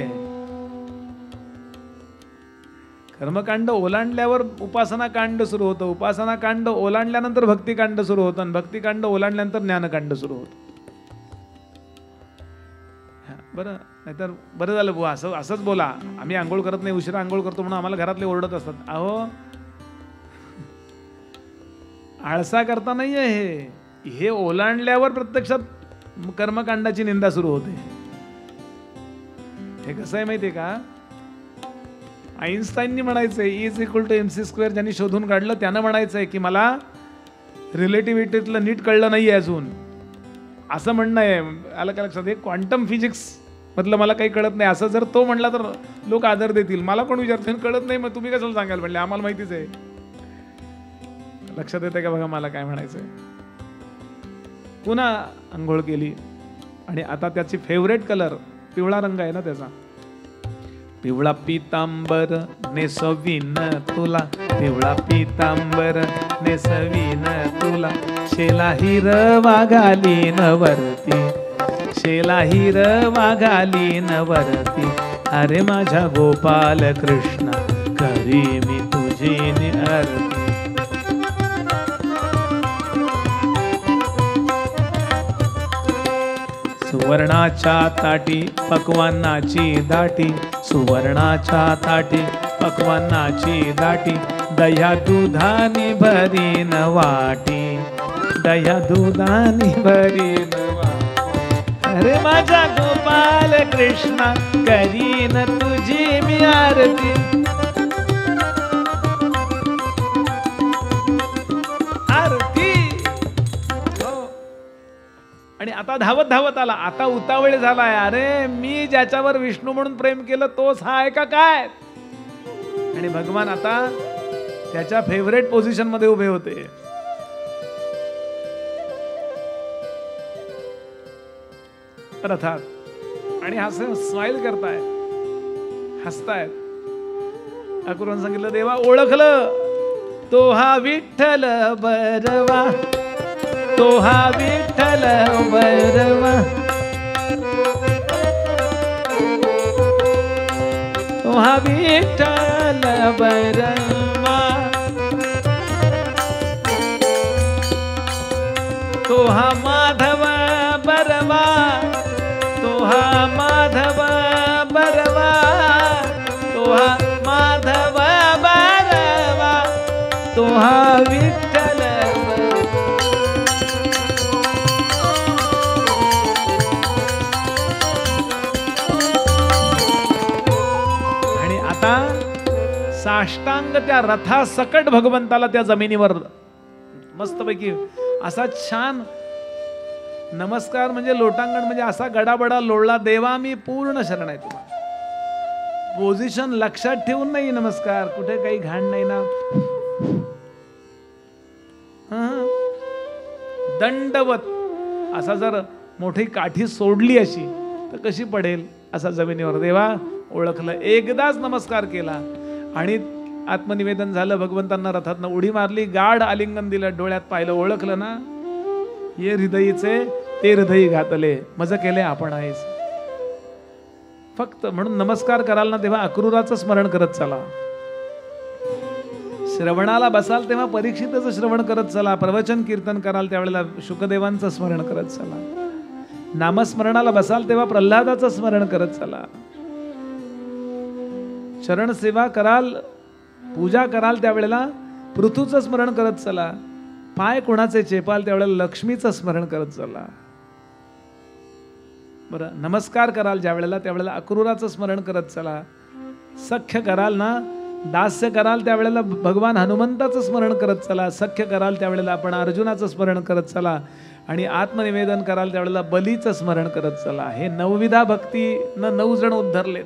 कर्मकांड ओलांडल्यावर उपासना कांड सुरू होतं, उपासना कांड ओलांडल्यानंतर भक्तिकांड सुरू होतं, आणि भक्तिकांड ओलांडल्यानंतर ज्ञानकांड सुरू होतं. बरं, नाहीतर बरं झालं बुवा असंच बोला, आम्ही आंघोळ करत नाही, उशिरा आंघोळ करतो म्हणून आम्हाला घरातले ओरडत असतात. अहो, आळसा करता नाहीये, हे ओलांडल्यावर प्रत्यक्षात कर्मकांडाची निंदा सुरू होते. हे कसं आहे माहितीये का, आईन्स्टाईननी म्हणायचंय E=mc², ज्यांनी शोधून काढलं त्यानं म्हणायचंय की मला रिलेटिव्हिटीतलं नीट कळलं नाहीये अजून, असं म्हणणं आहे. आलं का लक्षात? हे क्वांटम फिजिक्स मधलं मला काही कळत नाही असं जर तो म्हणला तर लोक आदर देतील. मला कोण विचारतील कळत नाही, मग तुम्ही कशाला सांगाल म्हणले, आम्हाला माहितीच आहे. लक्षात येते का बघा मला काय म्हणायचंय. पुन्हा अंघोळ केली आणि आता त्याची फेवरेट कलर पिवळा रंग आहे ना त्याचा. पिवळा पितांबर नेसवीन तुला, पिवळा पितांबर नेसवीन तुला, शेला हिरवा घालीन वरती, शेला हिरवा घालीन वरती, अरे माझ्या गोपाल कृष्ण करी मी तुझी आरती. सुवर्णाच्या ताटी पक्वान्नाची दाटी, सुवर्णाच्या ताटी पक्वान्नाची दाटी, दह्या दुधानी भरीन वाटी, दह्या दुधानी भरीन वाटी, अरे माझा गोपाल कृष्णा करीन तुझी मी आरती. आणि आता धावत धावत आला, आता उतावळ झालाय. अरे मी ज्याच्यावर विष्णू म्हणून प्रेम केलं तोच हा आहे का काय. आणि भगवान आता त्याच्या फेवरेट पोझिशन मध्ये उभे होते. रथात आणि हसे स्माइल करताय, हसतायत. अकरून सांगितलं देवा ओळखलं तो हा विठ्ठल बरवा, तो हा विठ्ठल बरवा, तो हा विठ्ठल बरवा, तो हा माधव बरवा, तो हा माधव बरवा, तो हा माधव बरवा, तो हा विठ्ठल. साष्टांग त्या रथा सकट भगवंताला त्या जमिनीवर मस्तपैकी असा छान नमस्कार, म्हणजे लोटांगण म्हणजे असा गडाबडा लोळला. देवा मी पूर्ण शरण आहे तुम्हाला. पोझिशन लक्षात ठेवून नाही नमस्कार, कुठे काही घाण नाही ना. दंडवत असा जर मोठी काठी सोडली अशी तर कशी पडेल, असा जमिनीवर. देवा ओळखलं, एकदाच नमस्कार केला आणि आत्मनिवेदन झालं. भगवंतांना रथातनं उडी मारली, गाढ आलिंगन दिलं, डोळ्यात पाहिलं, ओळखलं ना, ये हृदयीचे ते हृदयी घातले, मज केले आपण आहेस. फक्त म्हणून नमस्कार कराल ना तेव्हा अक्रूराचं स्मरण करत चला. श्रवणाला बसाल तेव्हा परीक्षितचं श्रवण करत चला. प्रवचन कीर्तन कराल त्यावेळेला शुकदेवांचं स्मरण करत चला. नामस्मरणाला बसाल तेव्हा प्रल्हादाचं स्मरण करत चला. चरण सेवा कराल, पूजा कराल त्यावेळेला पृथूचं स्मरण करत चला. पाय कोणाचे चेपाल त्यावेळेला लक्ष्मीचं स्मरण करत चला. बरं, नमस्कार कराल ज्या वेळेला त्यावेळेला अक्रूराचं स्मरण करत चला. सख्य कराल ना, दास्य कराल त्यावेळेला भगवान हनुमंताचं स्मरण करत चला. सख्य कराल त्यावेळेला आपण अर्जुनाचं स्मरण करत चला. आणि आत्मनिवेदन कराल त्यावेळेला बलीचं स्मरण करत चला. हे 9विधा भक्तीनं 9 जण उद्धरलेत.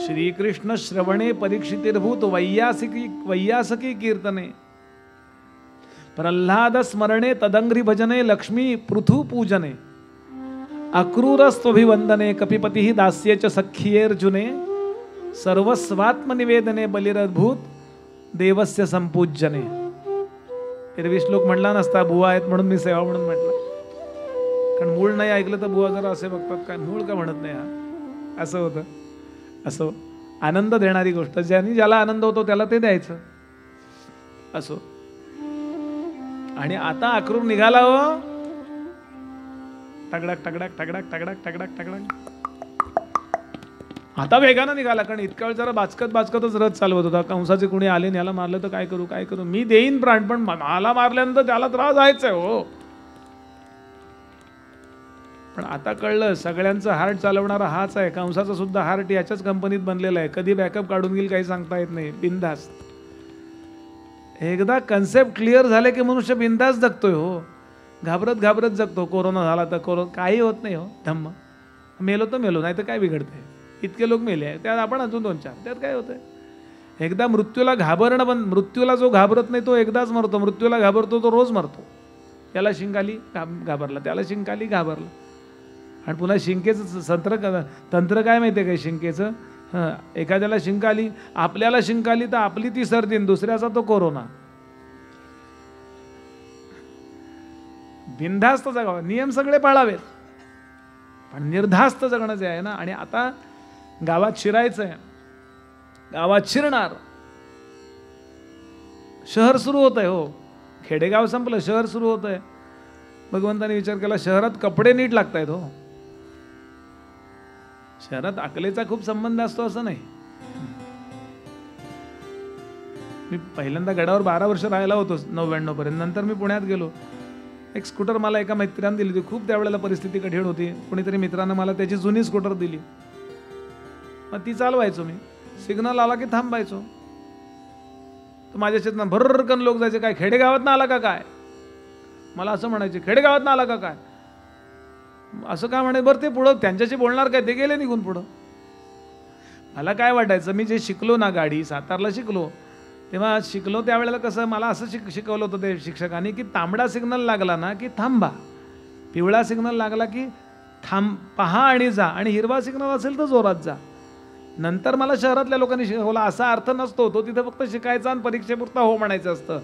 श्रीकृष्ण श्रवणे परीक्षितिर्भूत वैयासकी कीर्तने, प्रल्हाद स्मरणे तदंग्री भजने, लक्ष्मी पृथु पूजने. अक्रूरस्त्वभिवंदने कपिपती दास्येच सख्येर्जुने सर्वस्वात्मनिवेदने बलिरद्भूत देवस्य संपूजने. एरवी श्लोक म्हणला नसता, बुवा आहेत म्हणून मी सेवा म्हणून म्हटलं. कारण मूळ नाही ऐकलं तर बुवा जरा असे बघतात, काय मूळ का म्हणत नाही हा, असं होतं. असो, आनंद देणारी गोष्ट, ज्याला आनंद होतो त्याला ते द्यायचं. असो. आणि आता अक्रूर निघाला हो, टगडक टगडक टगडक टगडक टगडक टगडक. आता वेगानं निघाला, कारण इतका वेळ जरा बाचकतच रथ चालवत होता. कंसाचे कुणी आले आणि याला मारलं तर काय करू, मी देईन प्राण, पण मला मारल्यानंतर त्याला त्रास व्हायचंय हो. पण आता कळलं सगळ्यांचं हार्ट चालवणारा हाच आहे. कंसाचा सुद्धा हार्ट याच्याच कंपनीत बनलेला आहे. कधी बॅकअप काढून घेईल काही सांगता येत नाही. बिनधास्त. एकदा कन्सेप्ट क्लिअर झाले की मनुष्य बिनधास्त जगतोय हो. घाबरत जगतो. कोरोना झाला तर काही होत नाही हो. धम्म. मेलो तर मेलो, नाही तर काय बिघडतंय. इतके लोक मेले आहे, त्यात आपण अजून 2-4, त्यात काय होतंय. एकदा मृत्यूला घाबरणं बंद. मृत्यूला जो घाबरत नाही तो एकदाच मरतो. मृत्यूला घाबरतो तो रोज मरतो. त्याला शिंक आली घाबरला, त्याला शिंक आली घाबरला. आणि पुन्हा शिंकेचं तंत्र काय माहिती आहे काय शिंकेचं? एखाद्याला शिंक आली, आपल्याला शिंक आली तर आपली ती सर्दी, दुसऱ्याचा तो कोरोना. बिनधास्त जगावं, नियम सगळे पाळावेत, पण निर्धास्त जगणं जे आहे ना. आणि आता गावात शिरायचंय, गावात शिरणार. शहर सुरू होत आहे हो. खेडेगाव संपलं, शहर सुरू होत आहे. भगवंताने विचार केला, शहरात कपडे नीट लागतायत हो. शहरात अकलेचा खूप संबंध असतो असं नाही. मी पहिल्यांदा गडावर 12 वर्ष राहायला होतो 99 पर्यंत. नंतर मी पुण्यात गेलो. एक स्कूटर मला एका मित्राने दिली होती. खूप त्यावेळेला परिस्थिती कठीण होती. कोणीतरी मित्रानं मला त्याची जुनी स्कूटर दिली. मग ती चालवायचो मी. सिग्नल आला की थांबायचो. तर माझ्या शेतात भरकन लोक जायचे, काय खेडेगावात ना आला का काय? मला असं म्हणायचे, खेडेगावात ना आला का काय? असं काय म्हणे. बरं ते पुढं त्यांच्याशी बोलणार काय, ते गेले निघून पुढं. मला काय वाटायचं, मी जे शिकलो ना गाडी, सातारला शिकलो, तेव्हा शिकलो त्यावेळेला कसं मला असं शिकवलं होतं ते शिक्षकांनी की तांबडा सिग्नल लागला ना की थांबा, पिवळा सिग्नल लागला की पहा आणि जा, आणि हिरवा सिग्नल असेल तर जोरात जा. नंतर मला शहरातल्या लोकांनी शिकवला असा अर्थ नसतो तो. तिथं फक्त शिकायचा आणि परीक्षेपुरता हो म्हणायचं असतं.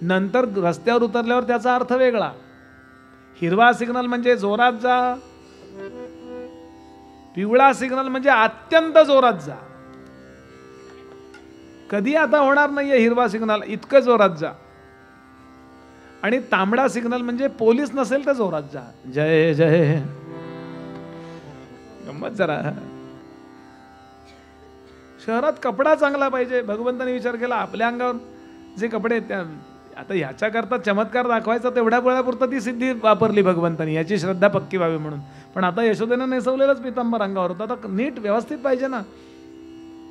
नंतर रस्त्यावर उतरल्यावर त्याचा अर्थ वेगळा. हिरवा सिग्नल म्हणजे जोरात जा, पिवळा सिग्नल म्हणजे अत्यंत जोरात जा. कधी आता होणार नाहीये हिरवा सिग्नल, इतकं जोरात जा. आणि तांबडा सिग्नल म्हणजे पोलीस नसेल तर जोरात जा. जय जय. गंमत जरा. शहरात कपडा चांगला पाहिजे. भगवंताने विचार केला आपल्या अंगावर जे कपडे त्या आता ह्याच्याकरता चमत्कार दाखवायचा तेवढ्या वेळापुरता ती सिद्धी वापरली भगवंतानी, याची श्रद्धा पक्की व्हावी म्हणून. पण आता यशोदेनं नेसवलेलंच पितांबर अंगावर होतं. आता नीट व्यवस्थित पाहिजे ना.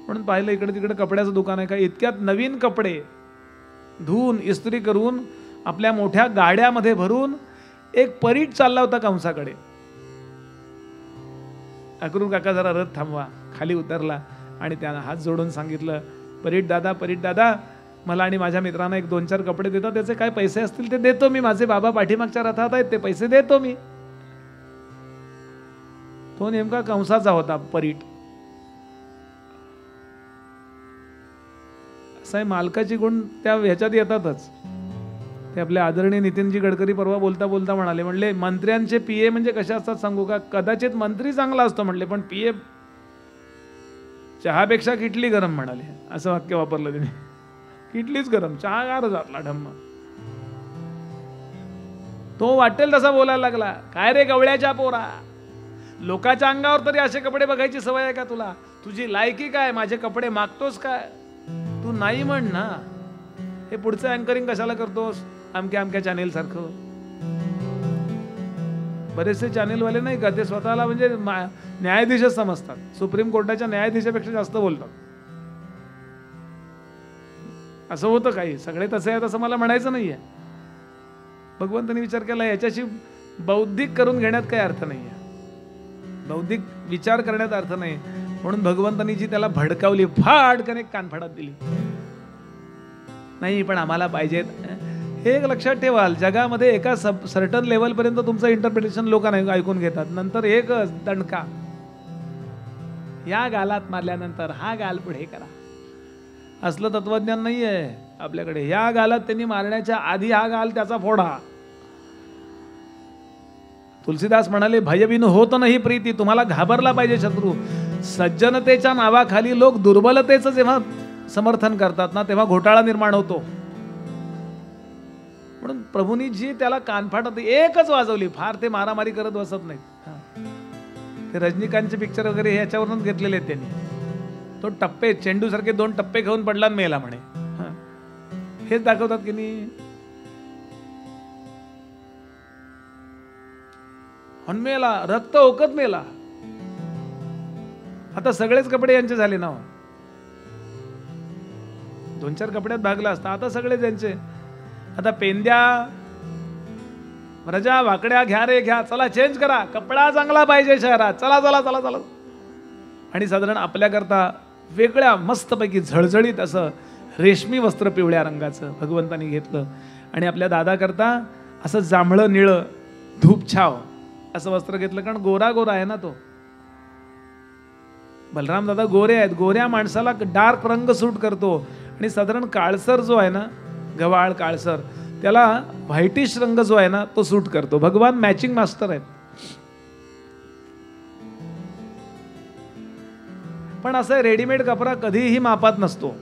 म्हणून पाहिलं इकडे तिकडे कपड्याचं दुकान आहे का, इतक्यात नवीन कपडे धुवून इस्त्री करून आपल्या मोठ्या गाड्यामध्ये भरून एक परीट चालला होता कंसाकडे. अक्रूर काका जरा रथ थांबवा. खाली उतरला आणि त्यानं हात जोडून सांगितलं, परीट दादा, मला आणि माझ्या मित्रांना एक 2-4 कपडे देतात, त्याचे काय पैसे असतील ते देतो मी. माझे बाबा पाठीमागच्या रथात आहेत, ते पैसे देतो मी. तो नेमका कंसाचा होता परीट. असं आहे, मालकाची गुण त्या ह्याच्यात येतातच. ते आपले आदरणीय नितीनजी गडकरी परवा बोलता म्हणाले, म्हणले मंत्र्यांचे पीए म्हणजे कशा असतात सांगू का? कदाचित मंत्री चांगला असतो म्हणले, पण पीए चहापेक्षा किटली गरम म्हणाले. असं वाक्य वापरलं तिने. किटलीच गरम, चहा गार जातला ढम्म. तो वाटेल तसा बोलायला लागला, काय रे गवळ्याच्या पोरा, लोकांच्या अंगावर तरी असे कपडे बघायची सवय आहे का तुला? तुझी लायकी काय? माझे कपडे मागतोस काय? तू नाही म्हण ना. हे पुढचं अँकरिंग कशाला करतोस अमक्या चॅनेल सारखं? बरेचसे चॅनेलवाले नाही का, ते स्वतःला म्हणजे न्यायाधीशच समजतात. सुप्रीम कोर्टाच्या न्यायाधीशापेक्षा जास्त बोलतात. असं होतं काही. सगळे तसे आहेत असं मला म्हणायचं नाहीये. भगवंतांनी विचार केला याच्याशी बौद्धिक करून घेण्यात काही अर्थ नाहीये. बौद्धिक विचार करण्यात अर्थ नाही. म्हणून भगवंतांनी जी त्याला भडकावली, फाडकन एक कानफडात दिली. नाही पण आम्हाला पाहिजेत. हे एक लक्षात ठेवाल, जगामध्ये एका सर्टन लेवलपर्यंत तुमचं इंटरप्रिटेशन लोकांना ऐकून घेतात, नंतर एकच दणका, या गालात मारल्यानंतर हा गाल पुढे करा. असलं तत्वज्ञान नाही आहे आपल्याकडे. या गालात त्यांनी मारण्याच्या आधी हा गाल त्याचा फोडा. तुलसीदास म्हणाले, भयविन होत नाही प्रीती. तुम्हाला घाबरला पाहिजे शत्रू. सज्जनतेच्या नावाखाली लोक दुर्बलतेचं जेव्हा समर्थन करतात ना, तेव्हा घोटाळा निर्माण होतो. म्हणून प्रभूंनी जी त्याला कानफाटात एकच वाजवली, फार ते मारामारी करत बसत नाहीत. ते रजनीकांतचे पिक्चर वगैरे ह्याच्यावरूनच घेतलेले आहेत त्यांनी. तो टप्पे, चेंडू सारखे 2 टप्पे घेऊन पडला आणि मेला म्हणे. हेच दाखवतात की नाही. मेला, रक्त ओकत मेला. आता सगळेच कपडे यांचे झाले ना. 2-4 कपड्यात भागला असता, आता सगळे त्यांचे. आता पेंद्या प्रजा वाकड्या घ्या रे घ्या, चला चेंज करा, कपडा चांगला पाहिजे शहरात, चला चला चला चला. आणि साधारण आपल्याकरता वेगळ्या मस्तपैकी झळझळीत असं रेशमी वस्त्र पिवळ्या रंगाचं भगवंतानी घेतलं. आणि आपल्या दादा करता असं जांभळं निळं धूपछाव असं वस्त्र घेतलं, कारण गोरा गोरा आहे ना तो. बलराम दादा गोरे आहेत. गोऱ्या माणसाला डार्क रंग सूट करतो. आणि साधारण काळसर जो आहे ना, गव्हाळ काळसर, त्याला व्हाईटिश रंग जो आहे ना तो सूट करतो. भगवान मॅचिंग मास्टर आहेत. पण असं रेडीमेड कपडा कधीही मापात नसतो.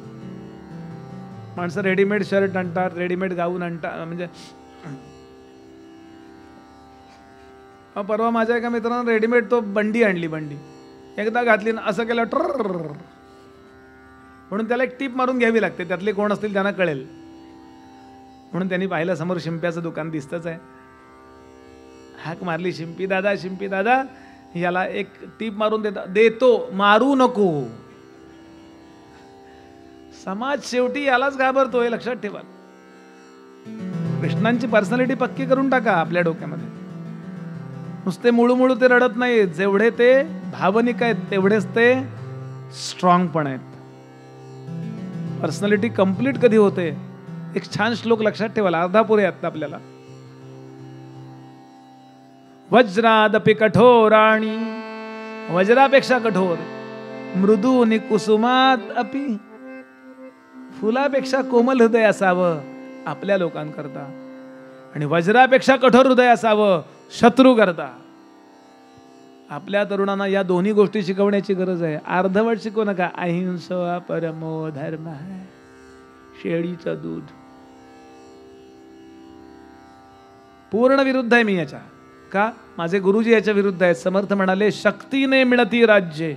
माणसं रेडीमेड शर्ट आणतात, रेडीमेड गाऊन आणतात. म्हणजे परवा माझ्या एका मित्रानं रेडीमेड तो बंडी आणली. बंडी एकदा घातली ना, असं केलं ट्र, म्हणून त्याला एक टीप मारून घ्यावी लागते. त्यातले कोण असतील त्यांना कळेल. म्हणून त्यांनी पाहिलं, समोर शिंप्याचं दुकान दिसतच आहे. हाक मारली, शिंपी दादा, शिंपी दादा, याला एक टीप मारून देतो, मारू नको. समाज शेवटी यालाच घाबरतोय, लक्षात ठेवा. कृष्णांची पर्सनॅलिटी पक्की करून टाका आपल्या डोक्यामध्ये. नुसते मुळू ते रडत नाही. जेवढे ते भावनिक आहेत तेवढेच ते स्ट्रॉंग पण आहेत. पर्सनॅलिटी कंप्लीट कधी होते? एक छान श्लोक लक्षात ठेवायला, अर्धापुरे आता आपल्याला. वज्रादपि कठोराणी, वज्रापेक्षा कठोर, मृदू नि कुसुमात अपि, फुलापेक्षा कोमल हृदय असावं आपल्या लोकांकरता, आणि वज्रापेक्षा कठोर हृदय असावं शत्रू करता. आपल्या तरुणांना या दोन्ही गोष्टी शिकवण्याची गरज आहे. अर्धवट शिकवू नका. अहिंसा परमो धर्म आहे, शेळीचं दूध. पूर्ण विरुद्ध आहे मी याच्या. का? माझे गुरुजी याच्या विरुद्ध आहेत. समर्थ म्हणाले, शक्तीने मिळती राज्ये,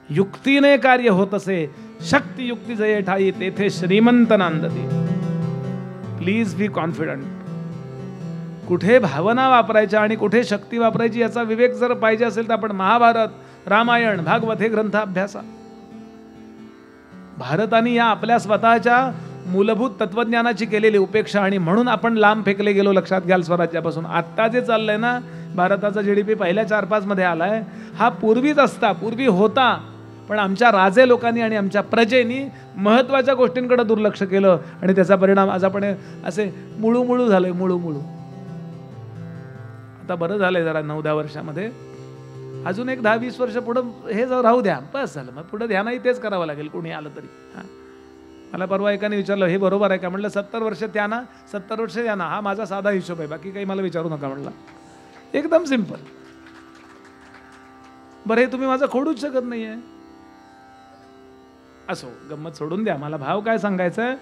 युक्तीने कार्य होत असे, शक्ती युक्ती जये ठाई, तेथे श्रीमंत नांदती. Please be confident. कुठे भावना वापरायच्या आणि कुठे शक्ती वापरायची याचा विवेक जर पाहिजे असेल तर आपण महाभारत, रामायण, भागवत हे ग्रंथ अभ्यासा. भारताने या आपल्या स्वतःच्या मूलभूत तत्वज्ञानाची केलेली उपेक्षा, आणि म्हणून आपण लांब फेकले गेलो. लक्षात घ्याल स्वराज्यापासून. आत्ता जे चाललंय ना, भारताचा GDP पहिल्या 4-5 मध्ये आलाय, हा पूर्वीच असता, पूर्वी होता. पण आमच्या राजे लोकांनी आणि आमच्या प्रजेनी महत्वाच्या गोष्टींकडे दुर्लक्ष केलं, आणि त्याचा परिणाम आज आपण असे मुळू झालोय. मुळू. आता बरं झालंय जरा 9-10 वर्षामध्ये. अजून एक 10-20 वर्ष पुढं हे जर राहू द्या, बस झालं. मग पुढे ध्यानही तेच करावं लागेल, कोणी आलं तरी. मला परवा एकाने विचारलं, हे बरोबर आहे का? म्हटलं 70 वर्ष त्यांना, 70 वर्ष यांना. हा माझा साधा हिशोब आहे, बाकी काही मला विचारू नका म्हटलं. एकदम सिंपल. बरं, हे तुम्ही माझं खोडूच शकत नाहीये. असो, गंमत सोडून द्या. मला भाव काय सांगायचं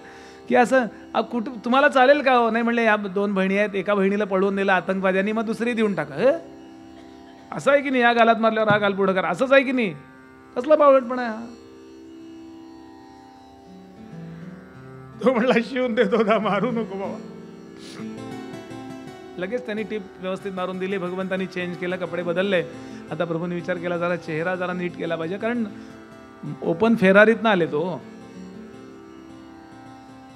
की असं कुठं तुम्हाला चालेल का हो? नाही म्हणले, या 2 बहिणी आहेत, एका बहिणीला पळवून दिलं आतंकवाद्यांनी, मग दुसरी देऊन टाका. असं आहे की नाही? या गालात मारल्यावर हा गाल पुढं करा, असंच आहे की नाही? कसला बावळटपणा आहे हा? तो म्हणला, शिवून देतो दा, मारू नको बाबा. लगेच त्यांनी टीप व्यवस्थित मारून दिली. भगवंतांनी चेंज केलं, कपडे बदलले. आता प्रभूंनी विचार केला, जरा चेहरा जरा नीट केला पाहिजे, कारण ओपन फेरारीत ना आले तो.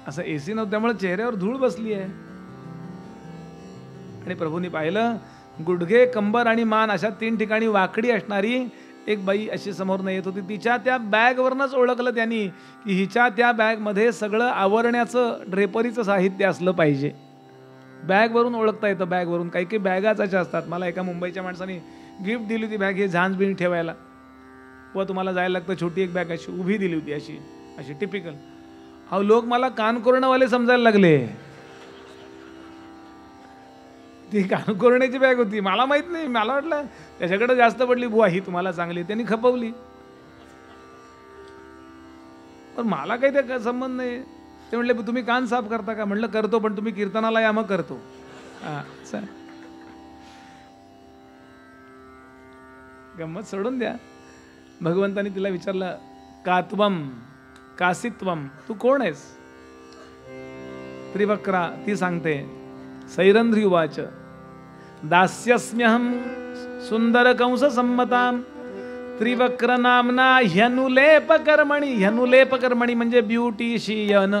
असं AC नव्हतं, त्यामुळे चेहऱ्यावर धूळ बसली आहे. आणि प्रभूंनी पाहिलं, गुडघे, कंबर आणि मान अशा 3 ठिकाणी वाकडी असणारी एक बाई अशी समोर येत होती. तिच्या त्या बॅगवरनच ओळखलं त्यांनी की हिच्या त्या बॅगमध्ये सगळं आवरण्याचं, ड्रेपरीचं साहित्य असलं पाहिजे. बॅगवरून ओळखता येतं, बॅगवरून. काही काही बॅगाच अशा असतात. मला एका मुंबईच्या माणसाने गिफ्ट दिली होती बॅग, हे झांज बिन ठेवायला, व तुम्हाला जायला लागतं, छोटी एक बॅग अशी उभी दिली होती, अशी अशी टिपिकल. अहो लोक मला कानकोरणवाले समजायला लागले. ती कानकोरण्याची बॅग होती, मला माहित नाही, मला वाटलं त्याच्याकडे जास्त पडली, बुवा ही तुम्हाला चांगली, त्यांनी खपवली. पण मला काही त्या संबंध नाही. ते म्हणले तुम्ही कान साफ करता का? म्हटलं करतो, पण तुम्ही कीर्तनाला या मग करतो. गंमत सोडून द्या. भगवंतानी तिला विचारलं, कात्वम कासित्वम, तू कोण आहेस? त्रिवक्रा ती सांगते, सैरंध्री उवाच दास्यस्म्यहं सुंदर कंस सम्मताम त्रिवक्र नामना ह्यनुलेप कर्मणी. ह्यनुलेप कर्मणी म्हणजे ब्युटिशियन.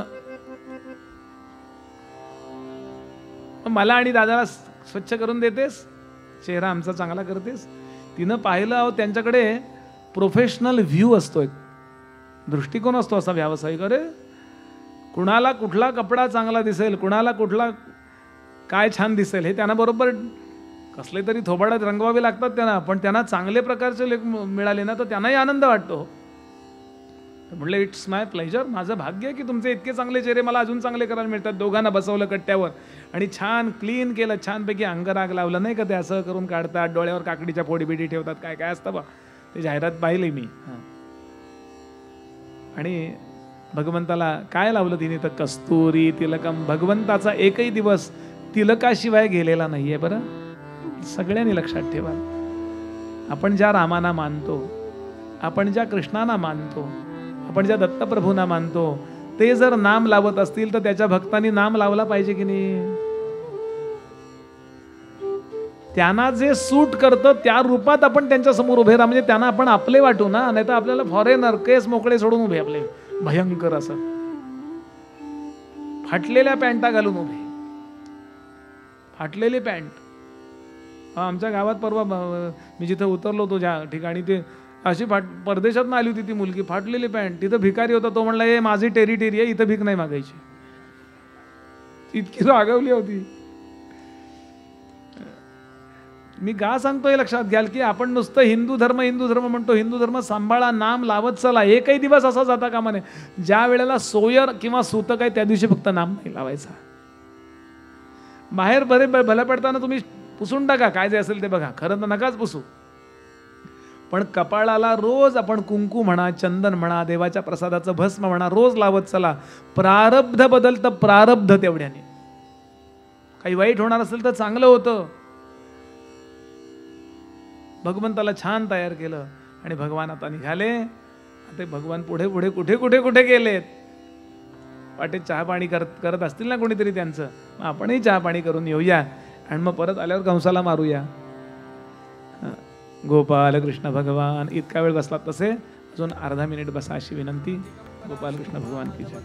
मला आणि दादाला स्वच्छ करून देतेस, चेहरा आमचा चांगला करतेस. तिनं पाहिलं, अहो त्यांच्याकडे प्रोफेशनल व्ह्यू असतो, एक दृष्टिकोन असतो असा व्यावसायिक. अरे कुणाला कुठला कपडा चांगला दिसेल, कुणाला कुठला काय छान दिसेल, हे त्यांना बरोबर कसले तरी थोबाडात रंगवावे लागतात त्यांना, पण त्यांना चांगले प्रकारचे लेख मिळाले ना तर त्यांनाही आनंद वाटतो. म्हटलं इट्स माय प्लेजर, माझं भाग्य आहे की तुमचे इतके चांगले चेहरे मला अजून चांगले करायला मिळतात. दोघांना बसवलं कट्ट्यावर आणि छान क्लीन केलं, छानपैकी अंगराग लावलं, नाही का ते असं करून काढतात, डोळ्यावर काकडीच्या फोडीबिडी ठेवतात, काय काय असतं बा, ते जाहिरात पाहिली मी. आणि भगवंताला काय लावलं तिने तर कस्तुरी तिलकम. भगवंताचा एकही दिवस तिलकाशिवाय गेलेला नाहीये. बरं सगळ्यांनी लक्षात ठेवा, आपण ज्या रामाना मानतो, आपण ज्या कृष्णाना मानतो, आपण ज्या दत्तप्रभूंना मानतो, ते जर नाम लावत असतील तर त्याच्या भक्तांनी नाम लावला पाहिजे की नाही? त्यांना जे सूट करतं त्या रूपात आपण त्यांच्या समोर उभे राहा, म्हणजे त्यांना आपण आपले वाटू ना. नाही तर आपल्याला फॉरेनर केस मोकळे सोडून उभे, आपले भयंकर असं फाटलेल्या पॅन्टा घालून उभे, फाटलेली पॅन्ट. आमच्या गावात परवा मी जिथं उतरलो होतो ज्या ठिकाणी, ते अशी परदेशात आली होती ती मुलगी, फाटलेली पॅन्ट. तिथं भिकारी होता, तो म्हणला हे माझी टेरिटरी आहे, इथं भीक नाही मागायची. इतकी रागवली होती. मी का सांगतोय लक्षात घ्याल की आपण नुसतं हिंदू धर्म म्हणतो, हिंदू धर्म सांभाळा, नाम लावत चला. एकही दिवस असा जाता कामा नये ज्या वेळेला सोयर किंवा सूतक आहे त्या दिवशी फक्त नाम नाही लावायचा. बाहेर बरे भलं पडताना तुम्ही पुसून टाका, काय जे असेल ते बघा, खरं तर नकाच पुसू. पण कपाळाला रोज आपण कुंकू म्हणा, चंदन म्हणा, देवाच्या प्रसादाचं भस्म म्हणा, रोज लावत चला. प्रारब्ध बदलतं, प्रारब्ध तेवढ्याने. काही वाईट होणार असेल तर चांगलं होतं. भगवंताला छान तयार केलं आणि भगवान आता निघाले. आता भगवान पुढे पुढे कुठे कुठे कुठे गेलेत. वाटेत चहा पाणी करत असतील ना कोणीतरी त्यांचं, मग आपणही चहा पाणी करून येऊया आणि मग परत आल्यावर कंसाला मारूया. गोपाल कृष्ण भगवान. इतका वेळ बसलात तसे अजून अर्धा मिनिट बसा अशी विनंती. गोपाल कृष्ण भगवान की जय.